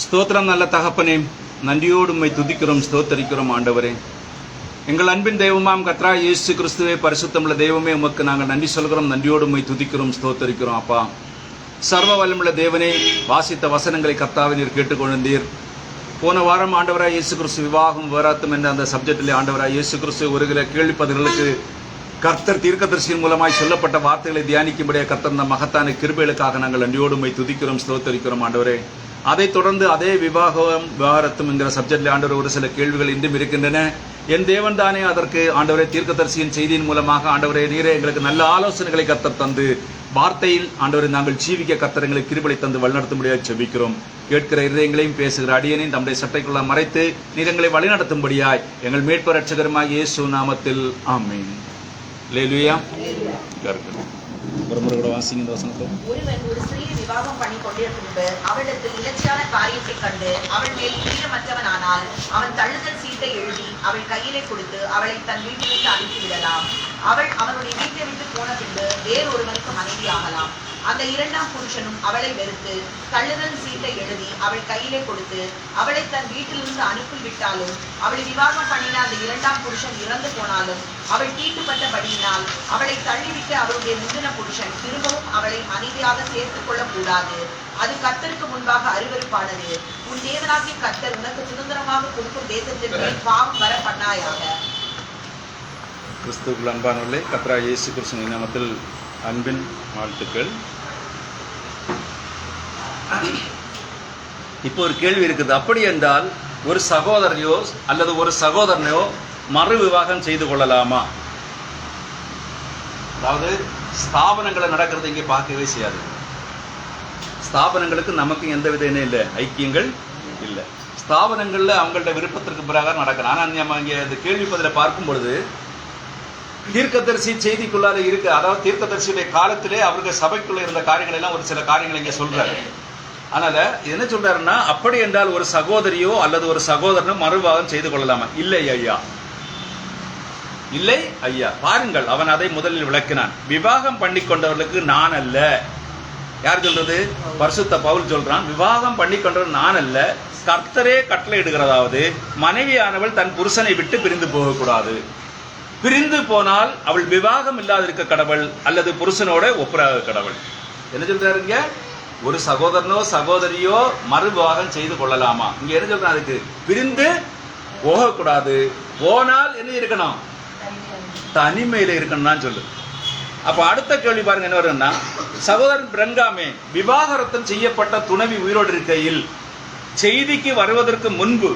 ஸ்தோத்திரம் நல்ல தகப்பனே, நன்றியோடு உம்மை துதிக்கிறோம், ஸ்தோத்தரிக்கிறோம் ஆண்டவரே. எங்கள் அன்பின் தெய்வமாம் கர்த்தராகிய இயேசு கிறிஸ்துவே, பரிசுத்தமுள்ள தெய்வமே, உமக்கு நாங்கள் நன்றி சொல்கிறோம், நன்றியோடு உம்மை துதிக்கிறோம், ஸ்தோத்தரிக்கிறோம். அப்பா, சர்வ வல்லமுள்ள தேவனே, வாசித்த வசனங்களை கர்த்தாவே நீர் கேட்டுக்கொண்டீர். போன வாரம் ஆண்டவராய் இயேசு கிறிஸ்து விவாகம் வேறாத்தும் என்ற அந்த சப்ஜெக்டிலே ஆண்டவராய் இயேசு கிறிஸ்து ஒரு சில கேள்விப்பதர்களுக்கு கர்த்தர் தீர்க்கதரிசியின் மூலமாய் சொல்லப்பட்ட வார்த்தைகளை தியானிக்கும்படியாக கர்த்தர் இந்த மகத்தான கிருபைகளுக்காக நாங்கள் நன்றியோடு உம்மை துதிக்கிறோம், ஸ்தோத்தரிக்கிறோம் ஆண்டவரே. அதைத் தொடர்ந்து அதே விவாகம் விவாகரத்தும் என்கிற சப்ஜெக்டில் ஆண்டவர் ஒரு சில கேள்விகள் இன்றும் இருக்கின்றன. என் தேவன் தானே அதற்கு ஆண்டவரே தீர்க்கதரிசியின் செய்தியின் மூலமாக ஆண்டவரே நீரே எங்களுக்கு நல்ல ஆலோசனைகளை கர்த்தர் தந்து வார்த்தையில் ஆண்டவரை நாங்கள் ஜீவிக்க கர்த்தர் எங்களுக்கு கிருபை தந்து வழிநடத்தும்படியாக ஜெபிக்கிறோம். கேட்கிற இருதயங்களையும் பேசுகிற அடியனையும் தம்முடைய சட்டைக்குள்ள மறைத்து நீர் எங்களை வழிநடத்தும்படியாய் எங்கள் மீட்பு ரட்சகருமாகிய இயேசு நாமத்தில் ஆமென். அல்லேலூயா. ஒருமுறை கூட வாசிங்க இந்த வசனத்தை. ஒருவன் ஒரு ஸ்திரீயை விவாகம் பண்ணி கொண்டிருந்த அவளிடத்தில் இலட்சியான காரியத்தை கண்டு அவள் மேல் ஈரமற்றவனானால் அவன் தள்ளுதல் சீட்டை எழுதி அவள் கையிலே கொடுத்து அவளை தன் வீட்டை விட்டு அனுப்பிவிடலாம். அவள் அவனுடைய வீட்டை விட்டு போன பின்பு வேறொருவனுக்கு மனைவி ஆகலாம். அந்த இரண்டாம் புருஷனும் அவளை வெறுத்து தள்ளுதல் சீட்டை எழுதி அவள் கையிலே கொடுத்து அவளை தன் வீட்டிலிருந்து அனுப்பிவிட்டாலும் அவளை விவாகம் பண்ணின அந்த இரண்டாம் புருஷன் இறந்து போனாலும் அவள் தீட்டுப்பட்டபடியினால் அவளை தள்ளிவிட்டு அவளுடைய முந்தின புருஷன் திரும்பவும் அவளை மனைவியாக சேர்த்துக் கொள்ள கூடாது. அது கர்த்தருக்கு முன்பாக அருவருப்பானது. உன் தேவனாகிய கர்த்தர் உனக்கு சுதந்திரமாக கொடுக்கும் தேசத்தின் மேல் பாவம் வர பண்ணாயாக. கிறிஸ்துவுக்குள் அன்பானவர்களே, கர்த்தராகிய இயேசு கிறிஸ்துவின் நாமத்தில் அன்பின் வாழ்த்துக்கள். இப்போ ஒரு கேள்வி இருக்குது. அப்படி என்றால் ஒரு சகோதரியோ அல்லது ஒரு சகோதரனையோ மறு விவாகம் செய்து கொள்ளலாமா? அதாவது ஸ்தாபனங்களை நடக்கிறது இங்கே பார்க்கவே செய்யாது. ஸ்தாபனங்களுக்கு நமக்கு எந்த வித இல்லை, ஐக்கியங்கள் இல்லை. ஸ்தாபனங்கள்ல அவங்கள்ட்ட விருப்பத்திற்கு பிரகாரம் நடக்கணும். ஆனால் நம்ம இங்கே இந்த கேள்வி பதில பார்க்கும் பொழுது தீர்க்கதரிசி செய்திக்குள்ளார இருக்கு. அதாவது தீர்க்கதரிசியுடைய காலத்திலே அவருக்கு சபைக்குள்ள இருந்த காரியங்கள் எல்லாம் ஒரு சில காரியங்களை இங்க சொல்றாரு. அதனால என்ன சொல்றாருன்னா, அப்படி என்றால் ஒரு சகோதரியோ அல்லது ஒரு சகோதரனோ மறுபாகம் செய்து கொள்ளலாமா? இல்லை ஐயா, இல்லை ஐயா. பாருங்கள், அவன் அதை முதலில் விளக்கினான். விவாகம் பண்ணி கொண்டவர்களுக்கு நான் அல்ல. யார் சொல்றது? பரிசுத்த பவுல் சொல்றான். விவாகம் பண்ணி கொண்டவர் நான் அல்ல, கர்த்தரே கட்டளை இடுகிறதாவது மனைவியானவள் தன் புருஷனை விட்டு பிரிந்து போகக்கூடாது. பிரிந்து போனால் அவள் விவாகம் இல்லாதிருக்க கடவுள் அல்லது புருஷனோட ஒப்புராக கடவுள். என்ன சொல்றாருங்க? ஒரு சகோதரனோ சகோதரியோ மறு விவாகம் செய்து கொள்ளலாமா? இங்க என்ன சொல்றாரு? அதுக்கு பிரிந்து போகக்கூடாது. போனால் என்ன இருக்கணும்? தனிமையில இருக்கணும் சொல்லு. அப்ப அடுத்த கேள்வி பாருங்க என்ன வரும்னா, சகோதரன் பிரங்காமே விவாகரத்தம் செய்யப்பட்ட துணைவி உயிரோடு இருக்கையில் செய்திக்கு வருவதற்கு முன்பு,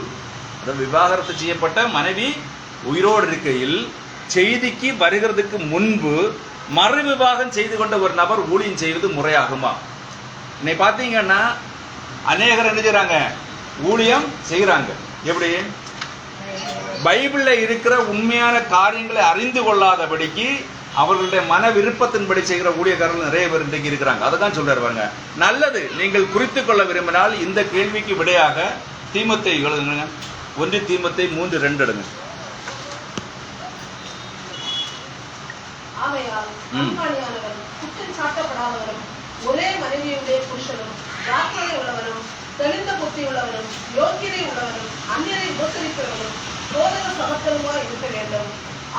விவாகரத்து செய்யப்பட்ட மனைவி உயிரோடு இருக்கையில் செய்திக்கு வருகிறதுக்கு முன்பு மறு விவாகம் செய்து கொண்ட ஒரு நபர் ஊழியம் செய்வது முறையாகுமா? இன்னைக்கு பார்த்தீங்கன்னா அநேகர் என்ன செய்றாங்க? ஊழியம் செய்கிறாங்க. எப்படி? பைபிள்ல இருக்கிற உண்மையான காரியங்களை அறிந்து கொள்ளாதபடிக்கு அவர்களுடைய மன விருப்பத்தின்படி செய்கிற ஊழியக்காரர்கள் நிறைய பேர் இன்றைக்கு இருக்கிறாங்க. அதை தான் சொல்றாரு பாருங்க. நல்லது, நீங்கள் குறித்து கொள்ள விரும்பினால் இந்த கேள்விக்கு விடையாக தீமோத்தேயு எழுதுங்க. 1 தீமோத்தேயு 3:2 எடுங்க. ஆகையால் கண்காணியானவரும் குற்றம் சாட்டப்படாதவரும் ஒரே மனைவியுடைய புருஷனும் ஜாக்கிரதை உள்ளவரும் தெளிந்த புத்தி உள்ளவரும் யோக்கியதை உள்ளவரும் அந்நியரை உபசரிக்கிறவரும் போதக சமத்தருமாய் இருக்க வேண்டும்.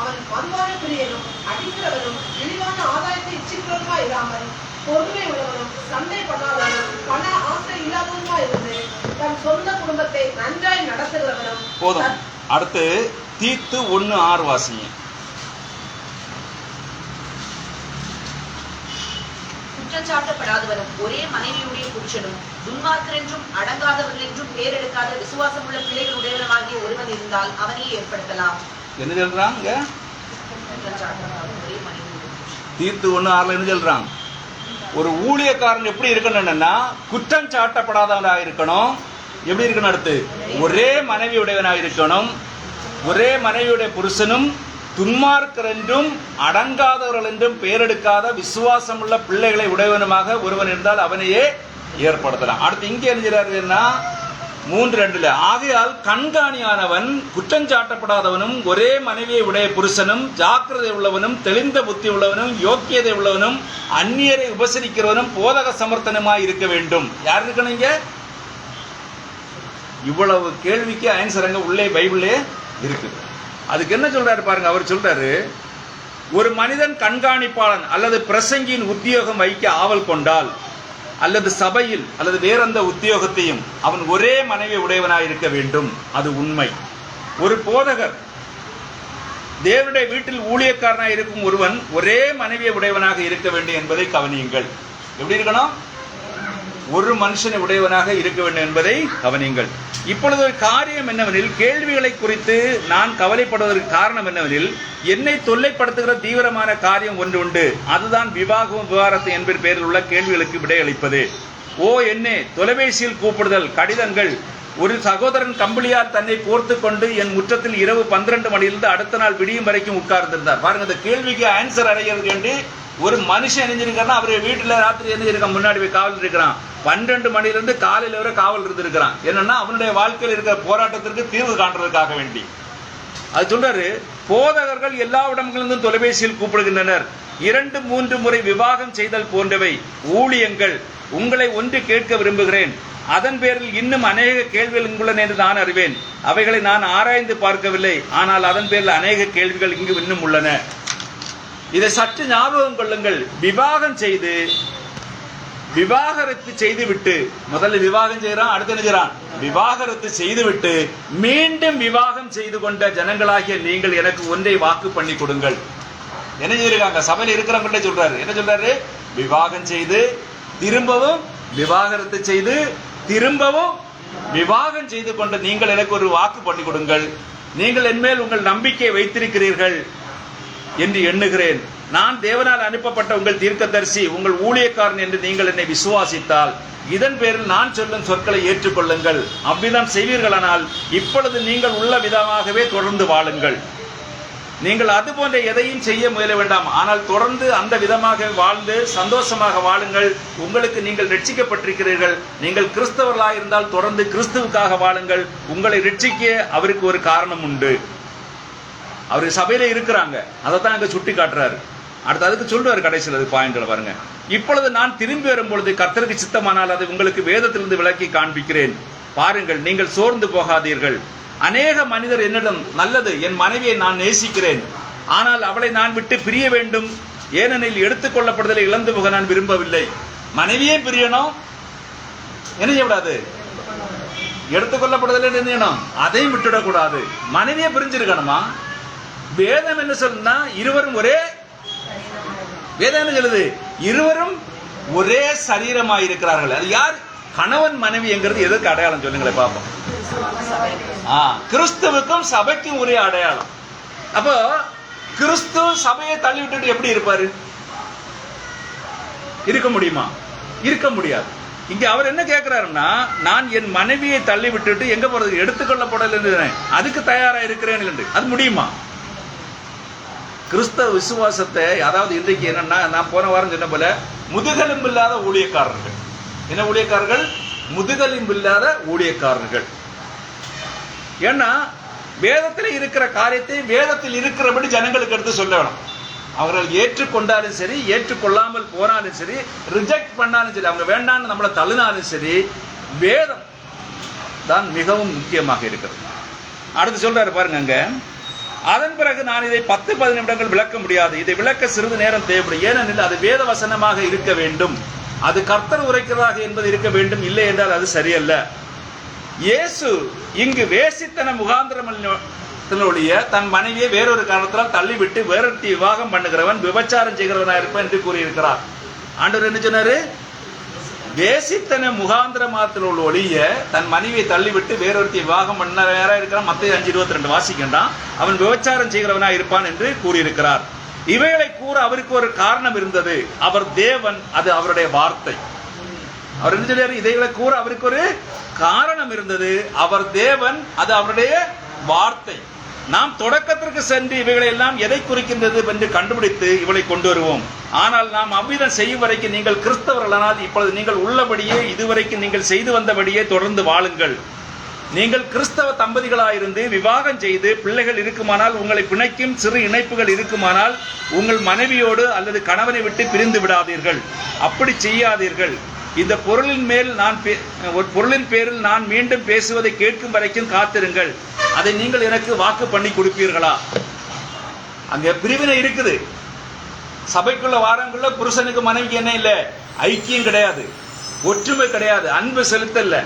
அவன் மதுவான பிரியனும் அடிக்கிறவரும் இழிவான ஆதாயத்தை இச்சிக்கிறவருமாய் இராமல் பொறுமை உள்ளவரும் சண்டை பண்ணாதவரும் பண ஆசை இல்லாதவருமாய் இருந்து தன் சொந்த குடும்பத்தை நன்றாய் நடத்துகிறவரும். போதும். அடுத்து தீத்து 1:6 வாசிங்க. குற்றச்சாட்டப்படாதவரும் ஒரே மனைவியுடைய புருஷனும் துன்மார்க்கர் என்றும் அடங்காதவர்கள் என்றும் பேர் எடுக்காத விசுவாசம் உள்ள பிள்ளைகள் உடையவனாகிய ஒருவன் இருந்தால் அவனையே ஏற்படுத்தலாம். என்ன சொல்றாங்க? தீர்த்து 1:6 என்ன சொல்றாங்க? ஒரு ஊழியக்காரன் எப்படி இருக்கணும்னா குற்றம் சாட்டப்படாதவனாக இருக்கணும். எப்படி இருக்கணும்? அடுத்து ஒரே மனைவியுடையவனாக இருக்கணும். ஒரே மனைவியுடைய புருஷனும் துன்மார்க்கர் என்றும் அடங்காதவர்கள் என்றும் பெயரெடுக்காத விசுவாசம் உள்ள பிள்ளைகளை உடையவனுமாக ஒருவன் இருந்தால் அவனையே ஏற்படுத்தலாம். அடுத்து இங்கே எழுதுகிறாருன்னா 3:2 ஆகையால் கண்காணியானவன் குற்றஞ்சாட்டப்படாதவனும் ஒரே மனைவியை உடைய புருஷனும் ஜாக்கிரதை உள்ளவனும் தெளிந்த புத்தி உள்ளவனும் யோக்கியதை உள்ளவனும் அந்நியரை உபசரிக்கிறவனும் போதக சமர்த்தனமாய் இருக்க வேண்டும். யார் இருக்கணும்? இங்க இவ்வளவு கேள்விக்கு ஆன்சர் அங்க உள்ளே பைபிளே இருக்குது. அதுக்கு என்ன சொல்றாரு பாருங்க. அவர் சொல்றாரு, ஒரு மனிதன் கண்காணிப்பாளன் அல்லது பிரசங்கியின் உத்தியோகம் வைக்க ஆவல் கொண்டால் அல்லது சபையில் அல்லது வேறெந்த உத்தியோகத்தையும் அவன் ஒரே மனைவி உடையவனாய் இருக்க வேண்டும். அது உண்மை. ஒரு போதகர் தேவனுடைய வீட்டில் ஊழியக்காரனாக இருக்கும் ஒருவன் ஒரே மனைவியை உடையவனாக இருக்க வேண்டும் என்பதை கவனியுங்கள். எப்படி இருக்கணும்? ஒரு மனுஷனை உடையவனாக இருக்க வேண்டும் என்பதை கவனியுங்கள். இப்பொழுது ஒரு காரியம் என்னவெனில், கேள்விகளை குறித்து நான் கவலைப்படுவதற்கு காரணம் என்னவெனில், என்னை தொல்லைப்படுத்துகிற தீவிரமான காரியம் ஒன்று உண்டு. அதுதான் விவாகம் விவாகரத்து என்பது பெயரில் உள்ள கேள்விகளுக்கு விடையளிப்பது. ஓ என்னே, தொலைபேசியில் கூப்பிடுதல், கடிதங்கள். ஒரு சகோதரன் கம்பளியால் தன்னை கோர்த்து கொண்டு என் முற்றத்தில் இரவு 12 மணியிலிருந்து அடுத்த நாள் விடியும் வரைக்கும் உட்கார்ந்திருந்தார். பாருங்க, இந்த கேள்விக்கு ஆன்சர் அடைகிறது என்று ஒரு மனுஷன் இணைஞ்சிருக்காருன்னா அவர் வீட்டுல ராத்திரி இணைஞ்சிருக்கான், முன்னாடி போய் காவல் இருக்கிறான். 12 மணிலிருந்து காலையில வரை காவல் இருந்திருக்கிறான். என்னன்னா அவனுடைய வாழ்க்கையில் இருக்கிற போராட்டத்திற்கு தீர்வு காண்றதுக்காக வேண்டி. அது சொல்றாரு, போதகர்கள் எல்லா இடங்களிலிருந்தும் தொலைபேசியில் கூப்பிடுகின்றனர். 2-3 முறை விவாகம் செய்தல் போன்றவை ஊழியங்கள். உங்களை ஒன்று கேட்க விரும்புகிறேன். அதன் பேரில் இன்னும் அநேக கேள்விகள் இங்குள்ளன என்று நான் அறிவேன். அவைகளை நான் ஆராய்ந்து பார்க்கவில்லை. ஆனால் அதன் பேரில் அநேக கேள்விகள் இங்கு இன்னும் உள்ளன. இதை சற்று ஞாபகம் கொள்ளுங்கள். விவாகம் செய்து விவாகரத்து செய்துவிட்டு, முதல்ல விவாகம் செய்யறான், அடுத்து நினைக்கிறான் விவாகரத்து செய்துவிட்டு மீண்டும் விவாகம் செய்து கொண்ட ஜனங்களாகிய நீங்கள் எனக்கு ஒன்றை வாக்கு பண்ணி கொடுங்கள். என்ன செய்யிருக்காங்க? சபையில் இருக்கிறவங்க சொல்றாரு. என்ன சொல்றாரு? விவாகம் செய்து திரும்பவும் விவாகரத்து செய்து திரும்பவும் விவாகம் செய்து கொண்ட நீங்கள் எனக்கு ஒரு வாக்கு பண்ணி கொடுங்கள். நீங்கள் என்மேல் உங்கள் நம்பிக்கை வைத்திருக்கிறீர்கள் என்று எண்ணுகிறேன். நான் தேவனால் அனுப்பப்பட்ட உங்கள் தீர்க்கதரிசி, உங்கள் ஊழியக்காரன் என்று நீங்கள் என்னை விசுவாசித்தால் இதன் பேரில் நான் சொல்லும் சொற்களை ஏற்றுக்கொள்ளுங்கள். அவ்விதம் செய்வீர்களானால் இப்பொழுது நீங்கள் உள்ள விதமாகவே தொடர்ந்து வாழுங்கள். நீங்கள் அது போன்ற எதையும் செய்ய முயல வேண்டாம். ஆனால் தொடர்ந்து அந்த விதமாக வாழ்ந்து சந்தோஷமாக வாழுங்கள். உங்களுக்கு நீங்கள் ரட்சிக்கப்பட்டிருக்கிறீர்கள். நீங்கள் கிறிஸ்தவர்களாக இருந்தால் தொடர்ந்து கிறிஸ்துவுக்காக வாழுங்கள். உங்களை ரட்சிக்க அவருக்கு ஒரு காரணம் உண்டு. அவர் சபையில இருக்கிறாங்க, அதைத்தான் அங்க சுட்டி காட்டுறாரு. அடுத்து அதுக்கு சொல்றாரு கடைசியில். அது பாயிண்ட்ல பாருங்க. இப்பொழுது நான் திரும்பி வரும்பொழுது கர்த்தருக்கு சித்தமானால் அதை உங்களுக்கு வேதத்திலிருந்து விளக்கி காண்பிக்கிறேன். பாருங்கள், நீங்கள் சோர்ந்து போகாதீர்கள். அநேக மனிதர் என்னிடம், நல்லது, என் மனைவியை நான் நேசிக்கிறேன், ஆனால் அவளை நான் விட்டு பிரிய வேண்டும், ஏனெனில் எடுத்துக் கொள்ளப்படுதலை இழந்து போக நான் விரும்பவில்லை. மனைவியே பிரியணும், என்ன செய்யக்கூடாது? எடுத்துக்கொள்ளப்படுதலை என்ன செய்யணும்? அதையும் விட்டுடக்கூடாது. மனைவியே பிரிஞ்சிருக்கணுமா? வேதம் என்ன சொல்லுன்னா, இருவரும் ஒரே, வேதம் என்ன சொல்லுது? இருவரும் ஒரே சரீரமாக இருக்கிறார்கள். அது யார்? கணவன் மனைவி என்கிறது எதற்கு அடையாளம் சொல்லுங்களேன் பாப்போம். கிறிஸ்துவுக்கும் சபைக்கும் ஒரே அடையாளம். அப்போ கிறிஸ்து சபையை தள்ளி விட்டுட்டு எப்படி இருப்பாரு? இருக்க முடியுமா? இருக்க முடியாது. இங்க அவர் என்ன கேட்கிறாருன்னா, நான் என் மனைவியை தள்ளி விட்டுட்டு எங்க போறது? எடுத்துக்கொள்ளப்படல, அதுக்கு தயாரா இருக்கிறேன் என்று. அது முடியுமா? கிறிஸ்தவ விசுவாசத்தை, அதாவது இன்றைக்கு என்னன்னா, நான் போன வாரம் சொன்ன போல முதுகெலும்பு இல்லாத ஊழியக்காரர்கள். என்ன ஊழியக்காரர்கள்? முதுகெலும்பு இல்லாத ஊழியக்காரர்கள். ஏன்னா வேதத்தில் இருக்கிற காரியத்தை வேதத்தில் இருக்கிறபடி ஜனங்களுக்கு எடுத்து சொல்ல வேணும். அவர்கள் ஏற்றுக்கொண்டாலும் சரி, ஏற்றுக்கொள்ளாமல் போனாலும் சரி, ரிஜெக்ட் பண்ணாலும் சரி, அவங்க வேண்டான்னு நம்மளை தள்ளினாலும் சரி, வேதம் தான் மிகவும் முக்கியமாக இருக்கிறது. அடுத்து சொல்றாரு பாருங்க அங்க, அதன் பிறகு நான் இதை 10-15 நிமிடங்கள் விளக்க முடியாது. இதை விளக்க சிறிது நேரம் தேவைப்படும். ஏனெனில் அது வேத வசனமாக இருக்க வேண்டும், அது கர்த்தர் உரைக்கிறதாக என்பது இருக்க வேண்டும். இல்லை என்றால் அது சரியல்ல. இயேசு இங்கு வேசித்தன முகாந்திரமொழிய தன் மனைவியை வேறொரு காரணத்தால் தள்ளிவிட்டு வேறொருத்தி விவாகம் பண்ணுகிறவன் விபச்சாரம் செய்கிறவனாக இருப்பான் என்று கூறியிருக்கிறார். ஆண்டவர் என்ன சொன்னாரு? வேசித்தன முகாந்திரமாத்தில் உள்ள ஒளிய தன் மனைவியை தள்ளிவிட்டு வேறொருத்தி விவாகம் பண்ண வேற இருக்கிறான். மத்தேயு 5:22 வாசிக்கின்றான். அவன் விபச்சாரம் செய்கிறவனாக இருப்பான் என்று கூறியிருக்கிறார். இவைகளை கூற அவருக்கு ஒரு காரணம் இருந்தது. அவர் தேவன், அது அவருடைய வார்த்தை. அவர் என்ன சொல்றாரு? இதைகளை கூற அவருக்கு ஒரு காரணம் இருந்தது. அவர் தேவன், அது அவருடைய வார்த்தை. நாம் தொடக்கத்திற்கு சென்று இவைகளை எல்லாம் எதை குறிக்கின்றது என்று கண்டுபிடித்து இவளை கொண்டு வருவோம். ஆனால் நாம் அவ்விதம் செய்யும் வரைக்கும் நீங்கள் கிறிஸ்தவர்களானால் இப்பொழுது நீங்கள் உள்ளபடியே இதுவரைக்கும் நீங்கள் செய்து வந்தபடியே தொடர்ந்து வாழுங்கள். நீங்கள் கிறிஸ்தவ தம்பதிகளாயிருந்து விவாகம் செய்து பிள்ளைகள் இருக்குமானால், உங்களை பிணைக்கும் சிறு இணைப்புகள் இருக்குமானால், உங்கள் மனைவியோடு அல்லது கணவனை விட்டு பிரிந்து விடாதீர்கள். அப்படி செய்யாதீர்கள். இந்த பொருளின் பேரில் நான் மீண்டும் பேசுவதை கேட்கும் வரைக்கும் காத்திருங்கள். அதை நீங்கள் எனக்கு வாக்கு பண்ணி கொடுப்பீர்களா? அங்க பிரிவினை இருக்குது. சபைக்குள்ள வாரங்குள்ள புருஷனுக்கு மனைவிக்கு என்ன இல்லை? ஐக்கியம் கிடையாது, ஒற்றுமை கிடையாது, அன்பு செலுத்தல.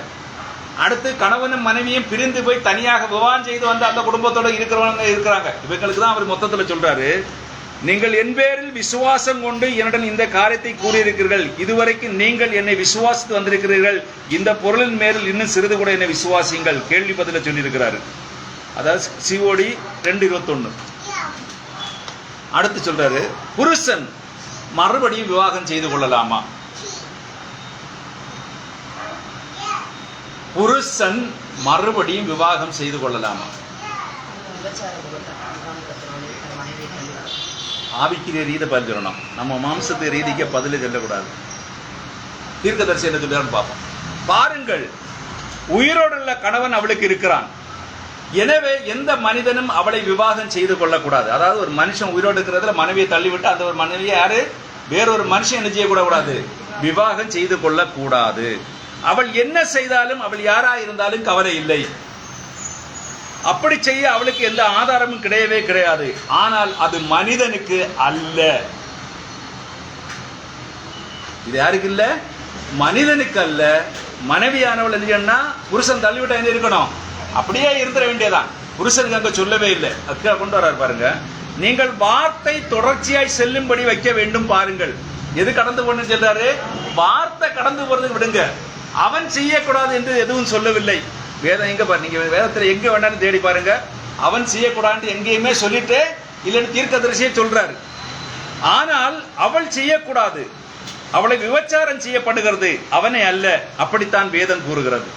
அடுத்து கணவனும் மனைவியும் பிரிந்து போய் தனியாக விவாகம் செய்து வந்து அந்த குடும்பத்தோட இருக்கிறவங்க இருக்கிறாங்க. இவங்களுக்கு தான் அவர் மொத்தத்தில் சொல்றாரு, நீங்கள் என் பேரில் விசுவாசம் கொண்டு என்னுடன் இந்த காரியத்தை கூறியிருக்கிறீர்கள். இதுவரைக்கும் நீங்கள் என்னை விசுவாசித்து வந்திருக்கிறீர்கள். இந்த பொருளின் மேலில் இன்னும் சிறிது கூட என்னை விசுவாசியுங்கள். கேள்வி பதில சொல்லியிருக்கிறாரு. அதாவது COD 2:21. அடுத்து சொல்றாரு, புருஷன் மறுபடியும் விவாகம் செய்து கொள்ளலாமா? புருஷன் மறுபடியும் விவாகம் செய்து கொள்ளலாமா? ஆவிக்கிற ரீதியை பதில் சொல்லணும், நம்ம மாம்சத்து ரீதிக்கு பதில் சொல்லக்கூடாது. தீர்க்கதரிசி என்ன சொல்றான்னு பார்ப்போம். பாருங்கள், உயிரோடுள்ள கணவன் அவளுக்கு இருக்கிறான். எனவே எந்த மனிதனும் அவளை விவாகம் செய்து கொள்ளக்கூடாது. அதாவது ஒரு மனுஷன் உயிரோடு இருக்கிறதுல மனைவியை தள்ளிவிட்டு அந்த ஒரு மனைவியை யாரு வேறொரு மனுஷன் என்ன செய்யக்கூடாது? விவாகம் செய்து கொள்ளக்கூடாது. அவள் என்ன செய்தாலும் அவள் யாரா இருந்தாலும் கவலை இல்லை. அப்படி செய்ய அவளுக்கு எந்த ஆதாரமும் கிடையவே கிடையாது. ஆனால் அது மனிதனுக்கு அல்ல. இது யாருக்கு இல்ல? மனிதனுக்கு அல்ல. மனைவியானவள் என்ன புருஷன் தள்ளிவிட்டா என்ன இருக்கணும்? அப்படியே இருந்துட வேண்டியதான். புருஷனுக்கு அங்க சொல்லவே இல்லை. அதுக்காக கொண்டு வர்றாரு பாருங்க. நீங்கள் வார்த்தை தொடர்ச்சியாய் செல்லும்படி வைக்க வேண்டும். பாருங்கள், எது கடந்து போன்னு சொல்றாரு? வார்த்தை கடந்து போறதுக்கு விடுங்க. அவன் செய்யக்கூடாது என்று எதுவும் சொல்லவில்லை. வேதம் எங்க பாரு, நீங்க வேதத்துல எங்க வேண்டாம்னு தேடி பாருங்க. அவன் செய்யக்கூடாது எங்கேயுமே சொல்லிட்டு இல்லைன்னு தீர்க்கதரிசியே சொல்றாரு. ஆனால் அவள் செய்யக்கூடாது, அவளை விபச்சாரம் செய்யப்படுகிறது, அவனை அல்ல. அப்படித்தான் வேதம் கூறுகிறது.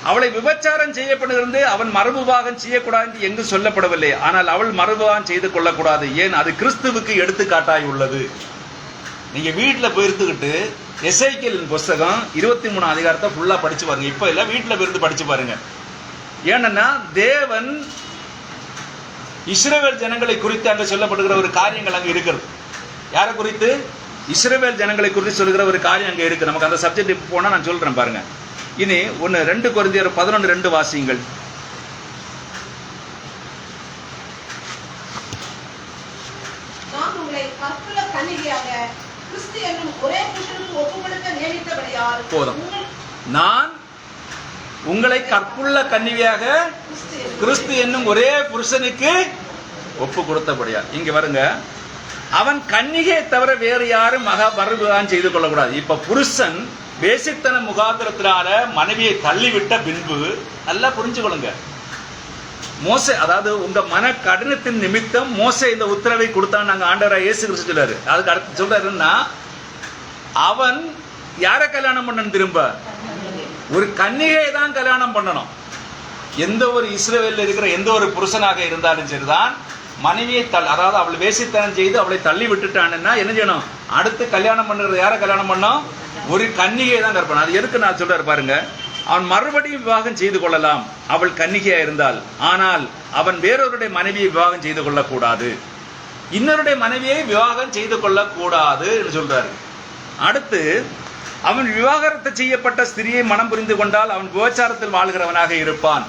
அவளை விபச்சாரம் செய்யப்படுகிறது, அவன் மறுவிவாகம் செய்யக்கூடாது என்று எங்கு சொல்லப்படவில்லை. ஆனால் அவள் மறுவிவாகம் செய்து கொள்ளக்கூடாது. ஏன்? அது கிறிஸ்துவுக்கு எடுத்துக்காட்டாய் உள்ளது. நீங்க வீட்டுல போயிருந்துகிட்டு எசேக்கியேலின் புஸ்தகம் 23 அதிகாரத்தை ஃபுல்லா படிச்சு பாருங்க. இப்ப இல்ல, வீட்டுல போயிருந்து படிச்சு பாருங்க. ஏன்னா தேவன் இஸ்ரவேல் ஜனங்களை குறித்து அங்க சொல்லப்படுகிற ஒரு காரியங்கள் அங்க இருக்கிறது. யாரை குறித்து? இஸ்ரவேல் ஜனங்களை குறித்து சொல்லுகிற ஒரு காரியம் அங்க இருக்கு. நமக்கு அந்த சப்ஜெக்ட் போனா நான் சொல்றேன் பாருங்க. இனி 2 கொரிந்தியர் 11:2 வாசியுங்கள். நான் உங்களை கற்புள்ள கன்னிகையாக கிறிஸ்து என்னும் ஒரே புருஷனுக்கு ஒப்புக்கொடுக்க நியமித்தபடியால் போதும். நான் உங்களை கற்புள்ள கன்னிகையாக கிறிஸ்து என்னும் ஒரே புருஷனுக்கு ஒப்பு கொடுத்தபடியால். இங்க வருங்க, அவன் கன்னிகையை தவிர வேறு யாரும் மறுவிவாகம் செய்து கொள்ளக்கூடாது. இப்ப புருஷன் வேசித்தன முகாந்திரத்தினால மனைவியை தள்ளிவிட்ட பின்பு நல்லா புரிஞ்சுக்கொள்ளுங்க. மோசே, அதாவது உங்க மன கடினத்தின் நிமித்தம் மோசே இந்த உத்தரவை கொடுத்தான். நாங்க ஆண்டவராக இயேசு கிறிஸ்து சொல்றாரு. அதுக்கு அடுத்து சொல்றாருன்னா, அவன் யாரை கல்யாணம் பண்ணணும்? திரும்ப ஒரு கன்னிகையை தான் கல்யாணம் பண்ணணும். எந்த ஒரு இஸ்ரவேல்ல இருக்கிற எந்த ஒரு புருஷனாக இருந்தாலும் சரிதான், மனைவியை அதாவது அவளை வேசித்தனம் செய்து அவளை தள்ளி விட்டுட்டான்னா என்ன செய்யணும்? அடுத்து கல்யாணம் பண்ணுறது யாரை கல்யாணம் பண்ணோம்? ஒரு கன்னிகையை தான் கற்பனை. அது எதுக்கு நான் சொல்றாரு பாருங்க. அவன் மறுபடியும் விவாகம் செய்து கொள்ளலாம், அவள் கன்னிகையா இருந்தால். ஆனால் அவன் வேறொருடைய மனைவியை விவாகம் செய்து கொள்ளக்கூடாது, இன்னொருடைய மனைவியை விவாகம் செய்து கொள்ளக்கூடாது என்று சொல்றாரு. அடுத்து, அவன் விவாகரத்து செய்யப்பட்ட ஸ்திரியை மனம் புரிந்து கொண்டால் அவன் விபச்சாரத்தில் வாழ்கிறவனாக இருப்பான்.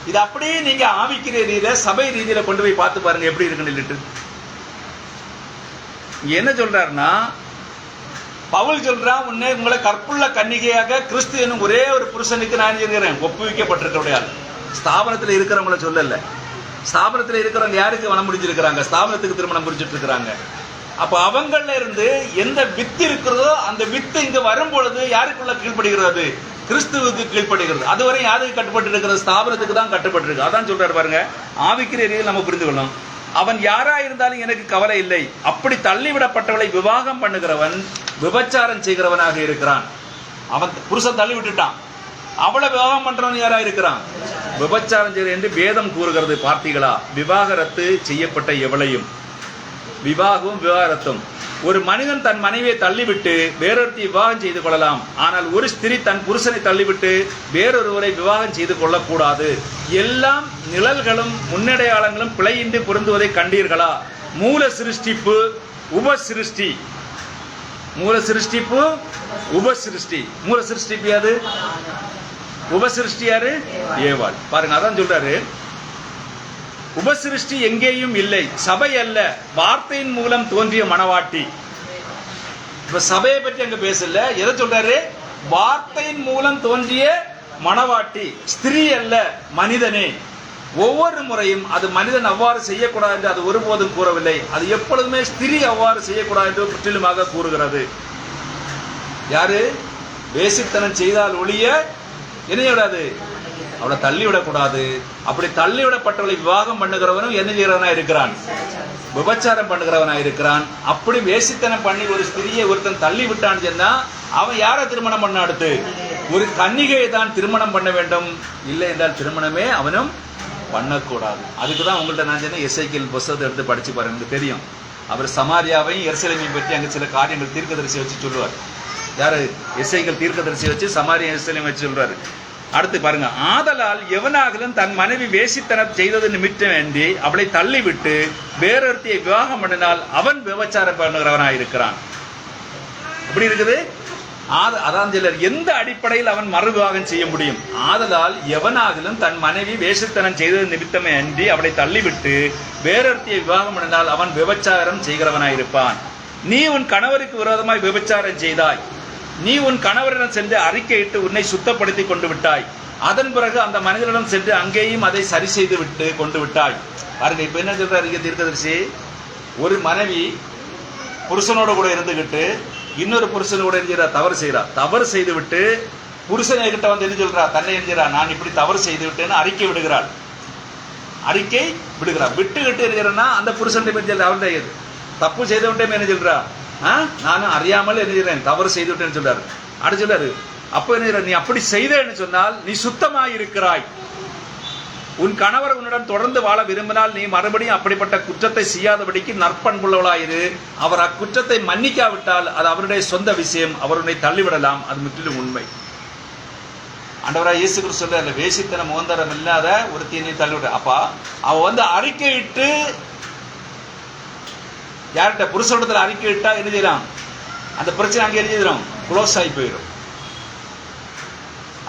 இது அப்படியே நீங்க ஆவிக்கிற ரீதியில சபை ரீதியில கொண்டு போய் பார்த்து பாருங்க எப்படி இருக்குன்னு. என்ன சொல்றாருன்னா, பவுல் சொல்றான், உங்களை கற்புள்ள கன்னிகையாக கிறிஸ்து என்னும் ஒரே ஒரு புருஷனுக்கு நான் இருக்கிறேன் ஒப்புவிக்கப்பட்டிருக்க. ஸ்தாபனத்தில் இருக்கிறவங்கள சொல்லல. ஸ்தாபனத்தில் இருக்கிறவங்க யாருக்கு மனம் முடிஞ்சிருக்கிறாங்க? ஸ்தாபனத்துக்கு திருமணம் முடிச்சுட்டு இருக்கிறாங்க. அப்ப அவங்கள இருந்து எந்த வித்து இருக்கிறதோ அந்த வித்து இங்க வரும் பொழுது யாருக்குள்ள கீழ்படுகிறது? கிறிஸ்துவுக்கு கீழ்படுகிறது. அதுவரை யாருக்கு கட்டுப்பட்டு இருக்கிறது? ஸ்தாபனத்துக்கு தான் கட்டுப்பட்டு இருக்கு. அதான் சொல்றாரு பாருங்க. ஆவிக்கிற ரீதியில் நம்ம புரிந்து கொள்ளணும். அவன் யாரா இருந்தாலும் எனக்கு கவலை இல்லை. அப்படி தள்ளிவிடப்பட்டவளை விவாகம் பண்ணுகிறவன் விபச்சாரம் செய்கிறவனாக இருக்கிறான். அவன் புருஷன் தள்ளி விட்டுட்டான், அவளை விவாகம் பண்றவன் யாரா இருக்கிறான்? விபச்சாரம் செய்கிற என்று வேதம் கூறுகிறது. பார்த்தீங்களா? விவாகரத்து செய்யப்பட்ட எவளையும், விவாகமும் விவாகரத்தும். ஒரு மனிதன் தன் மனைவியை தள்ளிவிட்டு வேறொருத்தி விவாகம் செய்து கொள்ளலாம். ஆனால் ஒரு ஸ்திரீ தன் புருஷனை தள்ளிவிட்டு வேறொருவரை விவாகம் செய்து கொள்ளக்கூடாது. எல்லாம் நிழல்களும் முன்னடையாளங்களும் பிழையின்றி பொருந்துவதை கண்டீர்களா? மூல சிருஷ்டிப்பு, உப சிருஷ்டி. மூல சிருஷ்டிப்பு உபசிருஷ்டி. மூல சிருஷ்டிப்பு யாது? உபசிருஷ்டி யாரு? ஏவாள். பாருங்க, அதான் சொல்றாரு, உபசிருஷ்டி எங்கேயும் இல்லை, சபை அல்ல, வார்த்தையின் மூலம் தோன்றிய மணவாட்டி. இப்ப சபையை பற்றி அங்க பேசல, எதை சொல்றாரு? வார்த்தையின் மூலம் தோன்றிய மணவாட்டி, ஸ்திரீ அல்ல, மனிதனே. ஒவ்வொரு முறையும் அது மனிதன் அவ்வாறு செய்யக்கூடாது என்று அது ஒருபோதும் கூறவில்லை. அது எப்பொழுதுமே ஸ்திரீ அவ்வாறு செய்யக்கூடாது என்று முற்றிலுமாக கூறுகிறது. யாரு? வேசித்தனம் செய்தால் ஒழிய என்ன செய்யக்கூடாது? அவளை தள்ளிவிடக்கூடாது. அப்படி தள்ளிவிடப்பட்டவளை விவாகம் பண்ணுகிறவனும் என்ன செய்கிறவனா இருக்கிறான்? விபச்சாரம் பண்ணுகிறவனா இருக்கிறான். அப்படி வேசித்தனம் பண்ணி ஒரு ஸ்திரியை ஒருத்தன் தள்ளி விட்டான்னு சொன்னா அவன் யாரை திருமணம் பண்ண? அடுத்து ஒரு கன்னிகையை தான் திருமணம் பண்ண வேண்டும். இல்லை என்றால் திருமணமே அவனும் பண்ணக்கூடாது. அதுக்கு தான் உங்கள்கிட்ட நான் சொன்னேன், எசேக்கியேல் புத்தகத்தை எடுத்து படிச்சு பாருங்க, எனக்கு தெரியும். அவர் சமாரியாவையும் எருசலேமையும் பற்றி அங்கே சில காரியங்கள் தீர்க்கதரிசி வச்சு சொல்லுவார். யாரு? எசேக்கியேல் தீர்க்கதரிசி வச்சு சமாரியா எருசலேம் வச்சு சொல்றாரு. அடுத்து பாருங்க, ஆதலால் எவனாகலும் தன் மனைவி வேசித்தனம் செய்தது நிமித்தம் வேண்டி அவளை தள்ளிவிட்டு வேறொருத்தியை விவாகம் பண்ணினால் அவன் விபச்சாரம் பண்ணுகிறவனாக இருக்கிறான். எப்படி இருக்குது? அதான் சிலர் எந்த அடிப்படையில் அவன் மறு விவாகம் செய்ய முடியும்? ஆதலால் எவனாகலும் தன் மனைவி வேசித்தனம் செய்தது நிமித்தமே அன்றி அவளை தள்ளிவிட்டு வேறொருத்தியை விவாகம் பண்ணினால் அவன் விபச்சாரம் செய்கிறவனாயிருப்பான். நீ உன் கணவருக்கு விரோதமாய் விபச்சாரம் செய்தாய். நீ உன் கணவரிடம் சென்று அறிக்கையிட்டு உன்னை சுத்தப்படுத்தி கொண்டு விட்டாய். அதன் பிறகு அந்த மனிதனிடம் சென்று அங்கேயும் அதை சரி செய்து விட்டு கொண்டு விட்டாய். பாருங்க, இப்ப என்ன சொல்றாரு தீர்க்கதரிசி? ஒரு மனைவி புருஷனோட கூட இருந்துகிட்டு இன்னொரு புருஷனோட என்கிறா தவறு செய்யறா. தவறு செய்து விட்டு புருஷனை கிட்ட வந்து என்ன சொல்றா? தன்னை என்கிறா, நான் இப்படி தவறு செய்து விட்டேன்னு அறிக்கை விடுகிறாள். அறிக்கை விடுகிறாள். விட்டுக்கிட்டு இருக்கிறன்னா அந்த புருஷன் அவருடைய தப்பு செய்து விட்டேன் என்ன சொல்றா? நானும் அறியாமல் என்ன தவறு செய்து விட்டேன்னு சொல்றாரு. அப்படி சொல்றாரு. அப்ப என்ன, நீ அப்படி செய்தேன்னு சொன்னால் நீ சுத்தமாய் இருக்கிறாய். உன் கணவர் உன்னுடன் தொடர்ந்து வாழ விரும்பினால் நீ மறுபடியும் அப்படிப்பட்ட குற்றத்தை செய்யாதபடிக்கு நற்பண்புள்ளவளாயிரு. அவர் அக்குற்றத்தை மன்னிக்காவிட்டால் அது அவருடைய சொந்த விஷயம், அவருடைய தள்ளிவிடலாம். அது முற்றிலும் உண்மை. ஆண்டவராய் இயேசு கிறிஸ்து சொல்றாரு, வேசித்தனம் மோந்தரம் இல்லாத ஒரு தீனை தள்ளிவிட. அப்பா அவ வந்து அறிக்கையிட்டு யார்கிட்ட? புருஷனிடத்துல அறிக்கையிட்டா என்ன செய்யலாம்? அந்த பிரச்சனை அங்கே என்ன செய்யலாம்? க்ளோஸ் ஆகி போயிடும்.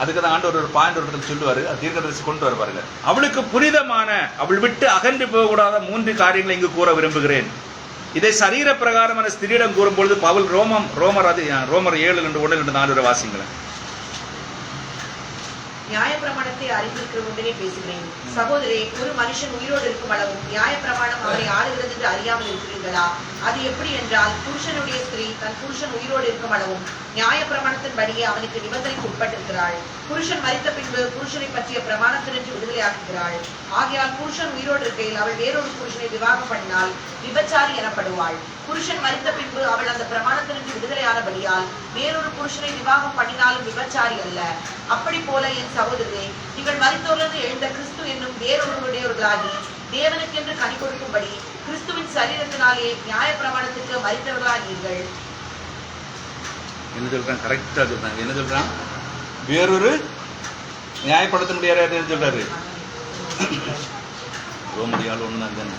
அதுக்கு தான் ஆண்டவர் ஒரு பாயிண்ட் ஒரு இடத்துல சொல்லுவாரு, தீர்க்கதரிசி கொண்டு வர பாருங்க. அவளுக்கு புனிதமான, அவள் விட்டு அகன்று போகக்கூடாத 3 காரியங்களை இங்கு கூற விரும்புகிறேன். இதை சரீர பிரகாரமான ஸ்திரியிடம் கூறும்பொழுது பவுல் ரோமர் 7:1-4 வாசிங்களேன். நியாயப்பிரமாணத்தை அறிந்திருக்கிற ஒன்றே பேசுகிறேன். சகோதரே, ஒரு மனுஷன் உயிரோடு இருக்கும் அளவும் நியாயப்பிரமாணம் அவரை ஆளுகிறது என்று அறியாமல் இருக்கிறீர்களா? அது எப்படி என்றால், புருஷனுடைய ஸ்திரீ தன் புருஷன் உயிரோடு இருக்கும் அளவும் நியாயப்பிரமாணத்தின் படியே அவனுக்கு நிபந்தனைக்கு உட்பட்டிருக்கிறாள். புருஷன் மரித்த பின்பு புருஷனை பற்றிய பிரமாணத்தினின்று விடுதலையாக்குகிறாள். ஆகையால் புருஷன் உயிரோடு இருக்கையில் அவள் வேறொரு புருஷனை விவாகம் பண்ணினால் விபச்சாரி எனப்படுவாள். புருஷன் மரித்த பின்பு அவள் அந்த பிரமாணத்தினின்று விடுதலையானபடியால் வேறொரு புருஷனை விவாகம் பண்ணினாலும் விபச்சாரி அல்ல. அப்படி போல என் சகோதரரே, நீங்கள் மரித்தோரிலிருந்து எழுந்த கிறிஸ்து என்னும் வேறொருவருடையவர்களாகி தேவனுக்கென்று கனி கொடுக்கும்படி கிறிஸ்துவின் சரீரத்தினாலே நியாய பிரமாணத்துக்கு மரித்தவர்களானீர்கள். என்ன சொல்றான்? கரெக்டா சொல்றாங்க. என்ன சொல்றான்? வேறொரு நியாயப்படுத்த முடியாது சொல்றாரு. ரோமடியால் ஒண்ணுதான்.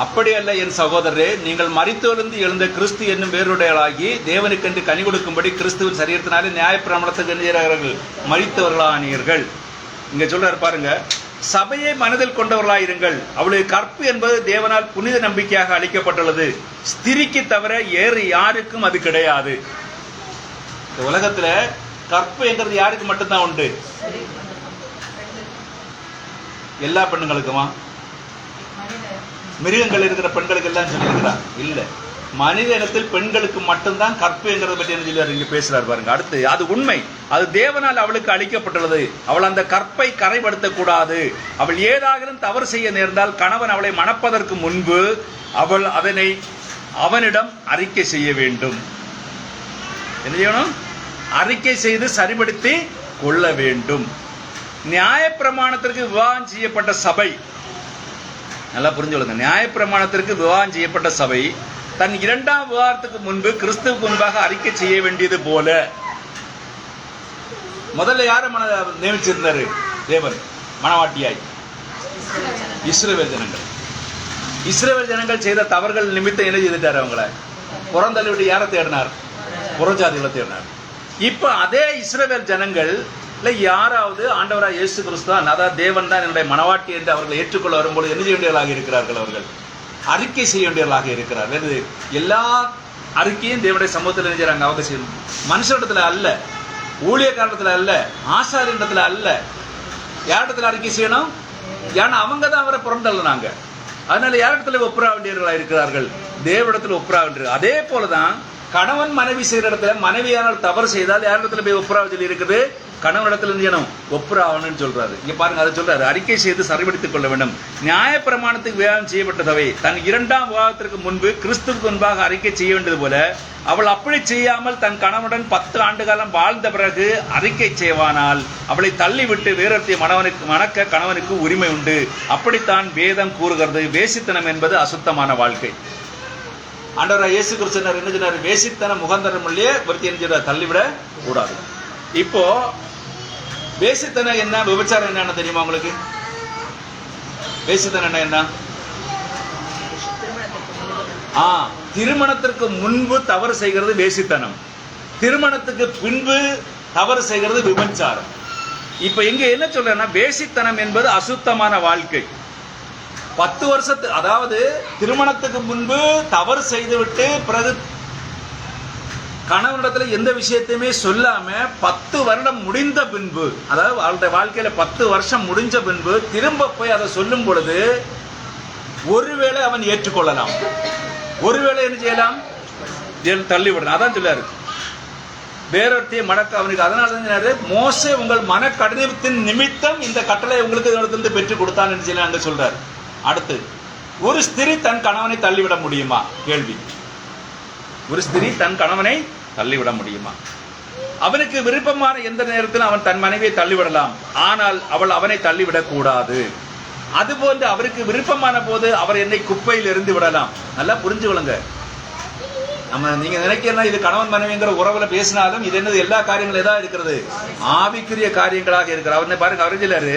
அப்படி அல்ல என் சகோதரரே, நீங்கள் மரித்தோரிலிருந்து எழுந்த கிறிஸ்து என்னும் வேறுடையவர்களாகி தேவனுக்கென்று கனி கொடுக்கும்படி கிறிஸ்துவின் சரீரத்தினாலே நியாயப்பிரமாணத்துக்கு என்கிறார்கள் மரித்தவர்களானீர்கள். இங்க சொல்றாரு பாருங்க, சபையை மனதில் கொண்டவர்களாயிருங்கள். அவளுடைய கற்பு என்பது தேவனால் புனித நம்பிக்கையாக அளிக்கப்பட்டுள்ளது. ஸ்திரிக்கு தவிர வேறு யாருக்கும் அது கிடையாது. இந்த உலகத்துல கற்பு என்கிறது யாருக்கு மட்டும்தான் உண்டு? எல்லா பெண்களுக்குமா? மிருகங்கள் இருக்கிற பெண்களுக்கு எல்லாம் சொல்லியிருக்கிறார் இல்ல. மனித இனத்தில் பெண்களுக்கு மட்டும்தான் கற்பு என்கிறத பற்றி என்ன சொல்லுவார் இங்க பேசுறாரு பாருங்க. அடுத்து, அது உண்மை, அது தேவனால் அவளுக்கு அளிக்கப்பட்டுள்ளது. அவள் அந்த கற்பை கரைப்படுத்த கூடாது. அவள் ஏதாகிலும் தவறு செய்ய நேர்ந்தால் கணவன் அவளை மணப்பதற்கு முன்பு அவள் அதனை அவனிடம் அறிக்கை செய்ய வேண்டும். என்ன செய்யணும்? அறிக்கை செய்து சரிபடுத்தி கொள்ள வேண்டும். நியாயப்பிரமாணத்திற்கு விவாகம் செய்யப்பட்ட சபை, நல்லா புரிஞ்சுக்கொள்ளுங்க, நியாயப்பிரமாணத்திற்கு விவாகம் செய்யப்பட்ட சபை தன் 2ஆம் விவாகத்துக்கு முன்பு கிறிஸ்துவுக்கு முன்பாக அறிக்கை செய்ய வேண்டியது போல, முதல்ல யாரை நியமிச்சிருந்தாரு தேவன் மணவாட்டியாய்? இஸ்ரவேல் ஜனங்கள். இஸ்ரவேல் ஜனங்கள் செய்த தவறுகள் நிமித்தம் என்ன செய்துட்டாரு? அவங்கள புறந்தள்ளி விட்டு யாரை தேடினார்? புறஜாதிகளை தேடினார். இப்ப அதே இஸ்ரவேல் ஜனங்கள் யாராவது ஆண்டவராக இயேசு கிறிஸ்து தான், அதாவது தேவன் தான் என்னுடைய மனவாட்டி என்று அவர்களை ஏற்றுக்கொள்ள வரும்போது என்ன செய்ய வேண்டியவர்களாக இருக்கிறார்கள்? அவர்கள் அறிக்கை செய்ய வேண்டியவர்களாக இருக்கிறார்கள். எல்லா அறிக்கையும் தேவனுடைய சமூகத்தில் நினைச்சாங்க. அவங்க செய்யணும். மனுஷனிடத்துல அல்ல, ஊழியக்காரத்துல அல்ல, ஆசாரியத்துல அல்ல. யாரிடத்துல அறிக்கை செய்யணும்? ஏன்னா அவங்க தான் அவரை புறந்தள்ளினாங்க. அதனால யாரிடத்துல ஒப்புரா வேண்டியவர்களாக இருக்கிறார்கள்? தேவனிடத்துல ஒப்புரா வேண்டியது. அதே போலதான் கணவன் மனைவி செய்யற இடத்துல மனைவியானால் தவறு செய்தால் யாரிடத்துல போய் ஒப்புரா சொல்லி இருக்குது? கணவனிடத்துல செய்யணும், ஒப்புராவணும்னு சொல்றாரு. இங்க பாருங்க, அதை சொல்றாரு, அறிக்கை செய்து சரிபடுத்திக் கொள்ள வேண்டும். நியாய பிரமாணத்துக்கு விவாகம் செய்யப்பட்டதவை தன் 2ஆம் விவாகத்திற்கு முன்பு கிறிஸ்துவுக்கு முன்பாக அறிக்கை செய்ய வேண்டியது போல அவள் அப்படி செய்யாமல் தன் கணவனுடன் 10 ஆண்டு காலம் வாழ்ந்த பிறகு அறிக்கை செய்வானால் அவளை தள்ளிவிட்டு வேறொருத்திய மணக்க கணவனுக்கு உரிமை உண்டு. அப்படித்தான் வேதம் கூறுகிறது. வேசித்தனம் என்பது அசுத்தமான வாழ்க்கை. ஆண்டவராக இயேசு கிறிஸ்து என்ன சொன்னார்? வேசித்தனம் முகந்தரம் இல்லையே ஒருத்தி என்ன தள்ளிவிட கூடாது. இப்போ வேசித்தனம் என்ன, விபச்சாரம் என்னன்னு தெரியுமா உங்களுக்கு? வேசித்தனம் என்ன? திருமணத்திற்கு முன்பு தவறு செய்கிறது வேசித்தனம், திருமணத்துக்கு பின்பு தவறு செய்கிறது விபச்சாரம். இப்ப இங்க என்ன சொல்றேன்னா, வேசித்தனம் என்பது அசுத்தமான வாழ்க்கை. 10 வருஷத்து, அதாவது திருமணத்துக்கு முன்பு தவறு செய்துவிட்டு பிறகு கணவனிடத்துல எந்த விஷயத்தையுமே சொல்லாம 10 வருடம் முடிந்த பின்பு, அதாவது அவளுடைய வாழ்க்கையில 10 வருஷம் முடிஞ்ச பின்பு திரும்ப போய் அதை சொல்லும் பொழுது ஒருவேளை அவன் ஏற்றுக்கொள்ளலாம், ஒருவேளை என்ன செய்யலாம்? தள்ளிவிடலாம். அதான் சொல்லாரு, வேறொருத்தையை மடக்க அவனுக்கு. அதனால தான் மோசே உங்கள் மன கடினத்தின் நிமித்தம் இந்த கட்டளை உங்களுக்கு இடத்திலிருந்து பெற்றுக் கொடுத்தான் என்று சொல்லி அங்க சொல்றாரு. அடுத்து, ஒரு ஸ்திரீ தன் கணவனை தள்ளிவிட முடியுமா? கேள்வி. ஒரு ஸ்திரீ தன் கணவனை தள்ளிவிட முடியுமா? அவனுக்கு விருப்பமான எந்த நேரத்திலும் அவன் தன் மனைவியை தள்ளிவிடலாம், ஆனால் அவள் அவனை தள்ளிவிடக் கூடாது. அதுபோன்று அவருக்கு விருப்பமான போது அவர் என்னை குப்பையில் எறிந்து விடலாம். நல்லா புரிஞ்சுக்கொள்ளுங்க. நம்ம நீங்க நினைக்கிறா இது கணவன் மனைவிங்கிற உறவுல பேசினாலும் இது என்னது? எல்லா காரியங்களும் எதா இருக்கிறது? ஆவிக்குரிய காரியங்களாக இருக்கிற. அவனை பாருங்க, அவர் சொல்லாரு,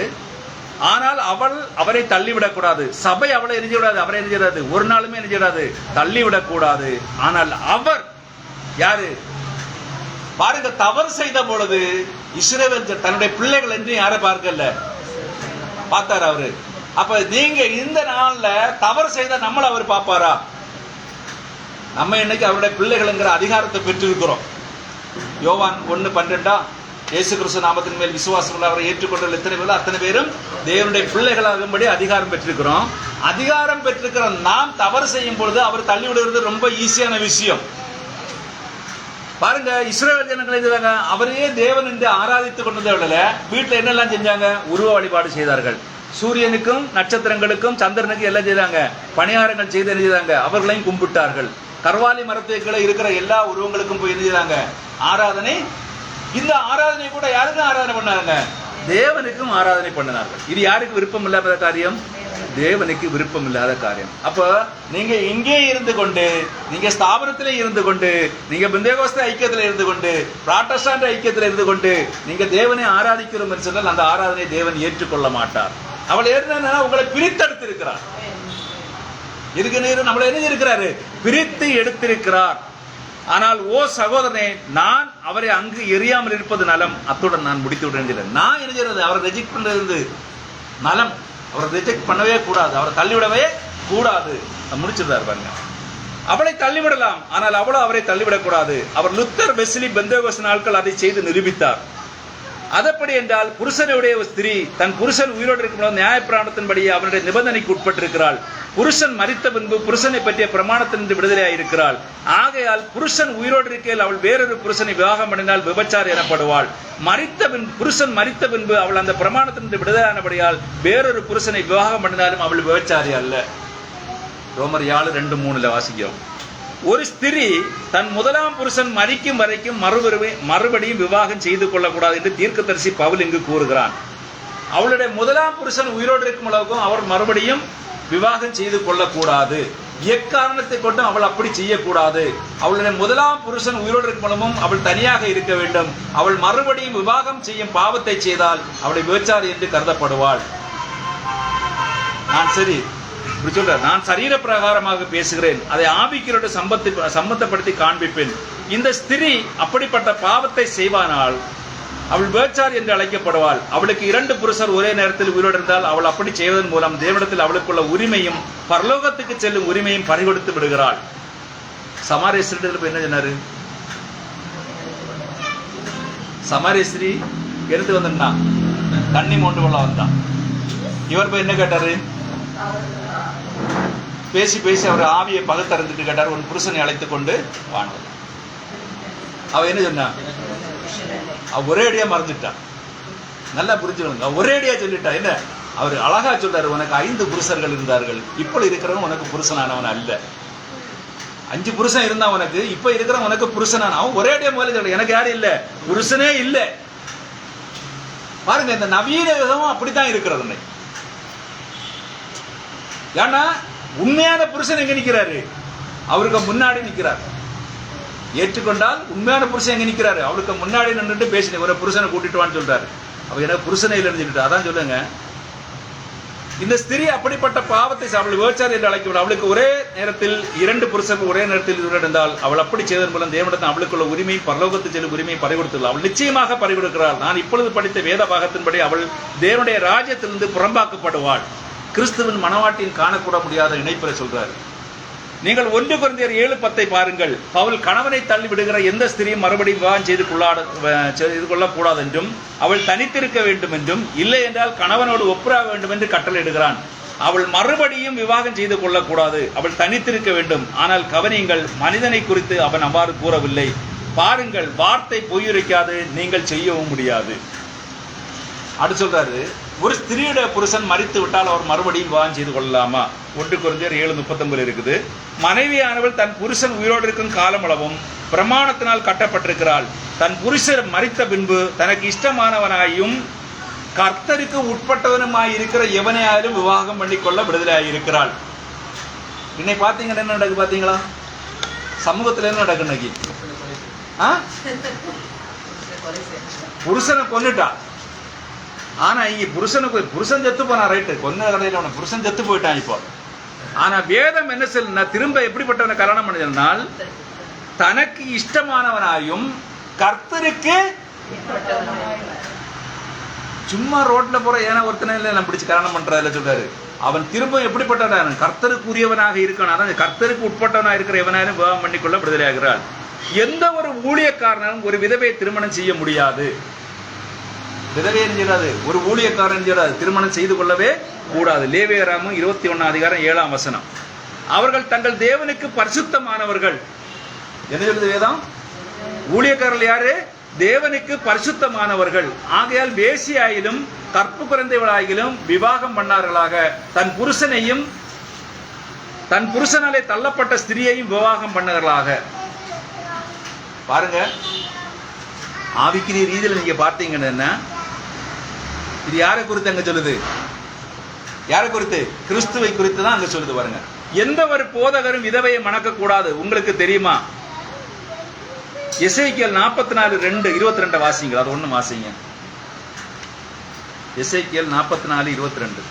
ஆனால் அவள் அவரை தள்ளிவிடக்கூடாது. சபை அவளை எரிஞ்சிடாது, அவரை எரிஞ்சிடாது, ஒரு நாளுமே எரிஞ்சிடாது, தள்ளிவிடக்கூடாது. ஆனால் அவர் யாரு பாருங்க, தவறு செய்த பொழுது இஸ்ரவேல் தன்னுடைய பிள்ளைகள் என்று யாரை பார்க்கல, பார்த்தாரு அவரு. அப்ப நீங்க இந்த நாள்ல தவறு செய்த நம்மள அவர் பார்ப்பாரா? நம்ம இன்னைக்கு அவருடைய பிள்ளைகள்ங்கிற அதிகாரத்தை பெற்றிருக்கிறோம். யோவான் 1:12 இயேசு கிறிஸ்து நாமத்தின் மேல் விசுவாசம் அவரை ஏற்றுக்கொண்டுள்ள எத்தனை பேரும் அத்தனை பேரும் தேவனுடைய பிள்ளைகளாகும்படி அதிகாரம் பெற்றிருக்கிறோம். அதிகாரம் பெற்றிருக்கிற நாம் தவறு செய்யும் பொழுது அவர் தள்ளிவிடுவது ரொம்ப ஈஸியான விஷயம். பாருங்க, இஸ்ரவேல் ஜனங்கள் அவரையே தேவன் என்று ஆராதித்துக் கொண்டதை வீட்டுல என்னெல்லாம் செஞ்சாங்க? உருவ வழிபாடு செய்தார்கள். சூரியனுக்கும் நட்சத்திரங்களுக்கும் சந்திரனுக்கும் எல்லாம் செய்தாங்க, பணியாரங்கள் செய்து என்ன செய்தாங்க? அவர்களையும் கும்பிட்டார்கள். கர்வாலி மரத்துக்குள்ள இருக்கிற எல்லா உருவங்களுக்கும் போய் என்ன செய்தாங்க? ஆராதனை. இந்த ஆராதனை கூட யாருக்கும் ஆராதனை பண்ணாங்க? தேவனுக்கும் ஆராதனை பண்ணினார்கள். இது யாருக்கு விருப்பம் இல்லாத காரியம்? தேவனுக்கு விருப்பம் இல்லாத காரியம். அப்ப நீங்க இங்கே இருந்து கொண்டு, நீங்க ஸ்தாபனத்திலே இருந்து கொண்டு, நீங்க பெந்தேகோஸ்தே ஐக்கியத்தில் இருந்து கொண்டு, புராட்டஸ்டாண்ட் ஐக்கியத்தில் இருந்து கொண்டு நீங்க தேவனை ஆராதிக்கிறோம் என்று சொன்னால் அந்த ஆராதனை தேவன் ஏற்றுக்கொள்ள மாட்டார். அவள் ஏன்னா உங்களை பிரித்தெடுத்து இருக்கிறார். இதுக்கு நேரம் நம்மளை என்ன இருக்கிறாரு? பிரித்து எடுத்திருக்கிறார். ஆனால் ஓ சகோதரனே, நான் அவரை அங்கு எரியாமல் இருப்பது நலம், அத்துடன் நான் முடித்து விடுறேன். நான் என்ன செய்யறது? அவரை ரிஜெக்ட் பண்றது நலம். அவரை ரிஜெக்ட் பண்ணவே கூடாது, அவரை தள்ளிவிடவே கூடாது. முடிச்சிருந்தார் பாருங்க. அவளை தள்ளிவிடலாம், ஆனால் அவளும் அவரை தள்ளிவிடக்கூடாது. அவர் லுத்தர், வெஸ்லி, பெந்தேகோஸ்தே நாட்கள் அதை செய்து நிரூபித்தார். அதப்படி என்றால் புருஷனுடைய ஸ்திரீ தன் புருஷன் உயிரோடு இருக்கும் நியாயப்பிரமாணத்தின்படி அவனுடைய நிபந்தனைக்கு உட்பட்டிருக்கிறாள். புருஷன் மரித்த பின்பு புருஷனை பற்றிய பிரமாணத்திலிருந்து விடுதலையாக இருக்கிறாள். ஆகையால் புருஷன் உயிரோடு இருக்கையில் அவள் வேறொரு புருஷனை விவாகம் பண்ணினால் விபச்சாரி எனப்படுவாள். புருஷன் மரித்த பின்பு அவள் அந்த பிரமாணத்திலிருந்து விடுதலையானபடியால் வேறொரு புருஷனை விவாகம் பண்ணினாலும் அவள் விபச்சாரி அல்ல. ரோமர் 4:2-3 வாசிக்கிறோம். ஒரு ஸ்திரீ தன் முதலாம் புருஷன் மரிக்கும் வரைக்கும் மறுபடியும் விவாகம் செய்து கொள்ளக்கூடாது என்று தீர்க்கதரிசி பவுல் இங்கு கூறுகிறான். அவளுடைய முதலாம் புருஷன் உயிரோடு இருக்கும் அளவுக்கும் அவர் மறுபடியும் விவாகம் செய்து கொள்ளக்கூடாது. எக்காரணத்தை கொண்டும் அவள் அப்படி செய்யக்கூடாது. அவளுடைய முதலாம் புருஷன் உயிரோடு இருக்கும் அளவும் அவள் தனியாக இருக்க வேண்டும். அவள் மறுபடியும் விவாகம் செய்யும் பாவத்தை செய்தால் அவளை விபச்சாரி என்று கருதப்படுவாள். நான் சரி இப்படி சொல்றார், நான் சரீர பிரகாரமாக பேசுகிறேன், அதை ஆவிக்கிறோடு சம்பந்தப்படுத்தி காண்பிப்பேன். இந்த ஸ்திரீ அப்படிப்பட்ட பாவத்தை செய்வானால் அவள் வேச்சார் என்று அழைக்கப்படுவாள். அவளுக்கு 2 புருஷர் ஒரே நேரத்தில் உயிரோடு இருந்தால் அவள் அப்படி செய்வதன் மூலம் தேவனிடத்தில் அவளுக்குள்ள உரிமையும் பரலோகத்துக்கு செல்லும் உரிமையும் பறிகொடுத்து விடுகிறாள். சமாரிய ஸ்திரீ என்ன சொன்னாரு? சமாரிய ஸ்திரீ எடுத்து வந்தான், தண்ணி மோண்டு கொள்ள வந்தான். இவர் போய் என்ன கேட்டாரு? பேசி பேசி அவர் ஆவியை பகுத்தறிந்துட்டு கேட்டார், ஒரு புருஷனை அழைத்துக் கொண்டு வாழ்ந்தார். அவ என்ன சொன்னா? அவ ஒரே அடியா மறந்துட்டான். நல்லா புரிஞ்சுக்கணுங்க, ஒரே அடியா சொல்லிட்டா. என்ன அவர் அழகா சொல்றாரு, உனக்கு 5 புருஷர்கள் இருந்தார்கள், இப்ப இருக்கிறவன் உனக்கு புருஷனானவன் அல்ல. 5 புருஷன் இருந்தா உனக்கு, இப்ப இருக்கிறவன் உனக்கு புருஷனான. அவன் ஒரே அடியா முதல்ல சொல்ற, எனக்கு யாரும் இல்ல, புருஷனே இல்ல. பாருங்க, இந்த நவீன யுகமும் அப்படித்தான் இருக்கிறது. ஏன்னா உண்மையான புருஷன் எங்க நிக்கிறாரு? அவருக்கு முன்னாடி நிக்கிறார். ஏற்றுக்கொண்டால் உண்மையான புருஷன் எங்க நிக்கிறாரு? அவருக்கு முன்னாடி நின்றுட்டு பேசினேன், ஒரு புருஷனை கூட்டிட்டு வான்னு சொல்றாரு. அவ எனக்கு புருஷனை இல்லைன்னு சொல்லிட்டு, அதான் சொல்லுங்க. இந்த ஸ்திரீ அப்படிப்பட்ட பாவத்தை அவள் வேச்சார் என்று அழைக்கப்படும். அவளுக்கு ஒரே நேரத்தில் 2 புருஷர்கள் ஒரே நேரத்தில் இருந்தால் அவள் அப்படி செய்வதன் மூலம் தேவனிடத்தில் அவளுக்குள்ள உரிமை பரலோகத்து செல்லும் உரிமையை பறிகொடுத்துள்ளாள். அவள் நிச்சயமாக பறிகொடுக்கிறாள். நான் இப்பொழுது படித்த வேத பாகத்தின்படி அவள் தேவனுடைய ராஜ்யத்திலிருந்து புறம்பாக்கப்படுவாள். கிறிஸ்துவின் மனவாட்டின் காணக்கூட முடியாத இணைப்பை சொல்றாரு. நீங்கள் 1 கொரிந்தியர் 7:10 பாருங்கள். பவுல் கணவனை தள்ளி விடுகிற எந்த ஸ்திரீயும் மறுபடியும் விவாகம் செய்து கொள்ளக்கூடாது என்றும் அவள் தனித்திருக்க வேண்டும் என்றும் இல்லை என்றால் கணவனோடு ஒப்புராக வேண்டும் என்று கட்டளையிடுகிறான். அவள் மறுபடியும் விவாகம் செய்து கொள்ளக்கூடாது, அவள் தனித்திருக்க வேண்டும். ஆனால் கவனியுங்கள், மனிதனை குறித்து அவன் அவ்வாறு கூறவில்லை. பாருங்கள், வார்த்தை பொய்யுரைக்காது, நீங்கள் செய்யவும் முடியாது. அடுத்து சொல்றாரு, ஒரு ஸ்திரீயுடைய புருஷன் மரித்து விட்டால் அவர் மறுபடியும் விவாகம் செய்து கொள்ளலாமா? 1 கொரிந்தியர் 7:39 இருக்குது. மனைவியானவள் தன் புருஷன் உயிரோடு இருக்கும் காலமளவும் பிரமாணத்தினால் கட்டப்பட்டிருக்கிறாள். தன் புருஷர் மரித்த பின்பு தனக்கு இஷ்டமானவனாயும் கர்த்தருக்கு உட்பட்டவனுமாய் இருக்கிற எவனையாலும் விவாகம் பண்ணிக்கொள்ள விடுதலையாகி இருக்கிறாள். இன்னைக்கு பாத்தீங்கன்னா என்ன நடக்கு பாத்தீங்களா? சமூகத்துல என்ன நடக்கு இன்னைக்கு? புருஷனை கொன்னுட்டா. ஆனா இங்க புருஷன் செத்து போனா, ரைட்டு, கொன்ன கதையில புருஷன் செத்து போயிட்டான் இப்போ. ஆனா வேதம் என்ன சொல்லுன்னா, திரும்ப எப்படிப்பட்டவனை கல்யாணம் பண்ணினால் தனக்கு இஷ்டமானவனாயும் கர்த்தருக்கு சும்மா ரோட்ல போற ஏன்னா ஒருத்தனை இல்லை பிடிச்சு கல்யாணம் பண்றதுல சொல்றாரு. அவன் திரும்ப எப்படிப்பட்டவன்? கர்த்தருக்கு உரியவனாக இருக்கணும். அதான் கர்த்தருக்கு உட்பட்டவனாக இருக்கிற எவனாலும் விவாகம் பண்ணிக்கொள்ள விடுதலையாகிறார். எந்த ஒரு ஊழியக்காரனும் ஒரு விதவையை திருமணம் செய்ய முடியாது. விதவையை செய்யாது, ஒரு ஊழியக்காரன் செய்யாது, திருமணம் செய்து கொள்ளவே கூடாது. லேவியராகமம் 21:7 அவர்கள் தங்கள் தேவனுக்கு பரிசுத்தமானவர்கள். என்ன சொல்றது வேதம்? ஊழியக்காரர்கள் யாரு? தேவனுக்கு பரிசுத்தமானவர்கள். ஆகையால் வேசியாயிலும் கற்பு குறைந்தவளாகிலும் விவாகம் பண்ணார்களாக தன் புருஷனையும் தன் புருஷனாலே தள்ளப்பட்ட ஸ்திரியையும் விவாகம் பண்ணார்களாக. பாருங்க, ஆவிக்குரிய ரீதியில் நீங்க பார்த்தீங்கன்னா இது யாரை குறித்து அங்க சொல்லுது? யாரை குறித்து? கிறிஸ்துவை குறித்து தான் அங்க சொல்லுது. பாருங்க, எந்த ஒரு போதகரும் விதவையை மணக்க கூடாது. உங்களுக்கு தெரியுமா? எசேக்கியேல் 44:22 வாசிங்க. அது ஒண்ணு வாசிங்க. எசேக்கியேல் 44:22.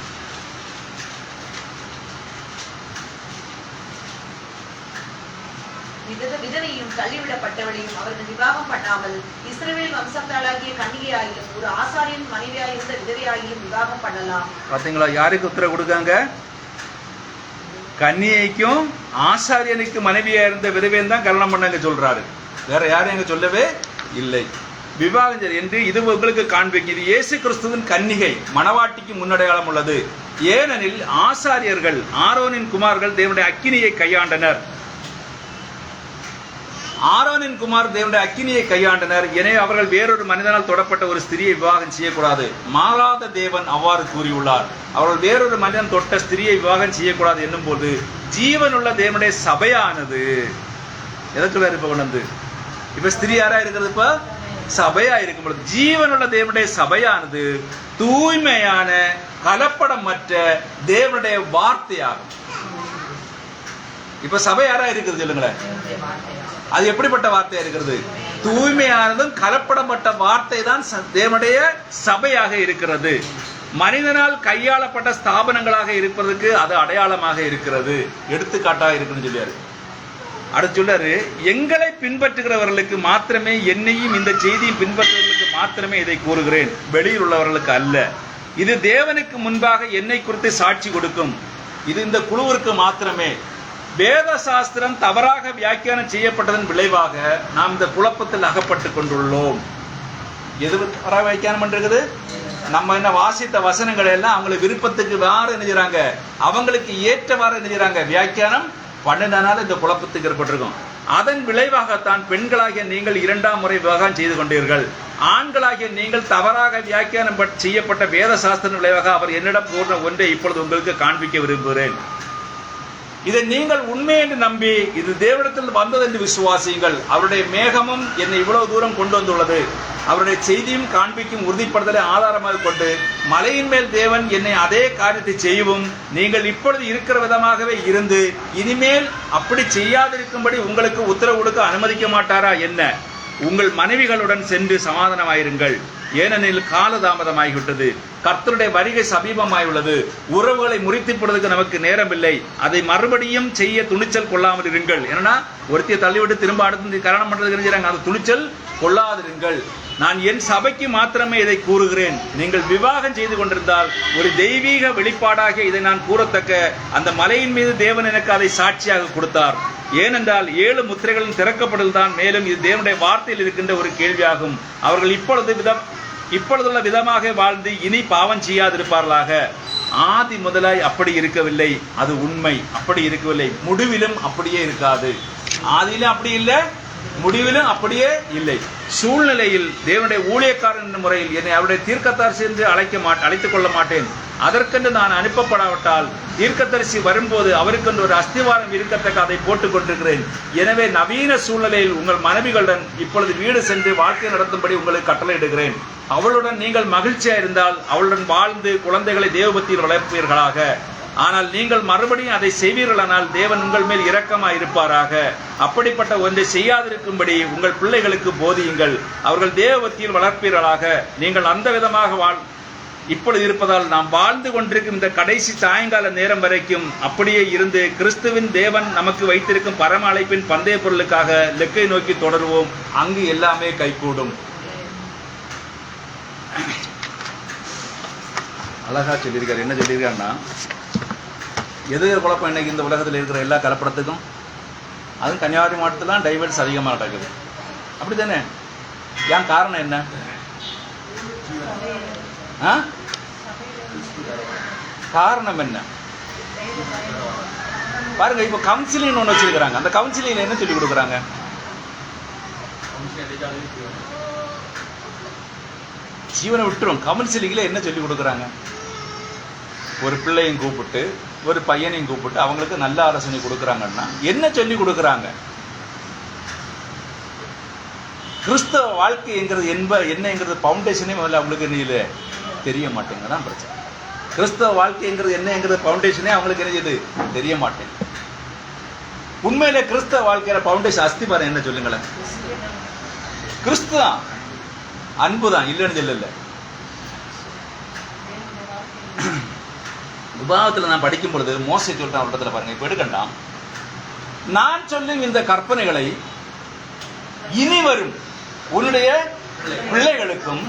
விதவையும் தள்ளிவிடப்பட்டவளையும் அவர்கள் விவாகம் பண்ணாமல் இஸ்ரவேல் வம்சத்தாளாகிய கன்னிகையாயிலும் ஒரு ஆசாரியன் மனைவியாயிருந்த விதவையாயிலும் விவாகம் பண்ணலாம். பாத்தீங்களா? யாருக்கு உத்தரவு கொடுக்காங்க? கன்னிகைக்கும் ஆசாரியனுக்கு மனைவியா இருந்த விதவையும் தான் கல்யாணம் பண்ண சொல்றாரு. வேற யாரும் எங்க சொல்லவே இல்லை. விவாகம் என்று இது உங்களுக்கு காண்பிக்கும். இது இயேசு கிறிஸ்துவின் கன்னிகை மணவாட்டிக்கு முன்னடையாளம் உள்ளது. ஏனெனில் ஆசாரியர்கள் ஆரோனின் குமார்கள் தேவனுடைய அக்கினியை கையாண்டனர். ஆரோனின் குமார் தேவனுடைய அக்கினியை கையாண்டனர். எனவே அவர்கள் வேறொரு மனிதனால் தொடப்பட்ட ஒரு ஸ்திரியை விவாகம் செய்யக்கூடாது. மாறாத தேவன் அவ்வாறு கூறியுள்ளார். அவர்கள் வேறொரு மனிதன் தொட்ட ஸ்திரியை விவாகம் செய்யக்கூடாது என்னும் போது ஜீவனுள்ள தேவனுடைய சபையானது எதை சொல்றாரு? இப்ப கொண்டு இப்ப ஸ்திரீ யாரா இருக்கிறது? இப்ப சபையா இருக்கும் பொழுது ஜீவனுள்ள தேவனுடைய சபையானது தூய்மையான கலப்படமற்ற தேவனுடைய வார்த்தையாகும். இப்ப சபை யாரா இருக்கிறது சொல்லுங்களேன்? அது எப்படிப்பட்ட வார்த்தையா இருக்கிறது? தூய்மையானதும் கலப்படப்பட்ட வார்த்தை தான் தேவனுடைய சபையாக இருக்கிறது. மனிதனால் கையாளப்பட்ட ஸ்தாபனங்களாக இருப்பதற்கு அது அடையாளமாக இருக்கிறது, எடுத்துக்காட்டாக இருக்குன்னு சொல்லியாரு. அடுத்து சொல்றாரு, எங்களை பின்பற்றுகிறவர்களுக்கு மாத்திரமே, என்னையும் இந்த செய்தியை பின்பற்றுவர்களுக்கு மாத்திரமே இதை கூறுகிறேன், வெளியில் உள்ளவர்களுக்கு அல்ல. இது தேவனுக்கு முன்பாக என்னை குறித்து சாட்சி கொடுக்கும். இது இந்த குழுவிற்கு மாத்திரமே. வேத சாஸ்திரம் தவறாக வியாக்கியானம் செய்யப்பட்டதன் விளைவாக நாம் இந்த குழப்பத்தில் அகப்பட்டு கொண்டுள்ளோம். எது தவறாக வியாக்கியானம் பண்றது? நம்ம என்ன வாசித்த வசனங்களை எல்லாம் அவங்களுக்கு விருப்பத்துக்கு வேற நினைக்கிறாங்க, அவங்களுக்கு ஏற்றவாறு நினைக்கிறாங்க, வியாக்கியானம் பண்ணினால இந்த குழப்பத்துக்கு ஏற்பட்டிருக்கும். அதன் விளைவாகத்தான் பெண்களாகிய நீங்கள் 2ஆம் முறை விவாகம் செய்து கொண்டீர்கள். ஆண்களாகிய நீங்கள் தவறாக வியாக்கியானம் செய்யப்பட்ட வேத சாஸ்திர விளைவாக அவர் என்னிடம் கூறின ஒன்றை இப்பொழுது உங்களுக்கு காண்பிக்க விரும்புகிறேன். இதை நீங்கள் உண்மை என்று நம்பி இது தேவனிடத்தில் வந்தது என்று விசுவாசியுங்கள். அவருடைய மேகமும் என்னை இவ்வளவு தூரம் கொண்டு வந்துள்ளது. அவருடைய செய்தியும் காண்பிக்கும் உறுதிப்படுத்தலை ஆதாரமாக கொண்டு மலையின் மேல் தேவன் என்னை அதே காரியத்தை செய்யவும் நீங்கள் இப்பொழுது இருக்கிற விதமாகவே இருந்து இனிமேல் அப்படி செய்யாதிருக்கும்படி உங்களுக்கு உத்தரவு கொடுக்க அனுமதிக்க மாட்டாரா என்ன? உங்கள் மனைவிகளுடன் சென்று சமாதானமாயிருங்கள், ஏனெனில் காலதாமதமாகிவிட்டது, கர்த்தருடைய வருகை சமீபமாயுள்ளது. உறவுகளை முறித்து போடுவதற்கு நமக்கு நேரமில்லை. அதை மறுபடியும் செய்ய துணிச்சல் கொள்ளாமல் இருங்கள். ஏன்னா ஒருத்தியை தள்ளிவிட்டு திரும்ப அடுத்து கல்யாணம் பண்றதுக்கு அந்த துணிச்சல் கொள்ளாதிருங்கள். நான் என் சபைக்கு மாத்திரமே இதை கூறுகிறேன். நீங்கள் விவாகம் செய்து கொண்டிருந்தால் ஒரு தெய்வீக வெளிப்பாடாக இதை நான் கூறத்தக்க அந்த மலையின் மீது தேவன் எனக்கு அதை சாட்சியாக கொடுத்தார். ஏனென்றால் 7 முத்திரைகளும் திறக்கப்படுவதுதான். மேலும் இது தேவனுடைய வார்த்தையில் இருக்கின்ற ஒரு கேள்வியாகும். அவர்கள் இப்பொழுதுள்ள விதமாக வாழ்ந்து இனி பாவம் செய்யாதிருப்பார்களாக. ஆதி முதலாய் அப்படி இருக்கவில்லை, அது உண்மை. அப்படி இருக்கவில்லை, முடிவிலும் அப்படியே இருக்காது. ஆதியிலும் அப்படி இல்லை, முடிவிலும் அப்படியே இல்லை. சூழ்நிலையில் தேவனுடைய ஊழியக்காரன் என்ற முறையில் என்னை அவருடைய தீர்க்கதரிசி என்று அழைத்துக் கொள்ள மாட்டேன். அதற்கென்று நான் அனுப்பப்படாவிட்டால் தீர்க்கதரிசி வரும்போது அவருக்கென்று ஒரு அஸ்திவாரம் இருக்கத்தக்க அதை போட்டுக் கொண்டிருக்கிறேன். எனவே நவீன சூழ்நிலையில் உங்கள் மனைவிகளுடன் இப்பொழுது வீடு சென்று வாழ்க்கை நடத்தும்படி உங்களுக்கு கட்டளையிடுகிறேன். அவளுடன் நீங்கள் மகிழ்ச்சியா இருந்தால் அவளுடன் வாழ்ந்து குழந்தைகளை தேவபக்தியில் வளர்ப்பீர்களாக. ஆனால் நீங்கள் மறுபடியும் அதை செய்வீர்களானால் தேவன் உங்கள் மேல் இரக்கமாய் இருப்பாராக. அப்படிப்பட்ட ஒன்றை செய்யாதிருக்கும்படி உங்கள் பிள்ளைகளுக்கு போதியுங்கள். அவர்கள் தேவபக்தியில் வளர்ப்பீர்களாக. நீங்கள் அந்த விதமாக இப்பொழுது இருப்பதால் நாம் வாழ்ந்து கொண்டிருக்கும் இந்த கடைசி சாயங்கால நேரம் வரைக்கும் அப்படியே இருந்து கிறிஸ்துவின் தேவன் நமக்கு வைத்திருக்கும் பரம அழைப்பின் பந்தய பொருளுக்காக லெக்கை நோக்கி தொடருவோம். அங்கு எல்லாமே கைகூடும். அழகா சொல்லியிருக்காரு. என்ன சொல்லியிருக்காருன்னா, எது குழப்பம் இன்னைக்கு இந்த உலகத்தில் இருக்கிற எல்லா கலப்படத்துக்கும், அதுவும் கன்னியாகுமரி மாவட்டத்தில் தான் டைவர்ஸ் அதிகமாக நடக்குது. அப்படி தானே? ஏன் காரணம் என்ன? காரணம் என்ன பாருங்க. இப்போ கவுன்சிலிங் ஒன்று வச்சிருக்கிறாங்க. அந்த கவுன்சிலிங் என்ன சொல்லி கொடுக்குறாங்க? ஜீவனை விட்டுரும். கவுன்சிலிங்ல என்ன சொல்லி கொடுக்குறாங்க? ஒரு பிள்ளையும் கூப்பிட்டு ஒரு பையனையும் கூப்பிட்டு அவங்களுக்கு நல்ல ஆலோசனை கொடுக்குறாங்கன்னா என்ன சொல்லி கொடுக்குறாங்க? கிறிஸ்தவ வாழ்க்கைங்கிறது என்னங்கிறது பவுண்டேஷனே முதல்ல அவங்களுக்கு தெரிய மாட்டேங்குது. தான் பிரச்சனை. கிறிஸ்தவ வாழ்க்கைங்கிறது என்னங்கிறது பவுண்டேஷனே அவங்களுக்கு என்ன தெரிய மாட்டேங்குது. உண்மையிலே கிறிஸ்தவ வாழ்க்கையில பவுண்டேஷன் அஸ்திபாரம் என்ன சொல்லுங்களேன்? கிறிஸ்துவ அன்புதான், இல்லைன்னு சொல்லல. உபாகத்தில் நான் படிக்கும் பொழுது மோசே சொல்லிட்டு ஒரு இடத்துல பாருங்க, இப்ப எடுக்கண்டாம், நான் சொல்லும் இந்த கற்பனைகளை இனி வரும் உன்னுடைய பிள்ளைகளுக்கும்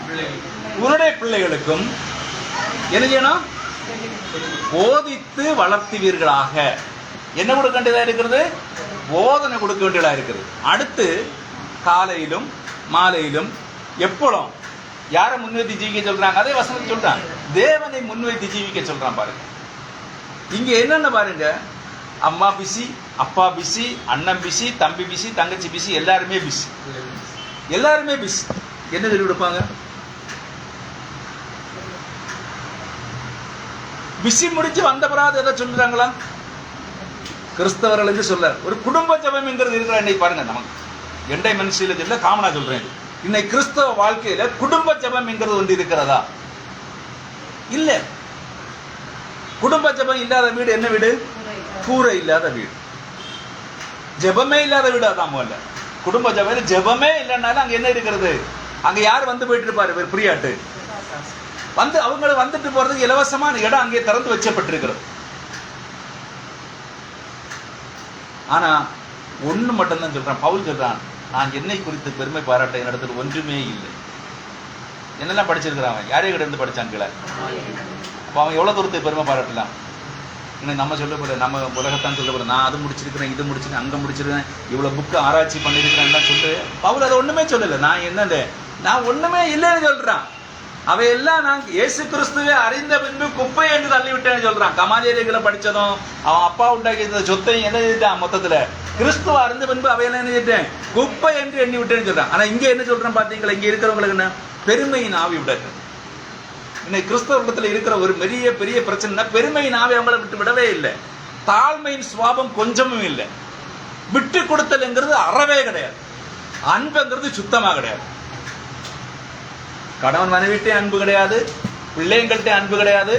என்ன செய்யணும்? போதித்து வளர்த்துவீர்களாக. என்ன கொடுக்க வேண்டியதா இருக்கிறது? போதனை கொடுக்க வேண்டியதா இருக்கிறது. அடுத்து காலையிலும் மாலையிலும் எப்பொழுதும் யாரை முன்வைத்து ஜீவிக்க சொல்றாங்க? அதே வசனத்தை சொல்றாங்க, தேவனை முன்வைத்து ஜீவிக்க சொல்றான். பாருங்க, இங்க என்னென்ன பாருங்க, அம்மா பிசி, அப்பா பிசி, அண்ணன் பிசி, தம்பி பிசி, தங்கச்சி பிசி, எல்லாருமே பிசி. என்ன சொல்லி கொடுப்பாங்க? பிசி முடிச்சு வந்த பிறகு எதை சொல்றாங்களா? கிறிஸ்தவர்கள் என்று சொல்ல ஒரு குடும்ப ஜபம்ங்கிறது இருக்கிற. இன்னைக்கு பாருங்க, நமக்கு எண்டை மனுஷில சொல்ல காமனா சொல்றேன், இன்னைக்கு கிறிஸ்தவ வாழ்க்கையில குடும்ப ஜபம்ங்கிறது ஒன்று இருக்கிறதா? இல்ல. குடும்ப ஜபம் இல்லாத வீடு என்ன வீடு? கூரை இல்லாத வீடு. ஜபமே இல்லாத வீடு. அதான் முதல்ல குடும்ப ஜபம். ஜபமே இல்லைன்னாலும் அங்க என்ன இருக்கிறது? அங்க யார் வந்து போயிட்டு இருப்பாரு? பிரியாட்டு வந்து அவங்க வந்துட்டு போறதுக்கு இலவசமான இடம் அங்கே திறந்து வச்சப்பட்டிருக்கிறது. ஆனா ஒண்ணு மட்டும்தான் சொல்றான், பவுல் சொல்றான், நான் என்னை குறித்து பெருமை பாராட்ட என்னிடத்தில் ஒன்றுமே இல்லை. என்னெல்லாம் படிச்சிருக்கிறான் அவன், யாரையும் கிட்ட இருந்து படிச்சான் கீழே. அப்போ அவன் எவ்வளவு தூரத்துக்கு பெருமை பாராட்டலாம்? இன்னும் நம்ம சொல்ல போற, நம்ம உலகத்தான் சொல்ல போற, நான் அது முடிச்சிருக்கிறேன், இது முடிச்சிருக்கேன், அங்க முடிச்சிருக்கேன், இவ்வளவு புக்கு ஆராய்ச்சி பண்ணிருக்கிறேன் சொல்லு. பவுல் அதை ஒண்ணுமே சொல்லல. நான் என்னது, நான் ஒண்ணுமே இல்லைன்னு சொல்றான். அவையெல்லாம் நான் இயேசு கிறிஸ்துவை அறிந்த பின்பு குப்பை என்று தள்ளிவிட்டேன்னு சொல்றான். கமாலியர்களை படிச்சதும் அவன் அப்பா உண்டாக்கி சொத்தையும் என்ன செஞ்சுட்டான், மொத்தத்துல கிறிஸ்துவ அறிந்த பின்பு அவையெல்லாம் என்ன செஞ்சுட்டேன், குப்பை என்று எண்ணி விட்டேன்னு சொல்றான். ஆனா இங்க என்ன சொல்றான் பாத்தீங்களா, இங்க இருக்கிறவங்களுக்கு என்ன, பெருமையின் ஆவி விடாது. இன்னைக்கு கிறிஸ்தவத்துல இருக்கிற ஒரு பெரிய பெரிய பிரச்சனை, பெருமையின் ஆவி அவங்களை விட்டு விடவே இல்லை. தாழ்மையின் சுவாபம் கொஞ்சமும் இல்லை. விட்டு கொடுத்தல்ங்கிறது அறவே கிடையாது. அன்புங்கிறது சுத்தமா கிடையாது. கணவன் மனைவிட்டே அன்பு கிடையாது, பிள்ளைங்கள்ட்ட அன்பு கிடையாது,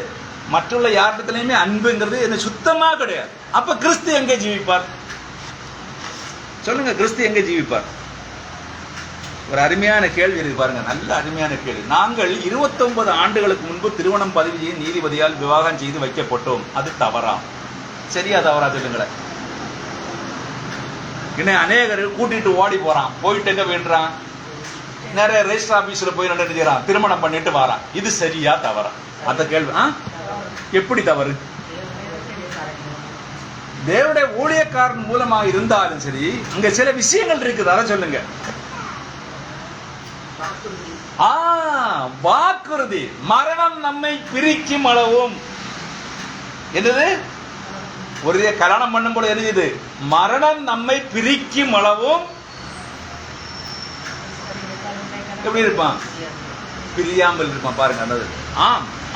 மற்றுள்ள யாரிடத்திலையுமே அன்புங்கிறது என்ன சுத்தமா கிடையாது. அப்ப கிறிஸ்து எங்கே ஜீவிப்பார் சொல்லுங்க, கிறிஸ்து எங்கே ஜீவிப்பார்? ஒரு அருமையான கேள்வி இருக்கு பாருங்க, நல்ல அருமையான கேள்வி. நாங்கள் 29 ஆண்டுகளுக்கு முன்பு திருமணம் பதிவு செய்ய நீதிபதியால் விவாகம் செய்து வைக்கப்பட்டோம். அது தவறா? சரியா தவறா சொல்லுங்களேன். இன்னும் அநேகர் கூட்டிட்டு ஓடி போறான், போயிட்டு எங்க வேண்டான், நிறைய ரெஜிஸ்டர் ஆபீஸ்ல போய் நடந்துக்கிறான், திருமணம் பண்ணிட்டு வரான். இது சரியா தவறா? அந்த கேள்வி. எப்படி தவறு? தேவனுடைய ஊழியக்காரன் மூலமா இருந்தாலும் சரி, அங்க சில விஷயங்கள் இருக்குது, அதை சொல்லுங்க. வாக்குறுதி. மரணம் நம்மை பிரிக்கும் அளவும், என்னது, ஒரு கல்யாணம் பண்ணும் போது எழுதியது, மரணம் நம்மை பிரிக்கும் அளவும் எப்படி இருப்பான், பிரியாமல் இருப்பான். பாருங்க, நல்லது.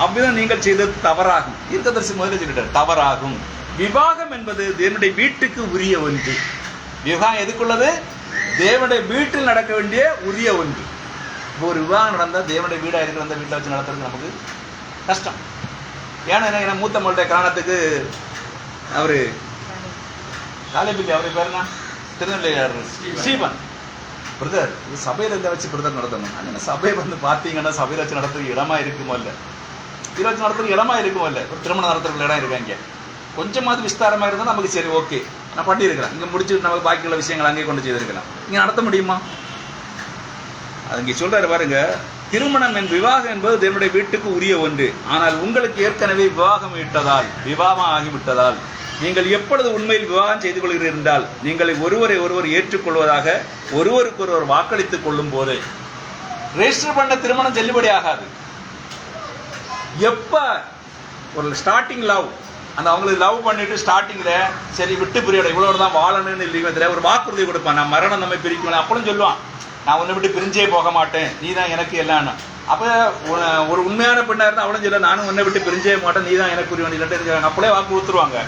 அப்படிதான் நீங்கள் செய்தது தவறாகும். தீர்க்கதரிசி முதல்ல சொல்லிட்டார், தவறாகும். விவாகம் என்பது தேவனுடைய வீட்டுக்கு உரிய ஒன்று. விவாகம் எதுக்குள்ளது? தேவனுடைய வீட்டில் நடக்க வேண்டிய உரிய ஒன்று. இப்போ ஒரு விவாகம் நடந்தா தேவனுடைய வீடா இருக்கிற அந்த வீட்டை வச்சு நடத்துறது நமக்கு கஷ்டம். ஏன்னா மூத்த மகளுடைய காரணத்துக்கு அவரு காலேபில்லி, அவரு பேருனா திருநெல்வேலி ஸ்டீபன் பிரதர், இது சபையில இருந்த வச்சு பிரதர் நடத்தணும். சபை வந்து பாத்தீங்கன்னா சபையில வச்சு நடத்துறதுக்கு இடமா இருக்குமோ இல்ல, இதை வச்சு நடத்துறதுக்கு இடமா இருக்குமோ இல்ல, ஒரு திருமணம் நடத்துறதுக்கு இடம் இருக்காங்க. கொஞ்சமாவது விஸ்தாரமா இருந்தா நமக்கு சரி, ஓகே, நான் பண்ணியிருக்கிறேன், இங்க முடிச்சுட்டு நமக்கு பாக்கியுள்ள விஷயங்கள் அங்கே கொண்டு செய்திருக்கலாம். இங்க நடத்த முடியுமா? அது இங்க சொல்றாரு பாருங்க, திருமணம் விவாகம் என்பது தேவனுடைய வீட்டுக்கு உரிய ஒன்று. ஆனால் உங்களுக்கு ஏற்கனவே விவாகம் ஆகிவிட்டதால் நீங்கள் எப்பொழுது உண்மையில் விவாகம் செய்து கொள்கிறீர்கள் என்றால், நீங்கள் ஒருவரை ஒருவர் ஏற்றுக்கொள்வதாக ஒருவருக்கு ஒருவர் வாக்களித்துக் கொள்ளும் போது ரெஜிஸ்டர் பண்ண திருமணம் செல்லுபடி ஆகாது. எப்ப ஒரு ஸ்டார்டிங் லவ், அந்த அவங்களுக்கு லவ் பண்ணிட்டு ஸ்டார்டிங்ல சரி விட்டு பிரியோட இவ்வளவு தான் வாழணும்னு இல்லைங்க, ஒரு வாக்குறுதி கொடுப்பான், நான் மரணம் நம்ம பிரிக்கணும் அப்பளும் சொல்லுவான், நான் உன்னை விட்டு பிரிஞ்சே போக மாட்டேன், நீ தான் எனக்கு எல்லாம். அப்ப ஒரு உண்மையான பெண்ணா இருந்தா அவளும் சொல்ல, நானும் உன்னை விட்டு பிரிஞ்சே மாட்டேன், நீ தான் எனக்கு புரிய, அப்படியே வாக்கு கொடுத்துருவாங்க.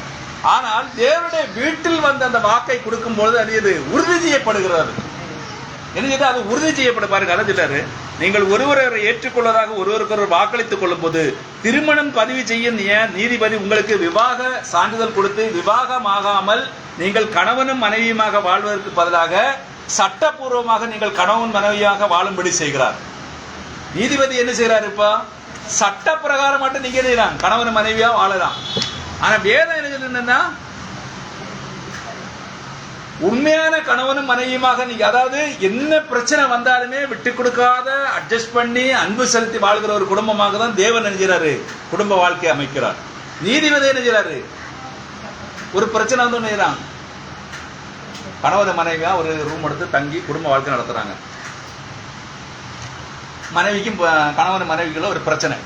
ஆனால் தேவனுடைய வீட்டில் வந்து அந்த வாக்கை கொடுக்கும் பொழுது அது உறுதி செய்யப்படுகிறது. என்ன, அது உறுதி செய்யப்பட பாருங்க. அதை சொல்றாரு, நீங்கள் ஒருவரை ஏற்றுக்கொள்வதாக ஒருவருக்கு ஒருவர் வாக்களித்துக் கொள்ளும் போது திருமணம் பதிவு செய்ய நீதிபதி உங்களுக்கு விவாக சான்றிதழ் கொடுத்து விவாகமாகாமல் நீங்கள் கணவனும் மனைவியுமாக வாழ்வதற்கு பதிலாக சட்டப்பூர்வமாக நீங்கள் கணவன் மனைவியாக வாழும்படி செய்கிறார். நீதிபதி என்ன செய்யறாரு? இப்ப சட்ட பிரகாரம் மட்டும் நீங்க செய்யலாம், கணவன் மனைவியா வாழலாம். ஆனா வேதம் என்ன சொல்லுன்னா, உண்மையான கணவனும் மனைவியுமாக நீங்க, அதாவது என்ன பிரச்சனை வந்தாலுமே விட்டு கொடுக்காத அட்ஜஸ்ட் பண்ணி அன்பு செலுத்தி வாழ்கிற ஒரு குடும்பமாக தான் தேவன் நினைக்கிறாரு குடும்ப வாழ்க்கையை அமைக்கிறார். நீதிபதி நினைக்கிறாரு, ஒரு பிரச்சனை வந்து நினைக்கிறான், கணவன் மனைவியா ஒரு ரூம் எடுத்து தங்கி குடும்ப வாழ்க்கை நடத்துறாங்க. மனைவிக்கும் கணவன் மனைவிக்குள்ள ஒரு பிரச்சனை,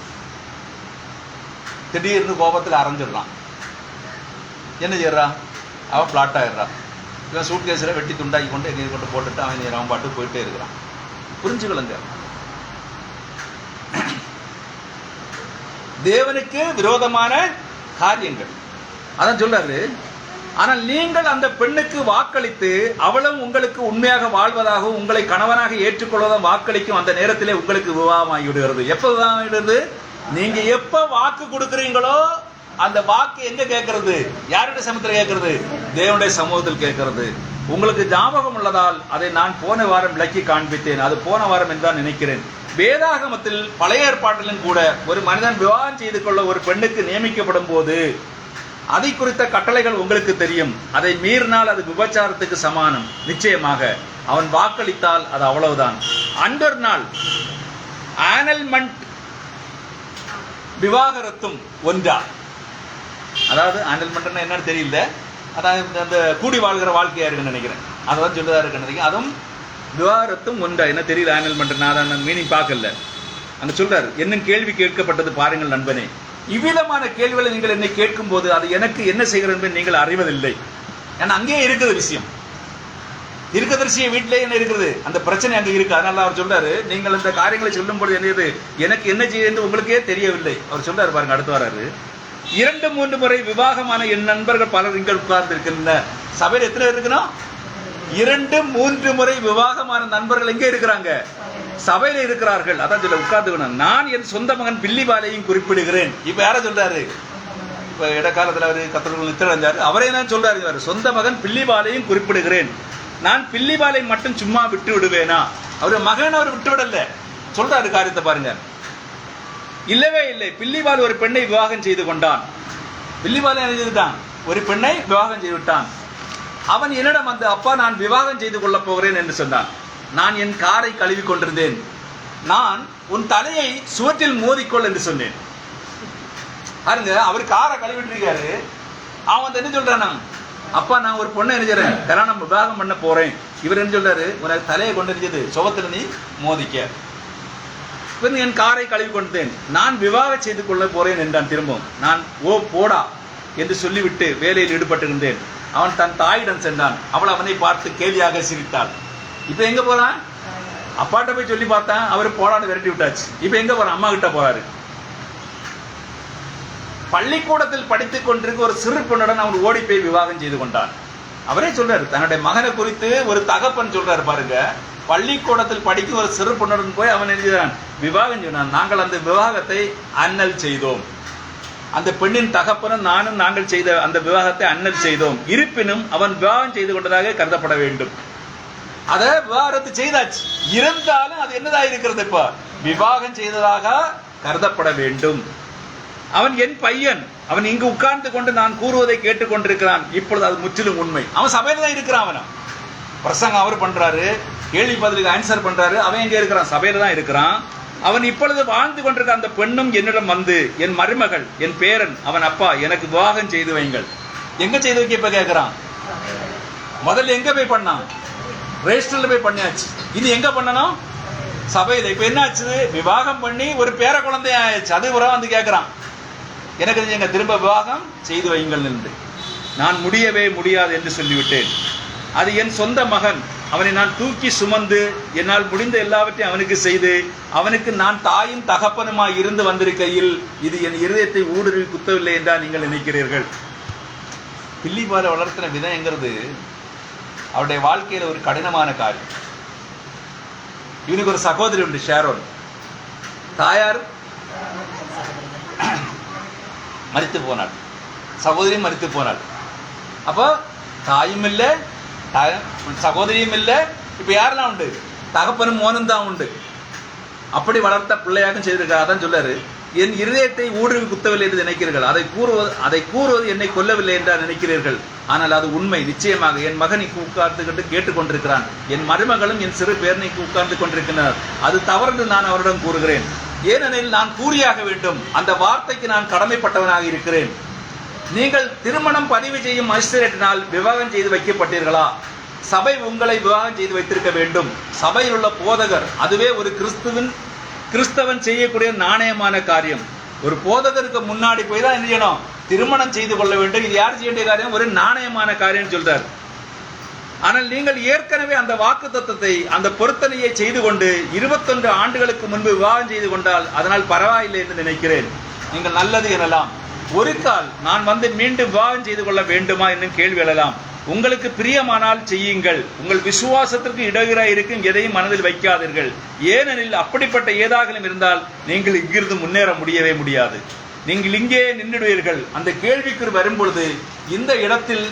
திடீர்னு கோபத்தில் அரைஞ்சிடறான். என்ன செய்யறா? அவன் பிளாட் ஆயிடுறா. இவன் சூட் கேஸில் வெட்டி துண்டாக்கி கொண்டு எங்கே கொண்டு போட்டுட்டு அவன் பாட்டு போயிட்டே இருக்கிறான். புரிஞ்சுக்கலங்க, தேவனுக்கு விரோதமான காரியங்கள். அதான் சொல்றாரு. ஆனால் நீங்கள் அந்த பெண்ணுக்கு வாக்களித்து அவளும் உங்களுக்கு உண்மையாக வாழ்வதாகவும் உங்களை கணவனாக ஏற்றுக்கொள்வதாக வாக்களிக்கும் அந்த நேரத்திலே உங்களுக்கு விவாகம் ஆகிவிடுகிறது. எப்பதான் ஆகிடுறது? நீங்க எப்ப வாக்கு கொடுக்குறீங்களோ அந்த வாக்கு எங்க கேட்கறது? யாருடைய சமூகத்தில் கேட்கறது? தேவனுடைய சமூகத்தில் கேட்கறது. உங்களுக்கு ஞாபகம் உள்ளதால் அதை நான் போன வாரம் விளக்கி காண்பித்தேன். அது போன வாரம் என்றுதான் நினைக்கிறேன். வேதாகமத்தில் பழைய ஏற்பாட்டிலும் கூட ஒரு மனிதன் விவாகம் செய்து கொள்ள ஒரு பெண்ணுக்கு நியமிக்கப்படும் போது அதை குறித்த கட்டளைகள் உங்களுக்கு தெரியும். அதை மீறினால் அது விபச்சாரத்துக்கு சமானம். நிச்சயமாக அவன் வாக்களித்தால் அது அவ்வளவுதான். அண்டர் நாள் ஆனல்மெண்ட் விவாகரத்தும் ஒன்றா. அதாவது ஆனல்மெண்ட் என்னன்னு தெரியல, அதாவது அந்த கூடி வாழ்கிற வாழ்க்கையா இருக்குன்னு நினைக்கிறேன். அதான் சொல்லுதா இருக்குன்னு நினைக்கிறேன். அதுவும் விவாகரத்தும் ஒன்றா என்ன தெரியல. ஆனல்மெண்ட் நான் தான் மீனிங் பார்க்கல. அங்க சொல்றாரு, என்னும் கேள்வி கேட்கப்பட்டது பாருங்கள் நண்பனே, இவ்விதமான கேள்விகளை நீங்கள் என்னை கேட்கும் போது அது எனக்கு என்ன செய்கிறது என்பதை நீங்கள் அறிவதில்லை. ஏன்னா அங்கேயே இருக்குது விஷயம். தீர்க்கதரிசிய வீட்டிலே என்ன இருக்குது, அந்த பிரச்சனை அங்கே இருக்கு. அதனால அவர் சொல்றாரு, நீங்கள் இந்த காரியங்களை சொல்லும் பொழுது என்னது எனக்கு என்ன செய்ய உங்களுக்கே தெரியவில்லை. அவர் சொல்றாரு பாருங்க, அடுத்து வராரு, 2-3 முறை விவாகமான என் நண்பர்கள் பலர் இங்கே உட்கார்ந்து இருக்கின்ற சபையில் எத்தனை இருக்கணும்? 2-3 முறை விவாகமான நண்பர்கள் எங்கே இருக்கிறாங்க? சபையில இருக்கிறார்கள். அதான் சொல்ல உட்கார்ந்து, நான் என் சொந்த மகன் பில்லிபாலையும் குறிப்பிடுகிறேன். இப்ப யார சொல்றாரு? இப்ப இடைக்காலத்தில் அவரு கத்தர்கள் நித்திரஞ்சாரு, அவரே தான் சொல்றாரு, சொந்த மகன் பில்லிபாலையும் குறிப்பிடுகிறேன். நான் பில்லிபாலை மட்டும் சும்மா விட்டு விடுவேனா? அவரு மகன் அவர் விட்டு விடல. சொல்றாரு காரியத்தை பாருங்க. இல்லவே இல்லை. பில்லிபால் ஒரு பெண்ணை விவாகம் செய்து கொண்டான். பில்லிபாலை என்ன செய்துட்டான்? ஒரு பெண்ணை விவாகம் செய்து விட்டான். அவன் என்னிடம் வந்து, அப்பா நான் விவாகம் செய்து கொள்ள போகிறேன் என்று சொன்னான். நான் என் காரை கழுவி கொண்டிருந்தேன். நான் உன் தலையை சுவற்றில் மோதிக்கொள் என்று சொன்னேன். பாருங்க, அவர் காரை கழுவிட்டு இருக்காரு. அவன் என்ன சொல்றான்? அப்பா நான் ஒரு பொண்ணை நினைக்கிறேன், கல்யாணம் விவாகம் பண்ண போறேன். இவர் என்ன சொல்றாரு? உனக்கு தலையை கொண்டு இருந்தது சுவத்துல நீ மோதிக்க. என் காரை கழுவி கொண்டேன். நான் விவாகம் செய்து கொள்ள போறேன் என்றான். திரும்பவும் நான் ஓ போடா என்று சொல்லிவிட்டு வேலையில் ஈடுபட்டிருந்தேன். அவன் தன் தாயிடம் சென்றான். அவள் அவனை பார்த்து கேலியாக சிரித்தாள். இப்ப எங்க போறான்? அப்பாட்ட போய் சொல்லி பார்த்தான், அவரு போடான்னு விரட்டி விட்டாச்சு. இப்ப எங்க போறான்? அம்மா கிட்ட போறாரு. பள்ளிக்கூடத்தில் படித்துக் கொண்டிருக்க ஒரு சிறு பெண்ணுடன் அவன் ஓடி போய் விவாகம் செய்து கொண்டான். அவரே சொல்றாரு, தன்னுடைய மகனை குறித்து ஒரு தகப்பன் சொல்றாரு பாருங்க. பள்ளிக்கூடத்தில் படிக்கும் ஒரு சிறு பெண்ணுடன் போய் அவன் எழுதினான், விவாகம் சொன்னான். நாங்கள் அந்த விவாகத்தை அன்னல் செய்தோம். அந்த பெண்ணின் தகப்பனும் நானும் நாங்கள் செய்த அந்த விவாகத்தை அன்னல் செய்தோம். இருப்பினும் அவன் விவாகம் செய்து கொண்டதாக கருதப்பட வேண்டும். அத விவாகரத்து செய்தாச்சு. இருந்தாலும் அது என்னதாக இருக்கிறது? இப்ப விவாகம் செய்ததாக கருதப்பட வேண்டும். அவன் என் பையன். அவன் இங்கு உட்கார்ந்து கொண்டு நான் கூறுவதை கேட்டுக் கொண்டிருக்கிறான். இப்பொழுது அது முற்றிலும் உண்மை. அவன் சபையில தான் இருக்கிறான். அவன் பிரசங்கம் அவர் பண்றாரு, கேள்வி பதிலுக்கு ஆன்சர் பண்றாரு. அவன் எங்க இருக்கிறான்? சபையில தான் இருக்கிறான். அவன் இப்பொழுது வாழ்ந்து கொண்டிருக்க அந்த பெண்ணும் என்னிடம் வந்து, என் மருமகள், என் பேரன், அவன் அப்பா எனக்கு விவாகம் செய்து வைங்கள். எங்க செய்து வைக்க இப்ப கேட்கிறான்? முதல்ல எங்க போய் பண்ணான்? ரெஜிஸ்டர்ல போய் பண்ணியாச்சு. இனி எங்க பண்ணணும்? சபையில. இப்ப என்ன ஆச்சு? விவாகம் பண்ணி ஒரு பேர குழந்தை ஆயிடுச்சு. அது ஒரு வந்து கேட்கிறான், எனக்கு எங்க திரும்ப விவாகம் செய்து வைங்கள் என்று. நான் முடியவே முடியாது என்று சொல்லிவிட்டேன். அது என் சொந்த மகன். அவனை நான் தூக்கி சுமந்து என்னால் முடிந்த எல்லாவற்றையும் அவனுக்கு செய்து அவனுக்கு நான் தாயும் தகப்பனுமாய் இருந்து வந்திருக்கையில் இது என் இருதயத்தை ஊடுருவி குத்தவில்லை என்றா நீங்கள் நினைக்கிறீர்கள்? பில்லிபாலை வளர்த்தின விதம் என்கிறது அவருடைய வாழ்க்கையில ஒரு கடினமான காரியம். இவனுக்கு ஒரு சகோதரி உண்டு, ஷாரோன். தாயார் மரித்து போனாள், சகோதரியும் மரித்து போனாள். அப்போ தாயும் இல்லை, சகோதரியும் இல்லை. இப்ப யாரெல்லாம் உண்டு? தகப்பனும் மோனும் தான் உண்டு. அப்படி வளர்த்த பிள்ளையாக செய்திருக்கார். அதான் சொல்லாரு, என் இருதயத்தை ஊடுருவி குத்தவில்லை என்று நினைக்கிறீர்கள். அதை கூறுவது என்னை கொல்லவில்லை என்றா நினைக்கிறீர்கள். ஆனால் அது உண்மை. நிச்சயமாக என் மகனுக்கு உட்கார்ந்து கேட்டுக்கொண்டிருக்கிறான். என் மருமகளும் என் சிறு பேரனைக்கு உட்கார்ந்து கொண்டிருக்கிறார். அது தவறு நான் அவரிடம் கூறுகிறேன். ஏனெனில் நான் கூறியாக வேண்டும். அந்த வார்த்தைக்கு நான் கடமைப்பட்டவனாக இருக்கிறேன். நீங்கள் திருமணம் பதிவு செய்யும் மஜிஸ்ட்ரேட்டினால் விவாகம் செய்து வைக்கப்பட்டீர்களா? சபை உங்களை விவாகம் செய்து வைத்திருக்க வேண்டும். சபையில் உள்ள போதகர், அதுவே ஒரு கிறிஸ்தவன் செய்யக்கூடிய நாணயமான காரியம். ஒரு போதகருக்கு முன்னாடி போய் தான் என்ன செய்யணும்? திருமணம் செய்து கொள்ள வேண்டும். இது யார் செய்ய வேண்டிய காரியம்? ஒரு நாணயமான காரியம் சொல்றார். ஆனால் நீங்கள் ஏற்கனவே அந்த வாக்குத்தத்தத்தை, அந்த பொருத்தனையை செய்து கொண்டு 21 ஆண்டுகளுக்கு முன்பு விவாகம் செய்து கொண்டால் அதனால் பரவாயில்லை என்று நினைக்கிறேன். நீங்கள் நல்லது எனலாம். ஒரு கால் நான் வந்து மீண்டும் விவாகம் செய்து கொள்ள வேண்டுமா என்னும் கேள்வி எழலாம். உங்களுக்கு பிரியமானால் செய்யுங்கள். உங்கள் விசுவாசத்திற்கு இடையூறாக இருக்கும் எதையும் மனதில் வைக்காதீர்கள். ஏனெனில் அப்படிப்பட்ட ஏதாகலும் இருந்தால் நீங்கள் இங்கிருந்து முன்னேற முடியவே முடியாது. நீங்கள் இங்கே நின்றுடுவீர்கள். அந்த கேள்விக்கு வரும்பொழுது இந்த இடத்தில்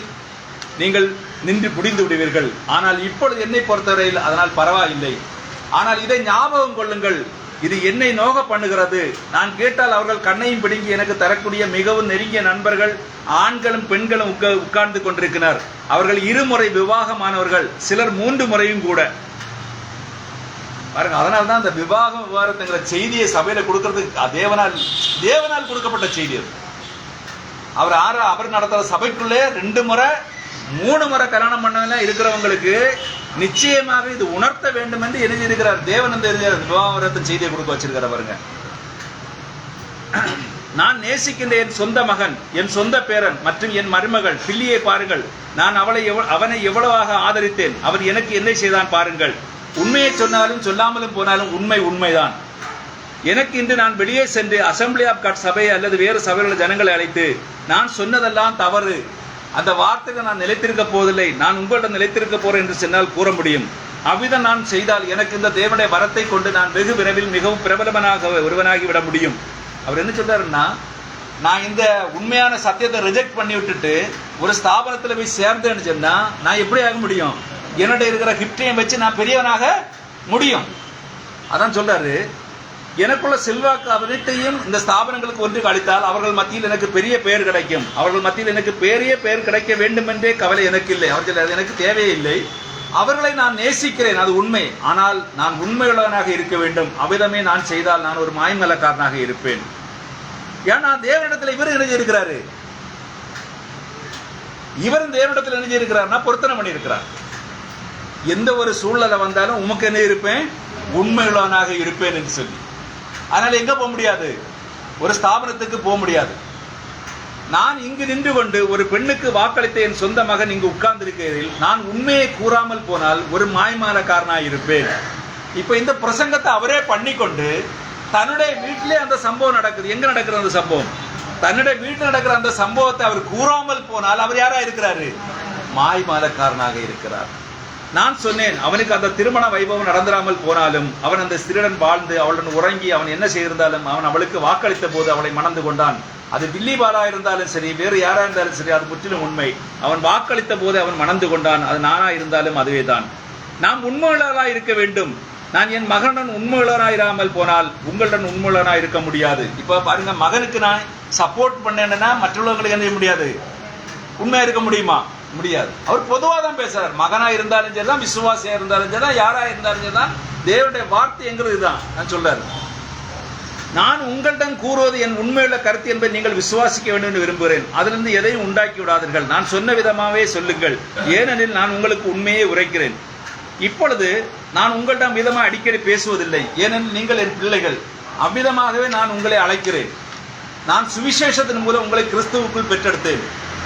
நீங்கள் நின்று முடிந்து விடுவீர்கள். ஆனால் இப்பொழுது என்னை பொறுத்தவரையில் அதனால் பரவாயில்லை. ஆனால் இதை ஞாபகம் கொள்ளுங்கள், இது என்னை நோக பண்ணுகிறது. நான் கேட்டால் அவர்கள் கண்ணையும் பிடுங்கி எனக்கு தரக்கூடிய மிகவும் நெருங்கிய நண்பர்கள் ஆண்களும் பெண்களும் உட்கார்ந்து கொண்டிருக்கிறார். அவர்கள் 2 முறை விவாகமானவர்கள், சிலர் 3 முறையும் கூட. பாருங்க, அதனால்தான் அந்த விவாகத்துங்கிற செய்தியை சபையில கொடுக்கறதுக்கு தேவனால் கொடுக்கப்பட்ட செய்தி அது. அவர் நடத்துற சபைக்குள்ளே 2 முறை 3 முறை கல்யாணம் பண்ணவங்க இருக்கிறவங்களுக்கு நிச்சயமாக இது உணர்த்த வேண்டும் என்று எழுதியிருக்கிறார். தேவன் வந்து விவாகரத்தின் செய்தியை கொடுக்க வச்சிருக்கிறார். பாருங்க, நான் நேசிக்கின்ற என் சொந்த மகன், என் சொந்த பேரன் மற்றும் என் மருமகள் பில்லியை பாருங்கள். நான் அவனை எவ்வளவாக ஆதரித்தேன். அவன் எனக்கு என்ன செய்தான் பாருங்கள். உண்மையை சொன்னாலும் சொல்லாமலும் போனாலும் உண்மைதான். எனக்கு இன்று நான் வெளியே சென்று அசம்பிளி ஆஃப் காட் சபை அல்லது வேறு சபையுள்ள ஜனங்களை அழைத்து நான் சொன்னதெல்லாம் தவறு, அந்த வார்த்தைக்கு நான் நிலைத்திருக்க போவதில்லை, நான் உங்களிடம் நிலைத்திருக்க போறேன் என்று சொன்னால் கூற முடியும். அவ்விதம் நான் செய்தால் எனக்கு இந்த தேவனுடைய வரத்தை கொண்டு நான் வெகு விரைவில் மிகவும் பிரபலமனாக ஒருவனாகி விட முடியும். அவர் என்ன சொல்றாருன்னா, நான் இந்த உண்மையான சத்தியத்தை ரிஜெக்ட் பண்ணி விட்டுட்டு ஒரு ஸ்தாபனத்தில் போய் சேர்ந்தேன்னு சொன்னா நான் எப்படி ஆக முடியும்? என்னோட இருக்கிற கிஃப்டையும் வச்சு நான் பெரியவனாக முடியும். அதான் சொல்றாரு, எனக்குள்ள செல்வாக்கு அனைத்தையும் இந்த ஸ்தாபனங்களுக்கு ஒன்றுக்கு அளித்தால் அவர்கள் மத்தியில் எனக்கு பெரிய பெயர் கிடைக்கும். அவர்கள் மத்தியில் எனக்கு பெரிய பெயர் கிடைக்க வேண்டும் என்றே கவலை எனக்கு இல்லை. அவர்கள் எனக்கு தேவையே இல்லை. அவர்களை நான் நேசிக்கிறேன், அது உண்மை. ஆனால் நான் உண்மையுள்ளவனாக இருக்க வேண்டும். அவ்விதமே நான் செய்தால் நான் ஒரு மாய்மலக்காரனாக இருப்பேன். ஏன்னா தேவனிடத்தில் இவர் இணைஞ்சு இருக்கிறாரு. இவரும் தேவனிடத்தில் இணைஞ்சு இருக்கிறார்னா பொருத்தனை பண்ணி இருக்கிறார். எந்த ஒரு சூழ்நிலை வந்தாலும் உமக்கு என்ன இருப்பேன், உண்மையுள்ளவனாக இருப்பேன் என்று சொல்லி. அதனால எங்க போக முடியாது? ஒரு ஸ்தாபனத்துக்கு போக முடியாது. நான் இங்கு நின்று கொண்டு ஒரு பெண்ணுக்கு வாக்களித்த என் சொந்த மகன் இங்கு உட்கார்ந்திருக்கையில் நான் உண்மையை கூறாமல் போனால் ஒரு மாய்மாலக்காரனாக இருப்பேன். இப்ப இந்த பிரசங்கத்தை அவரே பண்ணிக்கொண்டு தன்னுடைய வீட்டிலே அந்த சம்பவம் நடக்குது. எங்க நடக்கிற அந்த சம்பவம்? தன்னுடைய வீட்டில் நடக்கிற அந்த சம்பவத்தை அவர் கூறாமல் போனால் அவர் யாரா இருக்கிறாரு? மாய்மாலக்காரனாக இருக்கிறார். நான் சொன்னேன், அவனுக்கு அந்த திருமண வைபவம் நடந்துடாமல் போனாலும் அவன் அந்த ஸ்திரீடன் வாழ்ந்து அவளுடன் உறங்கி அவன் என்ன செய்திருந்தாலும் அவன் அவளுக்கு வாக்களித்த போது அவளை மணந்து கொண்டான். அது வில்லிபாலா இருந்தாலும் சரி, வேறு யாரா இருந்தாலும் சரி, அது முற்றிலும் உண்மை. அவன் வாக்களித்த போது அவன் மணந்து கொண்டான். அது நானா இருந்தாலும் அதுவே தான். நாம் உண்மையுள்ளவராக இருக்க வேண்டும். நான் என் மகனுடன் உண்மையுள்ளவராயிராமல் போனால் உங்களுடன் உண்மையுள்ளவராக இருக்க முடியாது. இப்ப பாருங்க, மகனுக்கு நான் சப்போர்ட் பண்ணேன்னா மற்றவர்களுக்கு என்ன செய்ய முடியாது? உண்மையா இருக்க முடியுமா? முடியாது. அவர் பொதுவாக தான் பேசுறார். மகனா இருந்தாலும் சரிதான், விசுவாசியா இருந்தாலும் சரிதான், யாரா இருந்தாலும் சரிதான், தேவனுடைய வார்த்தை என்கிறது தான் நான் சொல்றாரு. நான் உங்களிடம் கூறுவது என் உண்மையுள்ள கருத்து என்பதை நீங்கள் விசுவாசிக்க வேண்டும் என்று விரும்புகிறேன். அதிலிருந்து எதையும் உண்டாக்கி விடாதீர்கள். நான் சொன்ன விதமாகவே சொல்லுங்கள், ஏனெனில் நான் உங்களுக்கு உண்மையை உரைக்கிறேன். இப்பொழுது நான் உங்களிடம் விதமாக அடிக்கடி பேசுவதில்லை, ஏனெனில் நீங்கள் என் பிள்ளைகள். அவ்விதமாகவே நான் உங்களை அழைக்கிறேன். நான் சுவிசேஷத்தின் மூலம் உங்களை கிறிஸ்துவுக்குள் பெற்றெடுத்தேன்.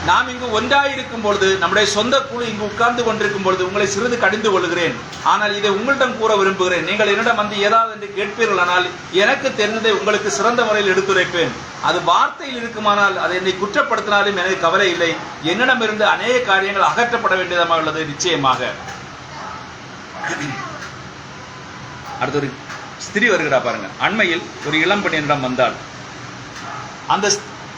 நாம் இங்கு ஒன்றாயிருக்கும் பொழுது, நம்முடைய சொந்த குழு இங்கு உட்கார்ந்து கொண்டிருக்கும் பொழுது உங்களை சிறிது கடிந்து கொள்கிறேன். ஆனால் இதை உங்களிடம் கூற விரும்புகிறேன். நீங்கள் என்னிடம் வந்து ஏதாவது என்று கேட்பீர்கள், ஆனால் எனக்கு தெரிந்ததை உங்களுக்கு சிறந்த முறையில் எடுத்துரைப்பேன். அது வார்த்தையில் இருக்குமானால் அதை என்னை குற்றப்படுத்தினாலும் எனக்கு கவலை இல்லை. என்னிடமிருந்து அநேக காரியங்கள் அகற்றப்பட வேண்டியதாக உள்ளது நிச்சயமாக. அடுத்த ஒரு ஸ்திரீ வருகிறா பாருங்க. அண்மையில் ஒரு இளம்பெண்ணிடம் வந்தாள். அந்த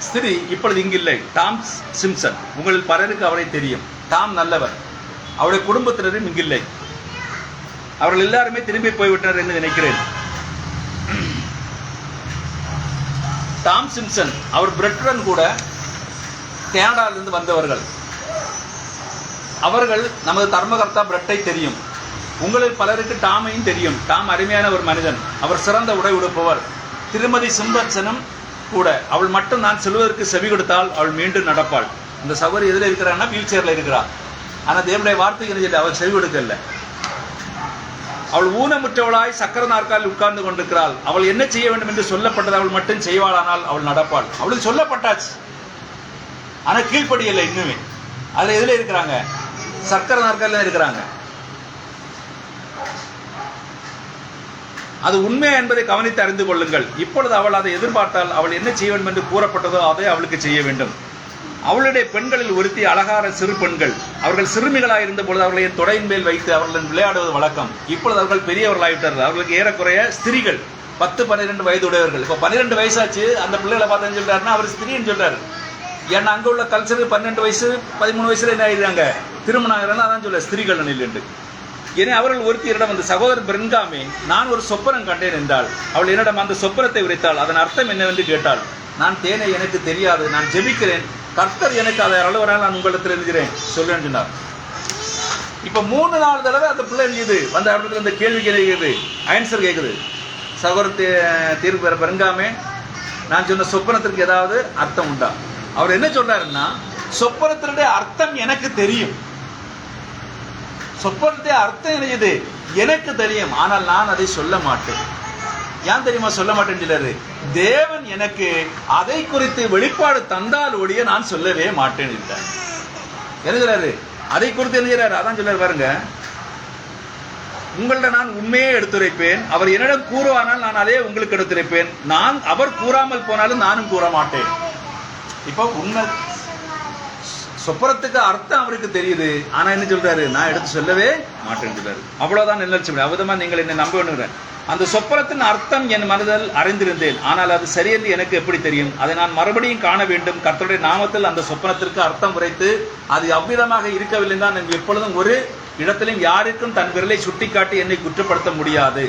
ஸ்திரீ இப்பொழுது இங்கில்லை. டாம் சிம்சன், உங்களில் பலருக்கு அவரை தெரியும். டாம் நல்லவர். அவருடைய குடும்பத்தினரும் இங்கில்லை. அவர்கள் எல்லாருமே திரும்பி போய்விட்டனர் என்று நினைக்கிறேன். டாம் சிம்சன், அவர் பிரெட்டுடன் கூட கனடாவிலிருந்து வந்தவர்கள். அவர்கள் நமது தர்மகர்த்தா பிரெட்டை தெரியும். உங்களில் பலருக்கு டாமையும் தெரியும். டாம் அருமையான ஒரு மனிதன். அவர் சிறந்த உடை உடுப்பவர். திருமதி சிம்பன்சனும் கூட. அவள் மட்டும் நான் சொல்வதற்கு செவி கொடுத்தால் அவள் மீண்டும் நடப்பாள். இந்த சகோதரி எதில் இருக்கிறான்னா வீல் சேர்ல இருக்கிறாள். ஆனால் தேவனுடைய வார்த்தைக்கு என்ன, அவள் செவி கொடுக்கல. அவள் ஊனமுற்றவளாய் சக்கர நாற்காலில் உட்கார்ந்து கொண்டிருக்கிறாள். அவள் என்ன செய்ய வேண்டும் என்று சொல்லப்பட்டது அவள் மட்டும் செய்வாளானால் அவள் நடப்பாள். அவளுக்கு சொல்லப்பட்டாச்சு, ஆனால் கீழ்ப்படியலை இன்னுமே. அதில் எதில் இருக்கிறாங்க? சக்கர நாற்காலில் இருக்கிறாங்க. அது உண்மை என்பதை கவனித்து அறிந்து கொள்ளுங்கள். இப்பொழுது அவள் அதை எதிர்பார்த்தால் அவள் என்ன செய்ய வேண்டும் என்று கூறப்பட்டதோ அதை அவளுக்கு செய்ய வேண்டும். அவளுடைய பெண்களில் ஒருத்தி அழகான சிறு பெண்கள். அவர்கள் சிறுமிகளாக இருந்த பொழுது அவர்களை என் தொடையின் மேல் வைத்து அவர்களுடன் விளையாடுவது வழக்கம். இப்பொழுது அவர்கள் பெரியவர்களாகிவிட்டார்கள். அவர்களுக்கு ஏறக்குறைய ஸ்திரீகள் 10-12 வயது உடையவர்கள். இப்போ 12 வயசாச்சு. அந்த பிள்ளைகளை பார்த்து சொல்றாருன்னா அவர் ஸ்திரீன்னு சொல்றாரு. ஏன்னா அங்கே உள்ள கல்ச்சரு 12 வயசு 13 வயசுல என்ன ஆயிடுறாங்க, திருமணம் ஆகிறாங்க. அதான் சொல்ல ஸ்திரீகள் நிலையில். என அவர்கள் ஒருத்தியரிடம் அந்த சகோதரர் பெருங்காமே, நான் ஒரு சொப்பனம் கண்டேன் என்றாள். அவள் என்னிடம் அந்த சொப்பனத்தை உரைத்தாள். அதன் அர்த்தம் என்னவென்று கேட்டாள். நான் தேனே, எனக்கு தெரியாது, நான் ஜெபிக்கிறேன், கர்த்தர் எனக்கு அதை அளவரால் நான் உங்களிடத்தில் எழுதுகிறேன் சொல்லேன் சொன்னார். இப்ப 3-4 தடவை அந்த பிள்ளை எழுதியது அந்த இடத்துல இந்த கேள்வி கேட்குது, ஆன்சர் கேட்குது. சகோதரர் தீர்ப்பு பெருங்காமே, நான் சொன்ன சொப்பனத்திற்கு ஏதாவது அர்த்தம் உண்டா? அவர் என்ன சொல்றாருன்னா, சொப்பனத்தினுடைய அர்த்தம் எனக்கு தெரியும், சொப்பனத்தை அர்த்தம் என்னது எனக்கு தெரியும், ஆனால் நான் அதை சொல்ல மாட்டேன். ஏன் தெரியுமா சொல்ல மாட்டேன்னு சொல்றாரு? தேவன் எனக்கு அதை குறித்து வெளிப்பாடு தந்தால் ஒழிய நான் சொல்லவே மாட்டேன் என்றார். என்ன சொல்றாரு? அதை குறித்து என்ன சொல்றாரு? அதான் சொல்றாரு பாருங்க, உங்கள்ட்ட நான் உண்மையே எடுத்துரைப்பேன், அவர் என்னிடம் கூறுவானால் நான் அதே உங்களுக்கு எடுத்துரைப்பேன், நான் அவர் கூறாமல் போனாலும் நானும் கூற மாட்டேன். இப்போ உண்மை சொப்பனத்துக்கு அர்த்தம் அவருக்கு தெரியுது, ஆனா என்ன சொல்றாரு? நான் எடுத்து சொல்லவே மாட்டேன்னு சொல்றாரு. அவ்வளவுதான் நிலச்சி அவதமா நீங்கள் என்னை நம்ப வேணுங்கிறேன். அந்த சொப்பனத்தின் அர்த்தம் என் மனதில் அறிந்திருந்தேன், ஆனால் அது சரியென்று எனக்கு எப்படி தெரியும்? அதை நான் மறுபடியும் காண வேண்டும். கர்த்தருடைய நாமத்தில் அந்த சொப்பனத்திற்கு அர்த்தம் உரைத்து அது அவ்விதமாக இருக்கவில்லை தான் எப்பொழுதும் ஒரு இடத்திலும் யாருக்கும் தன் விரலை சுட்டிக்காட்டி என்னை குற்றப்படுத்த முடியாது.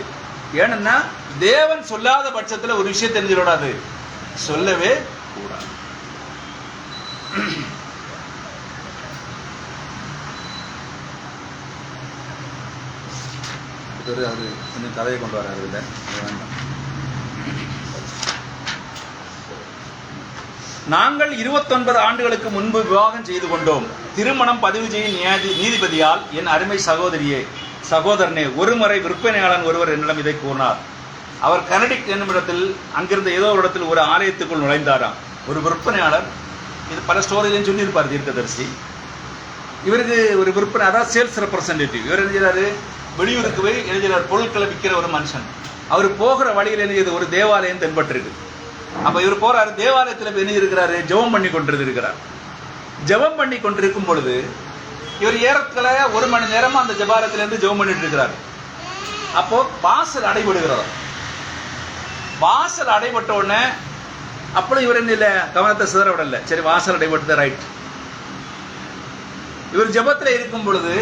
ஏன்னா தேவன் சொல்லாத பட்சத்தில் ஒரு விஷயம் தெரிஞ்சிடாது, சொல்லவே கூடாது. அது கொஞ்சம் கதையை கொண்டு வராது இல்லை, வேண்டாம். நாங்கள் 29 ஆண்டுகளுக்கு முன்பு விவாகம் செய்து கொண்டோம். திருமணம் பதிவு செய்யும் நீதிபதியால் என் அருமை சகோதரனே, ஒருமுறை விற்பனையாளன் ஒருவர் என்னிடம் இதை கூறினார். அவர் கனடிக் என்னும் இடத்தில் அங்கிருந்த ஏதோ ஒரு இடத்தில் ஒரு ஆலயத்துக்குள் நுழைந்தாராம். ஒரு விற்பனையாளர், இது பல ஸ்டோரியிலையும் சொல்லியிருப்பார் தீர்க்கதரிசி. இவருக்கு ஒரு விற்பனை, அதாவது சேல்ஸ் ரெப்ரசன்டேட்டிவ். இவர் என்ன செய்யறாரு? வெளியூருக்கு போய் எழுதுகிறார், பொருட்களை விற்கிற ஒரு மனுஷன். அவர் போகிற வழியில் எழுதியது ஒரு தேவாலயம் தென்பட்டிருக்கு. அப்ப இவர் போறாரு, தேவாலயத்தில் போய் எழுதியிருக்கிறாரு, ஜெபம் பண்ணி கொண்டிருக்கிறார். ஜெபம் பண்ணி கொண்டிருக்கும் பொழுது இவர் ஏறத்துல 1 மணி நேரமா அந்த ஜெபாலயத்திலிருந்து ஜெபம் பண்ணிட்டு இருக்கிறார். அப்போ வாசல் அடைபடுகிறார். வாசல் அடைபட்ட உடனே அப்படி இவர் என்ன இல்லை, கவனத்தை சிதற விடல. சரி, வாசல் அடைபட்டு ரைட். இவர் ஜெபத்தில் இருக்கும் பொழுது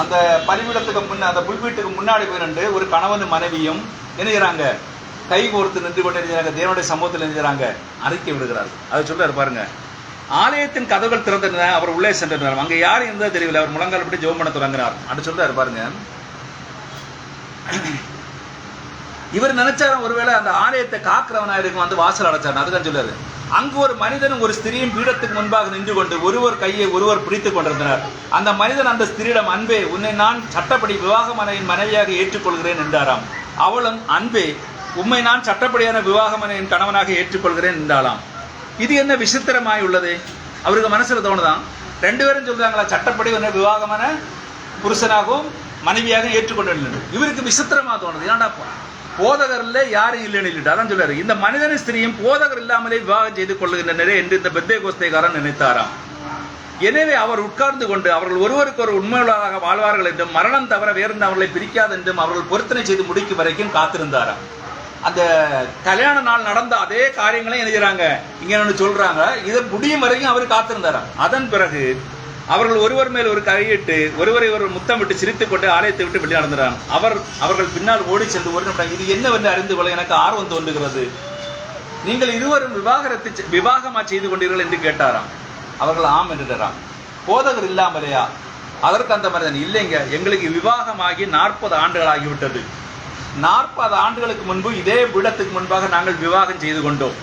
அந்த பலிபீடத்துக்கு முன்ன, அந்த புல்வீட்டுக்கு முன்னாடி போய் நின்று ஒரு கணவன் மனைவியும் என்ன கை கோர்த்து நின்று கொண்டு எழுதுறாங்க, தேவனுடைய சமூகத்தில் எழுதுறாங்க, அறிக்கை விடுகிறார்கள். அதை சொல்றாரு பாருங்க. ஆலயத்தின் கதவுகள் திறந்திருந்த அவர் உள்ளே சென்றார். அங்க யாரும் இருந்தா தெரியல. அவர் முழங்கால் விட்டு ஜெபம் பண்ண தொடங்கினார். அப்படி சொல்றாரு பாருங்க. இவர் நினைச்சாரும் ஒருவேளை அந்த ஆலயத்தை காக்கிறவனா இருக்கும், வந்து வாசல் அடைச்சாரு. அதுதான் சொல்றாரு. அங்கு ஒரு மனிதனும் ஒரு ஸ்திரியும் பீடத்துக்கு முன்பாக நின்று கொண்டு ஒருவர் கையை ஒருவர் பிடித்துக் கொண்டிருந்தனர். அந்த மனிதன் அந்த ஸ்திரியிடம், அன்பே, உன்னை நான் சட்டப்படி விவாகமனையின் மனைவியாக ஏற்றுக்கொள்கிறேன் என்றாராம். அவளும், அன்பே, உம்மை நான் சட்டப்படியான விவாகமனையின் கணவனாக ஏற்றுக்கொள்கிறேன் என்றாலாம். இது என்ன விசித்திரமாய் உள்ளது? அவருக்கு மனசுல தோணுதான். 2 பேரும் சொல்றாங்களா, சட்டப்படி உன்னை விவாகமான புருஷனாகவும் மனைவியாக ஏற்றுக்கொண்டு. இவருக்கு விசித்திரமா தோணுது. ஏன்டா போதகர்ல யாரும் இல்லைன்னு அதான் சொல்றாரு. இந்த மனிதன ஸ்திரியும் போதகர் இல்லாமலே விவாகம் செய்து கொள்ளுகின்றனரே என்று இந்த பெந்தேகோஸ்தேக்காரன் நினைத்தாராம். எனவே அவர் உட்கார்ந்து கொண்டு அவர்கள் ஒருவருக்கு ஒரு உண்மையுள்ளதாக வாழ்வார்கள் என்றும் மரணம் தவிர வேறு அவர்களை பிரிக்காது என்றும் அவர்கள் பொருத்தனை செய்து முடிக்கும் வரைக்கும் காத்திருந்தாராம். அந்த கல்யாண நாள் நடந்த அதே காரியங்களையும் எழுதுறாங்க, இங்க சொல்றாங்க. இதை முடியும் வரைக்கும் அவர் காத்திருந்தாராம். அதன் பிறகு அவர்கள் ஒருவர் மேல் ஒரு கையிட்டு ஒருவரை ஒருவர் முத்தம் விட்டு சிரித்துக் கொண்டு ஆலயத்தை விட்டு வெளியே நடந்தார். அவர்கள் பின்னால் ஓடி சென்று ஒரு நிமிடம், இது என்னவென்று அறிந்து கொள்ள எனக்கு ஆர்வம் தோன்றுகிறது, நீங்கள் இருவரும் விவாகமா செய்து கொண்டீர்கள் என்று கேட்டாராம். அவர்கள் ஆம் என்றாராம். போதகர் இல்லாமலையா? அதற்கு அந்த மனிதன், இல்லைங்க, எங்களுக்கு விவாகமாகி 40 ஆண்டுகள் ஆகிவிட்டது. 40 ஆண்டுகளுக்கு முன்பு இதே பீடத்துக்கு முன்பாக நாங்கள் விவாகம் செய்து கொண்டோம்.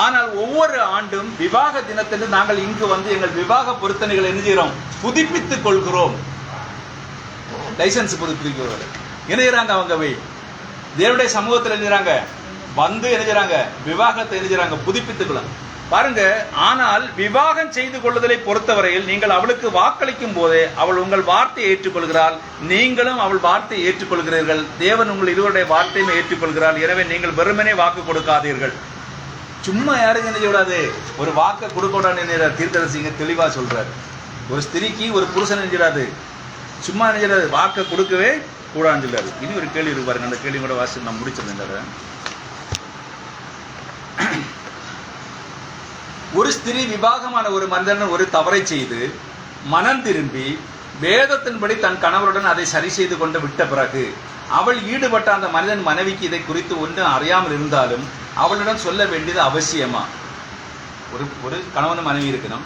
ஆனால் ஒவ்வொரு ஆண்டும் விவாக தினத்தில் நாங்கள் இங்கு வந்து எங்கள் விவாக பொருத்தனைகளை என்ன செய்கிறோம்? புதுப்பித்துக் கொள்கிறோம். லைசன்ஸ் புதுப்பிக்கிறாங்க. இணைகிறாங்க. அவங்க போய் தேவனுடைய சமூகத்தில் எழுதுறாங்க, வந்து எழுதுறாங்க, விவாகத்தை எழுதுறாங்க, புதுப்பித்துக்கலாம் பாருங்க. ஆனால் விவாகம் செய்து கொள்ளுதலை பொறுத்தவரையில் நீங்கள் அவளுக்கு வாக்களிக்கும் போதே அவள் உங்கள் வார்த்தையை ஏற்றுக்கொள்கிறாள், நீங்களும் அவள் வார்த்தையை ஏற்றுக்கொள்கிறீர்கள். தேவன் உங்கள் இருவருடைய வார்த்தையுமே ஏற்றுக்கொள்கிறாள். எனவே நீங்கள் வெறுமனே வாக்கு கொடுக்காதீர்கள். சும்மா யாருக்கு என்ன செய்யக்கூடாது? ஒரு வாக்கை கொடுக்கூடாது. தீர்க்கதரிசிங்க தெளிவா சொல்றாரு. ஒரு ஸ்திரிக்கு ஒரு புருஷன் நினைக்கிறாரு, சும்மா நினைக்கிறாரு, வாக்கை கொடுக்கவே கூடாதுன்னு சொல்றாரு. இனி ஒரு கேள்வி இருக்கு பாருங்க. அந்த கேள்வி கூட வாசி நான் முடிச்சிருந்தேன். ஒரு ஸ்திரீ விவாகமான ஒரு மனிதன் ஒரு தவறை செய்து மனம் திரும்பி வேதத்தின்படி தன் கணவருடன் அதை சரி செய்து கொண்டு விட்ட பிறகு அவள் ஈடுபட்ட அந்த மனிதன் மனைவிக்கு இதை குறித்து ஒன்றும் அறியாமல் இருந்தாலும் அவளிடம் சொல்ல வேண்டியது அவசியமா? ஒரு கணவன் மனைவி இருக்கணும்.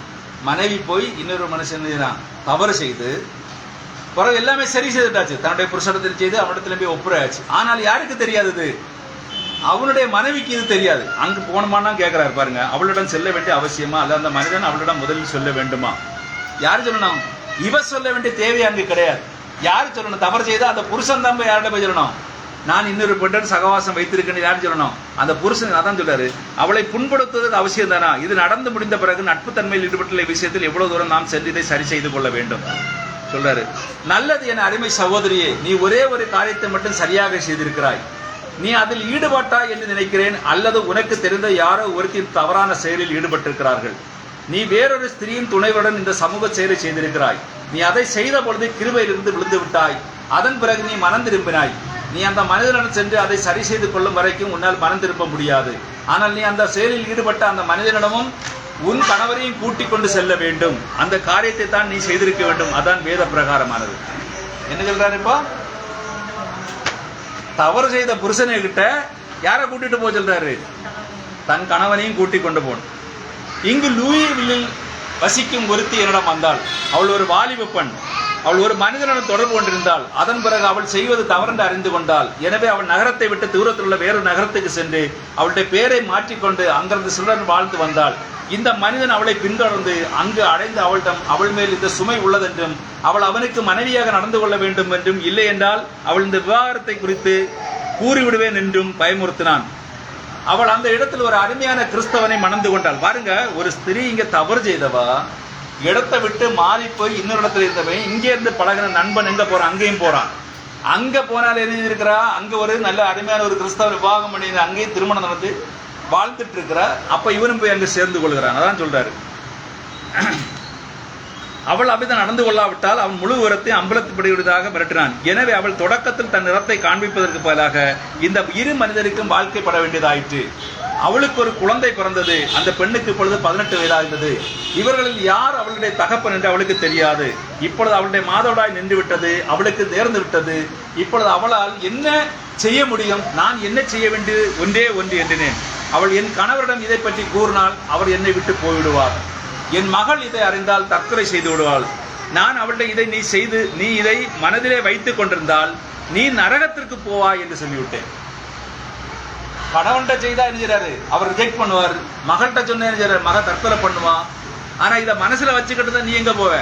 மனைவி போய் இன்னொரு மனுஷன் தவறு செய்து பிறகு எல்லாமே சரி செய்துட்டாச்சு, தன்னுடைய புருஷனத்தில் செய்து அவனிடத்துல போய் ஒப்புரையாச்சு. ஆனால் யாருக்கு தெரியாதது? அவனுடைய மனைவிக்கு இது தெரியாது. அங்கு போனோமானா கேட்கிறாரு பாருங்க, அவளிடம் செல்ல வேண்டிய அவசியமா அல்ல அந்த மனிதன் அவளிடம் முதலில் சொல்ல வேண்டுமா? யாரு சொல்லணும்? இவ சொல்ல வேண்டிய தேவை அங்கு கிடையாது. யாரு சொல்லணும்? தவறு செய்தா அந்த புருஷன் தான் போய் யார்கிட்ட போய் சொல்லணும்? நான் இன்னொரு பெண்டன் சகவாசம் வைத்திருக்கேன்னு யாரு சொல்லணும்? அந்த புருஷன். அதான் சொல்றாரு, அவளை புண்படுத்துவதற்கு அவசியம் தானா? இது நடந்து முடிந்த பிறகு நட்பு தன்மையில் ஈடுபட்டுள்ள விஷயத்தில் எவ்வளவு தூரம் நாம் சென்று இதை சரி செய்து கொள்ள வேண்டும் சொல்றாரு. நல்லது என அருமை சகோதரியே, நீ ஒரே ஒரு காரியத்தை மட்டும் சரியாக செய்திருக்கிறாய். நீ அதில் ஈடுபட்டாய் என்று நினைக்கிறேன், அல்லது உனக்கு தெரிந்த யாரோ ஒருத்தின் தவறான செயலில் ஈடுபட்டிருக்கிறார்கள். நீ வேறொரு ஸ்திரீயின் துணைவுடன் இந்த சமூக செயலை செய்திருக்கிறாய். நீ அதை செய்த பொழுது கிருபையிலிருந்து விழுந்து விட்டாய். அதன் பிறகு நீ மனம் திரும்பினாய். நீ அந்த மனிதனுடன் சென்று அதை சரி செய்து கொள்ளும் வரைக்கும் உன்னால் மனம் திரும்ப முடியாது. ஆனால் நீ அந்த செயலில் ஈடுபட்ட அந்த மனிதனிடமும் உன் கணவரையும் கூட்டிக் கொண்டு செல்ல வேண்டும். அந்த காரியத்தை தான் நீ செய்திருக்க வேண்டும். அதான் வேத பிரகாரமானது. என்ன சொல்றாரு? இப்போ தவறு செய்த புருஷனை கிட்ட யாரை கூட்டிட்டு போக சொல்றாரு? தன் கணவனையும் கூட்டிக் கொண்டு போன். இங்கு லூயிவில்லில் வசிக்கும் ஒருத்தி என்னிடம் வந்தாள். அவள் ஒரு வாலிப பெண். அவள் ஒரு மனிதனுடன் தொடர்பு கொண்டிருந்தாள். அதன் பிறகு அவள் செய்வது தவறென்று அறிந்து கொண்டாள். எனவே அவள் நகரத்தை விட்டு தூரத்தில் உள்ள வேறு நகரத்துக்கு சென்று அவளுடைய பெயரை மாற்றிக்கொண்டு அங்கிருந்து சிலருடன் வாழ்ந்து வந்தாள். இந்த மனிதன் அவளை பின்தொடர்ந்து அங்கு அடைந்து அவள் மேல் இந்த சுமை உள்ளதென்றும் அவள் அவனுக்கு மனைவியாக நடந்து கொள்ள வேண்டும் என்றும், இல்லை என்றால் அவள் இந்த விவாகரத்தை குறித்து கூறிவிடுவேன் என்றும் பயமுறுத்தினான். அவள் அந்த இடத்தில் ஒரு அருமையான கிறிஸ்தவனை மணந்து கொண்டாள். பாருங்க, ஒரு ஸ்திரீ இங்க தவறு செய்தவா இடத்தை விட்டு மாறி போய் இன்னொரு இடத்துல இருந்தவன் இங்கே இருந்து பழகின நண்பன் எங்க போறான்? அங்கேயும் போறான். அங்க போனால் என்ன இருக்கிறா? அங்க ஒரு நல்ல அருமையான ஒரு கிறிஸ்தவ விவாகம் பண்ணி அங்கேயும் திருமணம் நடந்து வாழ்ந்துட்டு இருக்கிற. அப்ப இவனும் போய் அங்க சேர்ந்து கொள்கிறான். அதான் சொல்றாரு, அவள் அப்படிதான் நடந்து கொள்ளாவிட்டால் அவன் முழு உரத்தை அம்பலத்துப்படுவதாக மிரட்டினான். எனவே அவள் தொடக்கத்தில் தன் நிறத்தை காண்பிப்பதற்கு பதிலாக இந்த இரு மனிதருக்கும் வாழ்க்கைப்பட வேண்டியதாயிற்று. அவளுக்கு ஒரு குழந்தை பிறந்தது. அந்த பெண்ணுக்கு இப்பொழுது 18 வயதாகின்றது. இவர்களில் யார் அவளுடைய தகப்பன் என்று அவளுக்கு தெரியாது. இப்பொழுது அவளுடைய மாதவிடாய் நின்று விட்டது. அவளுக்கு நேர்ந்து விட்டது. இப்பொழுது அவளால் என்ன செய்ய முடியும்? நான் என்ன செய்ய வேண்டியது ஒன்றே ஒன்று என்றேன். அவள் என் கணவரிடம் இதை பற்றி கூறினால் அவர் என்னை விட்டு போய்விடுவார். என் மகள் இதை அறிந்தால் தற்கொலை செய்து விடுவாள். நான் அவளுடைய நீ இதை மனதிலே வைத்துக் கொண்டிருந்தால் நீ நரகத்திற்கு போவாய் என்று சொல்லிவிட்டேன். கணவன்கிட்ட செய்தா என்ன அவர் ரிஜெக்ட் பண்ணுவார். மகள்கிட்ட சொன்ன மகள் தற்கொலை பண்ணுவா. ஆனா இதை மனசுல வச்சுக்கிட்டு தான் நீ எங்க போவ?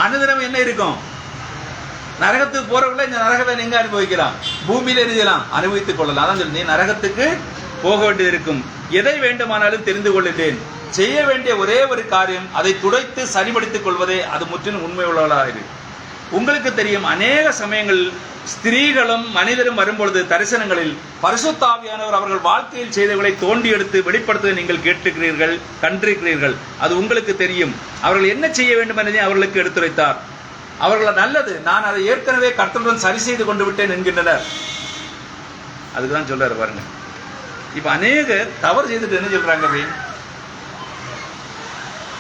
அனுதினம் என்ன இருக்கும்? நரகத்துக்கு போறவங்கள இந்த நரகத்தை எங்க அனுபவிக்கலாம்? பூமியில எழுதலாம், அனுபவித்துக் கொள்ளலாம். அதான் சொல்லி நீ நரகத்துக்கு போக வேண்டியது இருக்கும். எதை வேண்டுமானாலும் தெரிந்து கொள்ளுட்டேன். செய்ய வேண்டிய ஒரே ஒரு காரியம் அதை துடைத்து சரிபடுத்திக் கொள்வதே. அது முற்றிலும் உண்மை உள்ளவர்களாக இருக்கு. உங்களுக்கு தெரியும், அநேக சமயங்கள் ஸ்திரீகளும் மனிதரும் வரும்பொழுது தரிசனங்களில் பரிசுத்த ஆவியானவர் அவர்கள் வாழ்க்கையில் செய்தவர்களை தோண்டி எடுத்து வெளிப்படுத்த நீங்கள் கேட்டிருக்கிறீர்கள், கண்டிருக்கிறீர்கள். அது உங்களுக்கு தெரியும். அவர்கள் என்ன செய்ய வேண்டும் என்பதை அவர்களுக்கு எடுத்துரைத்தார். அவர்கள் நல்லது, நான் அதை ஏற்கனவே கர்த்தருடன் சரி செய்து கொண்டு விட்டேன் என்கின்றனர். அதுக்குதான் சொல்றாரு பாருங்க. இப்ப அநேகர் தவறு செய்துட்டு என்ன சொல்றாங்க?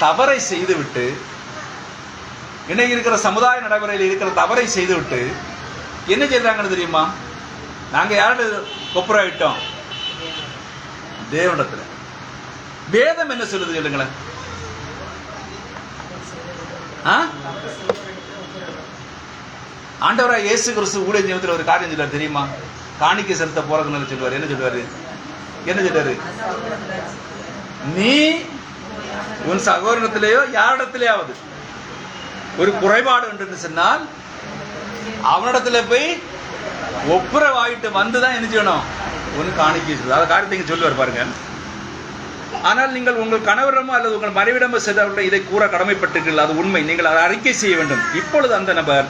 தவறை செய்துவிட்டு இன்னைக்கு இருக்கிற சமுதாய நடைமுறையில் இருக்கிற தவறை செய்துவிட்டு என்ன செய்யறாங்கன்னு தெரியுமா? நாங்க யாரு ஒப்புராயிட்டோம்? தேவனிடத்துல. வேதம் என்ன சொல்லுது சொல்லுங்களேன். ஆண்டவராய் இயேசு கிறிஸ்து ஊழிய ஜீவத்தில் ஒரு காரியம் சொல்றாரு தெரியுமா? காணிக்கை செலுத்த போறதுன்னு சொல்லுவாரு. என்ன சொல்றாரு? நீ உன் சகோதரத்திலேயோ யாரிடத்திலேயாவது ஒரு குறைபாடு என்று சொன்னால் அவனிடத்துல போய் ஒப்புரவாயிட்டு வந்துதான் என்ன செய்யணும்? ஒன்று காணிக்கை. அதாவது காரியத்தை சொல்லுவார் பாருங்க. ஆனால் நீங்கள் உங்கள் கணவரிடமோ அல்லது உங்கள் மனைவிடமோ செய்தவர்கள் இதை கூற கடமைப்பட்டிருக்கிறீர்கள். அது உண்மை. நீங்கள் அதை அறிக்கை செய்ய வேண்டும். இப்பொழுது அந்த நபர்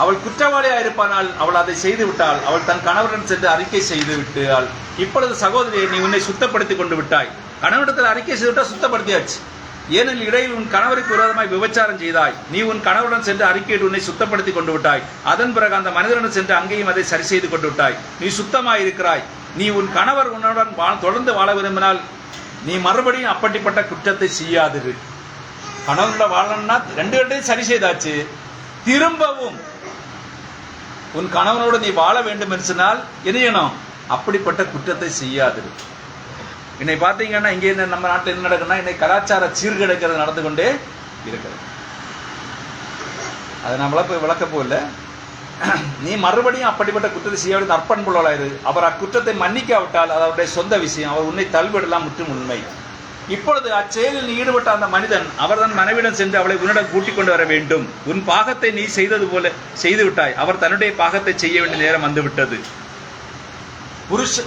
அவள் குற்றவாளியாக இருப்பானால் அவள் அதை செய்து விட்டாள். அவள் தன் கணவருடன் சென்று அறிக்கை செய்து விட்டாள். இப்பொழுது சகோதரியை நீ உன்னை சுத்தப்படுத்தி கொண்டு விட்டாய். கணவனிடத்தில் அறிக்கை செய்துவிட்டா சுத்தப்படுத்தியாச்சு. ஏனெனில் இடையில் உன் கணவருக்கு விரோதமாய் விபச்சாரம் செய்தாய். நீ உன் கணவருடன் சென்று அறிக்கையிட்டு உன்னை சுத்தப்படுத்தி கொண்டு விட்டாய். அதன் பிறகு அந்த மனிதனுடன் சென்று அங்கேயும் அதை சரி செய்து கொண்டு விட்டாய். நீ சுத்தமாய் இருக்கிறாய். நீ உன் கணவர் உன்னுடன் தொடர்ந்து வாழ விரும்பினால் நீ மறுபடியும் அப்படிப்பட்ட குற்றத்தை செய்யாதிரு. கணவனோட வாழணும்னா ரெண்டு சரி செய்தாச்சு. திரும்பவும் உன் கணவனோடு நீ வாழ வேண்டும் என்று சொன்னால் என்ன செய்யணும்? அப்படிப்பட்ட குற்றத்தை செய்யாது. இன்னைக்கு பார்த்தீங்கன்னா இங்கே நம்ம நாட்டில் என்ன நடக்குன்னா, இன்னைக்கு கலாச்சார சீர்கேடுகள் நடந்து கொண்டே இருக்கிறது. அதை நம்மள போய் விளக்க போகல. நீ மறுபடியும் அப்படிப்பட்ட குற்றத்தை செய்ய நற்பண்புள்ளாயிரு. அவர் அக்குற்றத்தை மன்னிக்காவிட்டால் அது அவருடைய சொந்த விஷயம். அவர் உன்னை தள்ளிவிடலாம், முற்றும் உண்மை. இப்பொழுது அச்செயலில் ஈடுபட்ட அந்த மனிதன் அவர் தன் மனைவிடம் சென்று அவளை உன்னிடம் கூட்டிக் கொண்டு வர வேண்டும். உன் பாகத்தை நீ செய்தது போல செய்து விட்டாய். அவர் தன்னுடைய பாகத்தை செய்ய வேண்டிய நேரம் வந்துவிட்டது.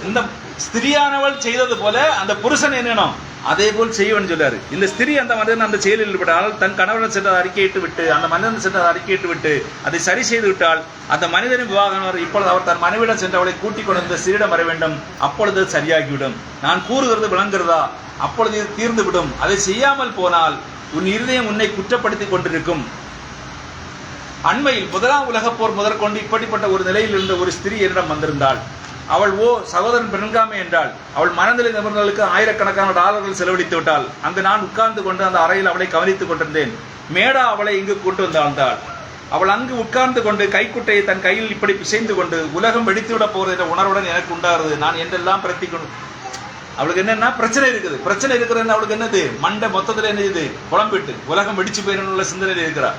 இந்த ஸ்திரியானவள் செய்தது போல அந்த புருஷன் என்னணும் அதே போல் செய்யணும்னு சொல்றாரு. இந்த ஸ்திரீ அந்த மனிதன் அந்த செயலில் ஈடுபட்டால் தன் கணவன் சென்று அறிக்கையிட்டு விட்டு அந்த மனிதன் சென்று அறிக்கையிட்டு விட்டு அதை சரி செய்து விட்டால் அந்த மனிதனின் விவாகம் இப்பொழுது அவர் தன் மனைவிடம் சென்று அவளை கூட்டிக் கொண்டு வந்து ஸ்திரியிடம் வர வேண்டும். அப்பொழுது சரியாகிவிடும். நான் கூறுகிறது விளங்குகிறதா? அப்பொழுது தீர்ந்து விடும். அதை செய்யாமல் போனால் உன் இருதயம் உன்னை குற்றப்படுத்திக் கொண்டிருக்கும். அண்மையில் 1ஆம் உலகப் போர் முதற்கொண்டு இப்படிப்பட்ட ஒரு நிலையில் இருந்த ஒரு ஸ்திரீ என்னிடம் வந்திருந்தாள். அவள் சகோதரன் பெருங்காமை என்றாள். அவள் மனநிலை நிபுணர்களுக்கு ஆயிரக்கணக்கான டாலர்கள் செலவழித்து விட்டாள். அங்கு நான் உட்கார்ந்து கொண்டு அந்த அறையில் அவளை கவனித்துக் கொண்டிருந்தேன். மேடா அவளை இங்கு கொண்டு வந்தாள். அவள் அங்கு உட்கார்ந்து கொண்டு கைக்குட்டையை தன் கையில் இப்படி பிசைந்து கொண்டு உலகம் வெடித்துவிட போறது என்ற உணர்வுடன் எனக்கு உண்டாருது. நான் என்றெல்லாம் பிரத்தி கொண்டு அவளுக்கு என்னன்னா பிரச்சனை இருக்குது. பிரச்சனை இருக்கிறது அவளுக்கு என்னது? மண்டை மொத்தத்தில் என்ன இது குழம்பிட்டு உலகம் வெடிச்சு போயிடணும்ல சிந்தனையில் இருக்கிறார்.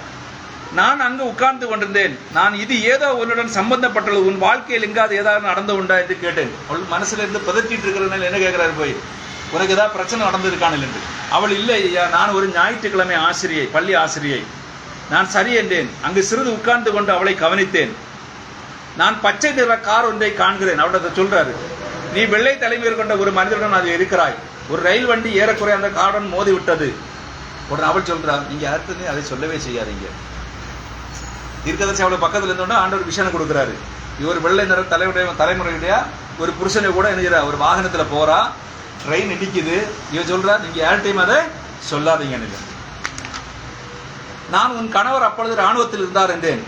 நான் அங்கு உட்கார்ந்து கொண்டிருந்தேன். நான் இது ஏதோ உன்னுடன் சம்பந்தப்பட்டுள்ளது, உன் வாழ்க்கையில் எங்காவது ஏதாவது நடந்து உண்டா என்று கேட்டேன். அவள் மனசுல இருந்து பதற்றிட்டு இருக்கிறதுனால என்ன கேட்கிறாரு, போய் உனக்கு ஏதாவது பிரச்சனை நடந்திருக்கானில் என்று. அவள் இல்லை ஐயா, நான் ஒரு ஞாயிற்றுக்கிழமை ஆசிரியை, பள்ளி ஆசிரியை. நான் சரி என்றேன். அங்கு சிறிது உட்கார்ந்து கொண்டு அவளை கவனித்தேன். நான் பச்சை நிற கார் ஒன்றை காண்கிறேன். அவளை சொல்றாரு, நீ வெள்ளை தலைமையில் கொண்ட ஒரு மனிதனுடன் அது இருக்கிறாய். ஒரு ரயில் வண்டி ஏறக்குறைய அந்த காருடன் மோதி விட்டது. உடனே அவள் சொல்றார், நீங்க யாருக்குன்னு அதை சொல்லவே செய்யாதீங்க. தீர்க்கதரிசி அவளை பக்கத்தில் இருந்தோன்னா ஆண்டவர் விஷயம் கொடுக்குறாரு. இவர் வெள்ளை நிற தலைமுறையுடைய ஒரு புருஷனை கூட என்ன ஒரு வாகனத்தில் போறா, ட்ரெயின் இடிக்குது. இவன் சொல்றா, நீங்க யார்கிட்டையும் அதை சொல்லாதீங்கன்னு. நான் உன் கணவர் அப்பொழுது இராணுவத்தில் இருந்தார் என்றேன்.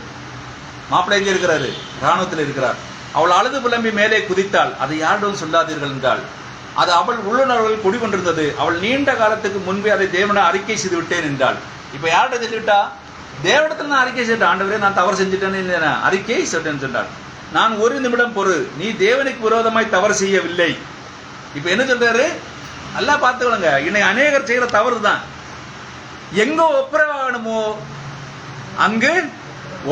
மாப்பிள்ளை எங்கே இருக்கிறாரு? இராணுவத்தில் இருக்கிறார். அவள் அழுது புலம்பி மேலே குதித்தாள். அதை யாரிடம் சொல்லாதீர்கள் என்றாள். அது அவள் உள்ளுணர்வுகள் குடிகொண்டிருந்தது. அவள் நீண்ட காலத்துக்கு முன்பே அதை தேவனை அறிக்கை செய்து விட்டேன் என்றாள். இப்ப யார்கிட்ட சொல்லிவிட்டா? தேவனிடத்தில் நான் அறிக்கை செய்தேன். ஆண்டவரே, நான் தவறு செஞ்சுட்டேன்னு அறிக்கை சொல்லிட்டேன்னு சொன்னாள். நான் ஒரு நிமிடம் பொறு, நீ தேவனுக்கு விரோதமாய் தவறு செய்யவில்லை. இப்ப என்ன சொல்றாரு? நல்லா பார்த்துக்கொள்ளுங்க. இன்னைக்கு அநேகர் செய்கிற தவறு தான். எங்க ஒப்புரவாகணுமோ அங்கு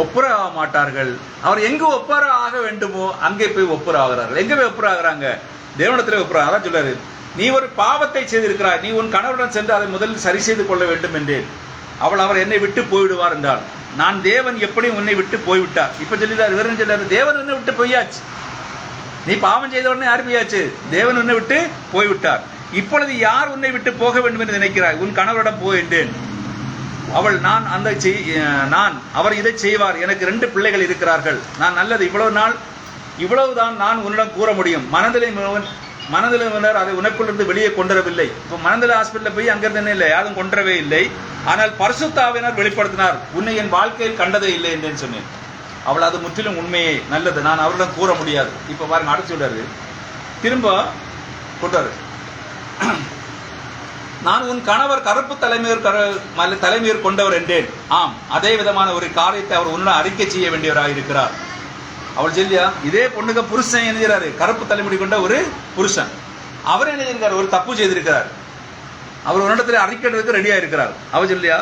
ஒப்புரவாக மாட்டார்கள். அவர் எங்கு ஒப்புரவு ஆக வேண்டுமோ அங்கே போய் ஒப்புரவாகிறார்கள். எங்க போய் ஒப்புரவாகிறாங்க? தேவனிடத்தில் ஒப்புரவாக. அதான் சொல்றாரு, நீ ஒரு பாவத்தை செய்திருக்கிறாய், நீ உன் கணவருடன் சென்று அதை முதலில் சரி செய்து கொள்ள வேண்டும் என்றேன். அவர் என்னை விட்டு போய்விடுவார் என்றால், நான் தேவன் எப்படி உன்னை விட்டு போய்விட்டார். இப்ப சொல்லிட்டார், வெறும் சொல்லாரு, தேவன் உன்னை விட்டு போயாச்சு. நீ பாவம் செய்த உடனே யார் போயாச்சு? தேவன் உன்னை விட்டு போய்விட்டார். இப்பொழுது யார் உன்னை விட்டு போக வேண்டும் என்று நினைக்கிறாய்? உன் கணவரிடம் போ என்றேன். அவள், நான் அவர் இதை செய்வார், எனக்கு 2 பிள்ளைகள் இருக்கிறார்கள். நான் நல்லது இவ்வளவுதான் நான் உன்னிடம் கூற முடியும். மனதில் அதை உனக்குள்ளிருந்து வெளியே கொண்டுவரவில்லை. இப்போ மனதில் ஹாஸ்பிட்டலில் போய் அங்கிருந்து என்ன இல்லை, யாரும் கொண்டுவரவே இல்லை. ஆனால் பரிசுத்த ஆவியானவர் வெளிப்படுத்தினார், உன்னை என் வாழ்க்கையில் கண்டதே இல்லை என்றேன்னு சொன்னேன். அவள் அது முற்றிலும் உண்மையே, நல்லது, நான் அவரிடம் கூற முடியாது. இப்ப பாருங்க, அடுத்து சொல்றாரு, திரும்ப கொண்டாரு, நான் உன் கணவர் கருப்பு தலைமையர் கொண்டவர் என்றேன். ஆம், அதே விதமான ஒரு காரியத்தை அவர் உன்னிடம் அறிக்கை செய்ய வேண்டியவராக இருக்கிறார். அவள் சொல்லியா, இதே பொண்ணுக்கு புருஷன் எழுதுகிறாரு, கருப்பு தலைமுடி கொண்ட ஒரு புருஷன். அவர் என்ன செய்திருக்காரு? ஒரு தப்பு செய்திருக்கிறார். அவர் ஒரு இடத்துல அறிக்கைக்கு ரெடியா இருக்கிறார். அவர் சொல்லியா,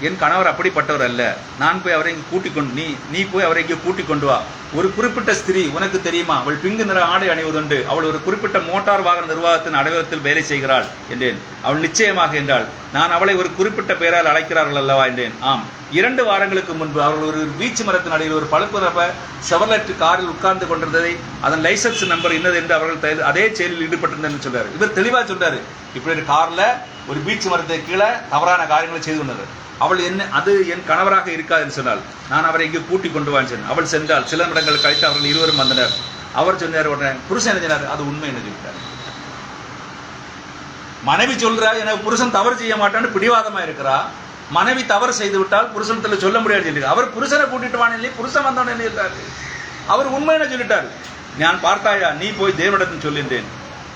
என் கணவர் அப்படிப்பட்டவர் அல்ல, நான் போய் அவரை இங்கே கூட்டிக் கொண்டு நீ போய் அவரை இங்கே கூட்டிக் கொண்டு வா. ஒரு குறிப்பிட்ட ஸ்திரீ உனக்கு தெரியுமா? அவள் பிங்கு நிற ஆடை அணிவதுண்டு. அவள் ஒரு குறிப்பிட்ட மோட்டார் வாகன நிர்வாகத்தின் அலுவலகத்தில் வேலை செய்கிறாள் என்றேன். அவள் நிச்சயமாக என்றாள். நான் அவளை ஒரு குறிப்பிட்ட பெயரால் அழைக்கிறார்கள் அல்லவா என்றேன். ஆம். 2 வாரங்களுக்கு முன்பு அவர்கள் ஒரு பீச் மரத்தின் அடியில் ஒரு பழுப்பு நிற செவர்லெட் காரில் உட்கார்ந்து கொண்டிருந்ததை, அதன் லைசன்ஸ் நம்பர் என்னது என்று அவர்கள் அதே செயலில் ஈடுபட்டிருந்தேன்னு சொல்றாரு. இவர் தெளிவா சொல்றாரு, இப்படி ஒரு கார்ல ஒரு பீச் மரத்தை கீழே தவறான காரியங்களை செய்து கொண்டது. அவள் அது என் கணவராக இருக்காது என்று சொன்னால், நான் அவரை இங்கே கூட்டிக் கொண்டு வாங்க. அவள் சென்றால் சில நிமிடங்கள் கழித்து அவர்கள் இருவரும் வந்தனர். அவர் சொன்னார், உடனே புருஷன் என்ன சொன்னார்? அது உண்மை என்று சொல்லிட்டார். மனைவி சொல்றா, எனக்கு புருஷன் தவறு செய்ய மாட்டான்னு பிடிவாதமா இருக்கிறா. மனைவி தவறு செய்து விட்டால் புருஷனத்துல சொல்ல முடியாது சொல்லி அவர் புருஷனை கூட்டிட்டு வானே, புருஷன் வந்தவன் என்ன? அவர் உண்மைன்னு சொல்லிட்டாரு. நான் பார்த்தாயா, நீ போய் தேவனிடத்தில் சொல்லின்றேன்.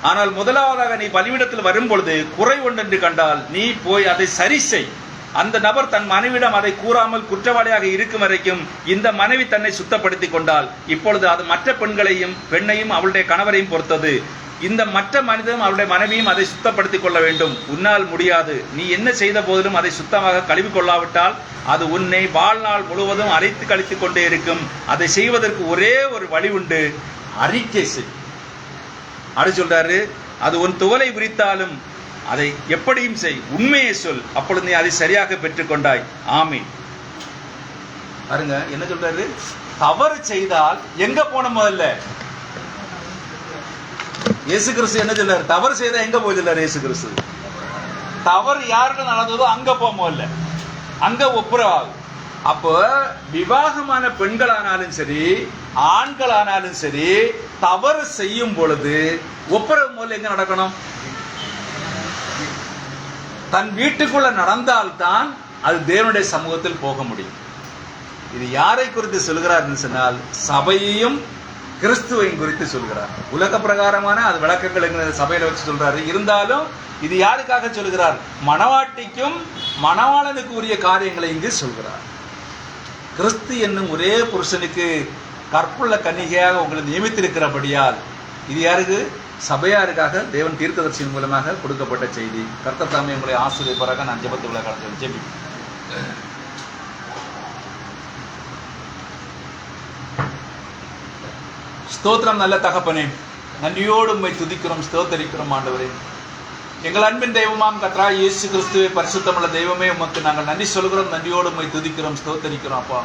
ஆனால் முதலாவதாக நீ பலியிடத்தில் வரும் பொழுது குறை ஒன்று கண்டால் நீ போய் அதை சரி செய். அந்த நபர் தன் மனைவியிடம் அதை கூறாமல் குற்றவாளியாக இருக்கும் வரைக்கும் இந்த மனைவி தன்னை சுத்தப்படுத்திக் கொண்டால் இப்பொழுது அது மற்ற பெண்ணையும் அவளுடைய கணவரையும் பொறுத்தது. இந்த மற்ற மனிதனும் அவருடைய மனைவியும் அதை சுத்தப்படுத்திக் கொள்ள வேண்டும். உன்னால் முடியாது. நீ என்ன செய்த போதிலும் அதை சுத்தமாக கழுவி கொள்ளாவிட்டால் அது உன்னை வாழ்நாள் முழுவதும் அரைத்து கழித்துக் கொண்டே இருக்கும். அதை செய்வதற்கு ஒரே ஒரு வழி உண்டு, அறிக்கை செய். அப்படி சொல்றாரு, அது உன் துவலை விரித்தாலும் அதை எப்படியும் செய், உண்மையை சொல், அப்பொழுது நீ அதை சரியாக பெற்றுக்கொண்டாய். ஆமீன். பாருங்க என்ன சொல்றாரு, தவறு செய்தால் எங்க போன முதல்ல இயேசு கிறிஸ்து என்ன சொல்றாரு, தவறு செய்தா எங்க போய் சொல்றாரு இயேசு கிறிஸ்து, தவறு யாருக்கு நடந்ததோ அங்க போக முதல்ல, அங்க ஒப்புரவாகும். அப்போ விவாகமான பெண்களானாலும் சரி ஆண்களானாலும் சரி தவறு செய்யும் பொழுது ஒப்புரவு முதல்ல எங்க நடக்கணும், தன் வீட்டுக்குள்ள நடந்தால்தான் அது தேவனுடைய சமூகத்தில் போக முடியும். இது யாரை குறித்து சொல்கிறார் சொன்னால் சபையையும் கிறிஸ்துவையும் குறித்து சொல்கிறார். உலக பிரகாரமான அது விளக்கங்கள் சபையில வச்சு சொல்றாரு. இருந்தாலும் இது யாருக்காக சொல்கிறார், மணவாட்டிக்கும் மணவாளனுக்கு உரிய காரியங்களை இங்கு சொல்கிறார். கிறிஸ்து என்னும் ஒரே புருஷனுக்கு கற்புள்ள கன்னிகையாக உங்களை நியமித்திருக்கிறபடியால் இது யாருக்கு, சபையாருக்காக தேவன் தீர்க்கதரிசியின் மூலமாக கொடுக்கப்பட்ட செய்தி. கர்த்தர் தாமே உங்களை ஆசீர்வதிப்பாராக. நான் ஜெபத்துக்குள்ள கடந்து ஜெபி. ஸ்தோத்திரம் நல்ல தகப்பனே, நன்றியோடு உம்மை துதிக்கிறோம், ஸ்தோத்தரிக்கிறோம் ஆண்டவரே. எங்கள் அன்பின் தெய்வமாம் கர்த்தராகிய இயேசு கிறிஸ்துவே, பரிசுத்தமுள்ள தெய்வமே, உமக்கு நாங்கள் நன்றி சொல்கிறோம், நன்றியோடு உம்மை துதிக்கிறோம், ஸ்தோத்தரிக்கிறோம். அப்பா,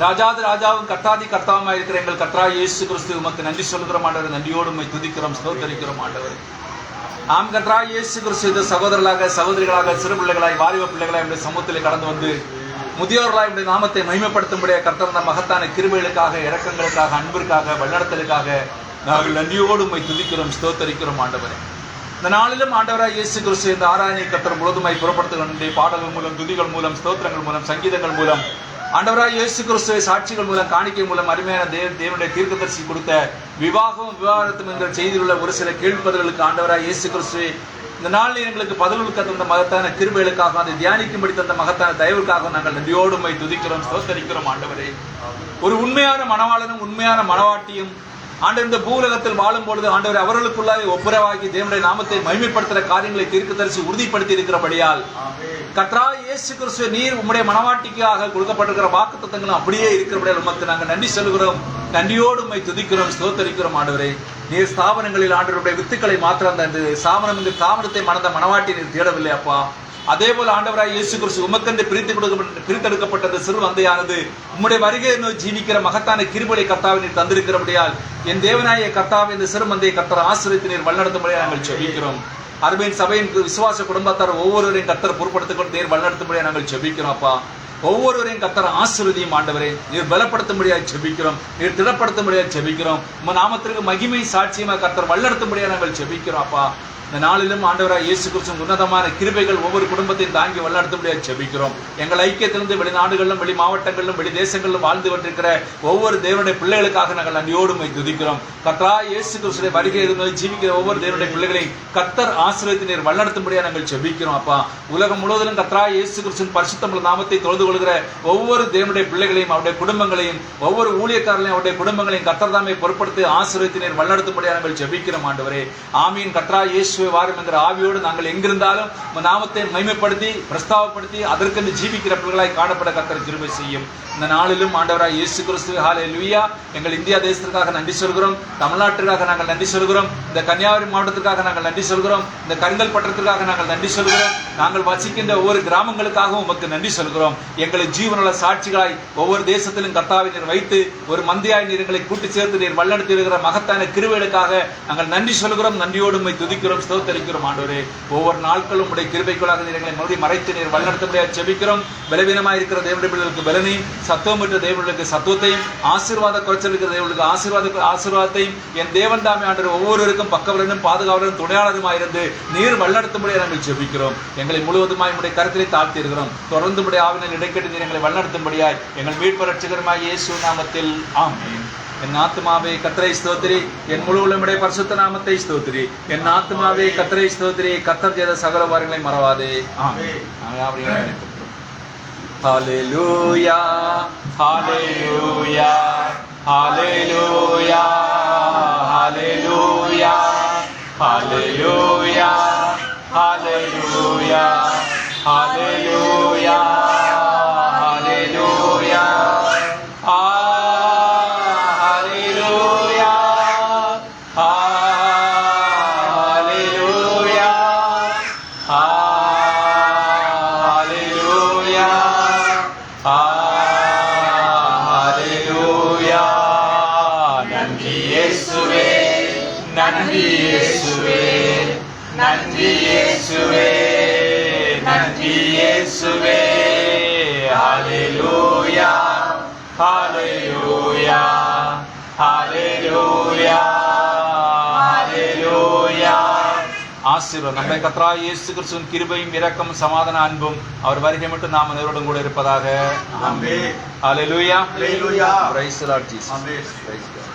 ராஜாதி ராஜாவும் கர்த்தாதி கர்த்தாவுமா இருக்கிற எங்கள் கர்த்தராகிய இயேசு கிறிஸ்து, உமக்கு நன்றி சொல்கிறோம் ஆண்டவரே, நன்றியோடு உம்மை துதிக்கிறோம், ஸ்தோத்தரிக்கிறோம் ஆண்டவரே. நாம் கர்த்தராகிய இயேசு கிறிஸ்து சகோதரர்களாக சகோதரிகளாக சிறு பிள்ளைகளாய் வாலிப பிள்ளைகளாய் நம்முடைய சமூகத்தில் கடந்து வந்து முதியோர்களாய் நம்முடைய நாமத்தை மகிமைப்படுத்தும்படிய கர்த்தர் மகத்தான கிருபைகளுக்காக, இரக்கங்களுக்காக, அன்பிற்காக, வழிநடத்தலுக்காக நாங்கள் நன்றியோடு உம்மை துதிக்கிறோம், ஸ்தோத்தரிக்கிறோம் ஆண்டவரே. இந்த நாளிலும் ஆண்டவராய் இயேசு கிறிஸ்து இந்த ஆராதனை கர்த்தர் முழுதுமாய் புறப்படுத்துகின்ற பாடல்கள் மூலம், துதிகள் மூலம், ஸ்தோத்திரங்கள் மூலம், சங்கீதங்கள் மூலம், ஆண்டவராய் இயேசு கிறிஸ்துவை சாட்சிகள் மூலம், காணிக்கை மூலம், அருமையான தேவனுடைய தீர்க்கதரிசி கொடுத்த விவாகத்தும் என்ற செய்தியுள்ள ஒரு சில கேள்விப்பதர்களுக்கு ஆண்டவராய் இயேசு கிறிஸ்துவை இந்த நாளில் எங்களுக்கு பதில்களுக்கு தந்த மகத்தான கிருபைகளுக்காக, அதை தியானிக்கும்படி தந்த மகத்தான தயவுக்காக நாங்கள் நன்றியோடு உம்மை துதிக்கிறோம், ஸ்தோத்தரிக்கிறோம் ஆண்டவரே. ஒரு உண்மையான மணவாளனும் உண்மையான மணவாட்டியும் ஆண்டவர் இந்த பூலகத்தில் வாழும் பொழுது ஆண்டவர் அவர்களுக்குள்ளாக ஒப்புரவாகி தேவனுடைய நாமத்தை மகிமைப்படுத்துகிற காரியங்களை தீர்க்கதரிசி உறுதிப்படுத்தி இருக்கிறபடியால் கர்த்தராகிய இயேசு கிறிஸ்துவே, நீர் உம்முடைய மணவாட்டிக்காக கொடுக்கப்பட்டிருக்கிற வாக்குத்தத்தங்களும் அப்படியே இருக்கிறபடியால் உமக்கு நாங்கள் நன்றி சொல்கிறோம், நன்றியோடு உம்மை துதிக்கிறோம், ஸ்தோத்தரிக்கிறோம் ஆண்டவரே. நீர் ஸ்தாபனங்களில் ஆண்டவருடைய வித்துக்களை மாத்திரம் அந்த ஸ்தாபனத்தை மணந்த மணவாட்டி நீர் தேடவில்லை அப்பா. அதே போல ஆண்டவராய் இயேசு கிறிஸ்து உமக்கென்று பிரித்தெடுக்கப்பட்டது சிறு வந்தையானது உம்முடைய வருகை ஜீவிக்கிற மகத்தான கிருபையை கர்த்தாவை நீர் தந்திருக்கிறபடியால் என் தேவனாய கர்த்தாவை இந்த சிறு மந்தையை கர்த்தர் ஆசீர்வதித்து நீர் வழிநடத்தும்படியாக நாங்கள் ஜெபிக்கிறோம். அருமையின் சபையின் விசுவாச குடும்பத்தார் ஒவ்வொருவரையும் கர்த்தர் பொறுப்படுத்திக் கொண்டு நீர் வழிநடத்தும்படியாக நாங்கள் ஜெபிக்கிறோம் அப்பா. ஒவ்வொருவரையும் கர்த்தர் ஆசீர்வதியும் ஆண்டவரே. நீர் பலப்படுத்தும்படியாக ஜெபிக்கிறோம், நீர் திடப்படுத்தும்படியாக ஜெபிக்கிறோம். உம் நாமத்திற்கு மகிமை சாட்சியமாக கர்த்தர் வழிநடத்தும்படியாக நாங்கள் ஜெபிக்கிறோம் அப்பா. இந்த நாளிலும் ஆண்டவராய் இயேசு கிறிஸ்து உன்னதமான கிருபைகள் ஒவ்வொரு குடும்பத்தையும் தாங்கி வழிநடத்தும்படியாக ஜெபிக்கிறோம். எங்கள் ஐக்கியத்திலிருந்து வெளிநாடுகளிலும் வெளி மாவட்டங்களிலும் வெளி தேசங்களிலும் வாழ்ந்து கொண்டிருக்கிற ஒவ்வொரு தேவனுடைய பிள்ளைகளுக்காக நாங்கள் நன்றியோடு உம்மை துதிக்கிறோம். கர்த்தராகிய இயேசு கிறிஸ்துவின் வருகையில் ஜீவிக்கிற ஒவ்வொரு தேவனுடைய பிள்ளைகளையும் கர்த்தர் ஆசீர்வதித்து நீர் வழிநடத்தும்படியாக நாங்கள் ஜெபிக்கிறோம் அப்பா. உலகம் முழுவதிலும் கர்த்தராகிய இயேசு கிறிஸ்துவின் பரிசுத்தமுள்ள நாமத்தை தொழுது கொள்கிற ஒவ்வொரு தேவனுடைய பிள்ளைகளையும் அவருடைய குடும்பங்களையும் ஒவ்வொரு ஊழியக்காரர்களையும் அவருடைய குடும்பங்களையும் கர்த்தர் தாமே பொறுப்படுத்தி ஆசீர்வதித்து நீர் வழிநடத்தும்படியாக நாங்கள் ஜெபிக்கிறோம் ஆண்டவரே. ஆமீன். கர்த்தராகிய இயேசு வாரும் என்கிற ஆவியோடு நாங்கள் எங்கிருந்தாலும் நாமத்தை மகிமைப்படுத்தி பிரஸ்தாவப்படுத்தி அதற்கென்று ஜீவிக்கிற பிள்ளைகளாய் காணப்பட கர்த்தர் கிருபை செய்யும். இந்த நாளிலும் ஆண்டவராய் இயேசு கிறிஸ்து ஹல்லேலூயா. எங்கள் இந்தியா தேசத்திற்காக நன்றி சொல்கிறோம், தமிழ்நாட்டிற்காக நாங்கள் நன்றி சொல்கிறோம், இந்த கன்னியாகுமரி மாவட்டத்திற்காக நாங்கள் நன்றி சொல்கிறோம், இந்த கருங்கல் பட்டணத்திற்காக நாங்கள் நன்றி சொல்கிறோம், நாங்கள் வசிக்கின்ற ஒவ்வொரு கிராமங்களுக்காகவும் உமக்கு நன்றி சொல்கிறோம். எங்களை ஜீவனுள்ள சாட்சிகளாய் ஒவ்வொரு தேசத்திலும் கர்த்தாவை நீர் வைத்து ஒரு மந்தையாய் நீர் எங்களை கூட்டி சேர்த்து நீர் வழிநடத்தி இருக்கிற மகத்தான கிருபைகளுக்காக நாங்கள் நன்றி சொல்கிறோம், நன்றியோடு உம்மை துதிக்கிறோம், ஸ்தோத்தரிக்கிறோம் ஆண்டவரே. ஒவ்வொரு நாட்களும் உடைய கிருபைக்குள்ளாக நீர் எங்களை மறுபடியும் மறைத்து நீர் வழிநடத்தும்படியாக ஜெபிக்கிறோம். பலவீனமாக இருக்கிற தேவனுடைய பிள்ளைகளுக்கு பலனையும், சத்துவம் பெற்ற தேவனுக்கு சத்துவத்தையும், ஆசீர்வாத குறைச்சல் இருக்கிற தேவனுக்கு ஆசீர்வாதத்தையும் என் தேவன் தாமே ஆண்டவர் ஒவ்வொருவருக்கும் பக்கவலனும் பாதுகாவலரும் துணையாளருமாய் இருந்து நீர் வழிநடத்தும்படியாக நாங்கள் ஜெபிக்கிறோம். எங்களை முழுவதுமாய் உடைய கருத்திலே தாழ்த்தி இருக்கிறோம். தொடர்ந்து உடைய ஆவினில் இடைக்கட்டி நீர் எங்களை வழிநடத்தும்படியாய் எங்கள் மீட்பு ரட்சகருமாய் இயேசு நாமத்தில் ஆமென். என் ஆத்துமாவே கர்த்தரை ஸ்தோத்திரி, என் முழு உள்ளமுடைய பரிசுத்த நாமத்தை ஸ்தோத்திரி. என் ஆத்துமாவே கர்த்தரை ஸ்தோத்திரி, கர்த்தர் செய்த சகல வாரங்களை மறவாதே. ஆமென். ஹalleluya, ஹalleluya, ஹalleluya, ஹalleluya, ஹalleluya, ஹalleluya, ஹalleluya, ஹalleluya, ஹalleluya, ஹalleluya, ஹalleluya, ஹalleluya. நன்றி இயேசுவே, நன்றி இயேசுவே, நன்றி இயேசுவே, நன்றி இயேசுவே. ஹalleluya, ஹalleluya, ஹalleluya, ஹalleluya. ஆசீர்வாதம் நம்முடைய கர்த்தராகிய இயேசு கிறிஸ்துவின் கிருபையும் இரக்கமும் சமாதான அன்பும் அவர் வருகை மட்டும் நாம் அனைவரோடும் கூட இருப்பதாக. ஆமென். ஹalleluya, ஹalleluya. Praise the Lord Jesus. Amen. Praise God.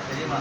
தெரியுமா?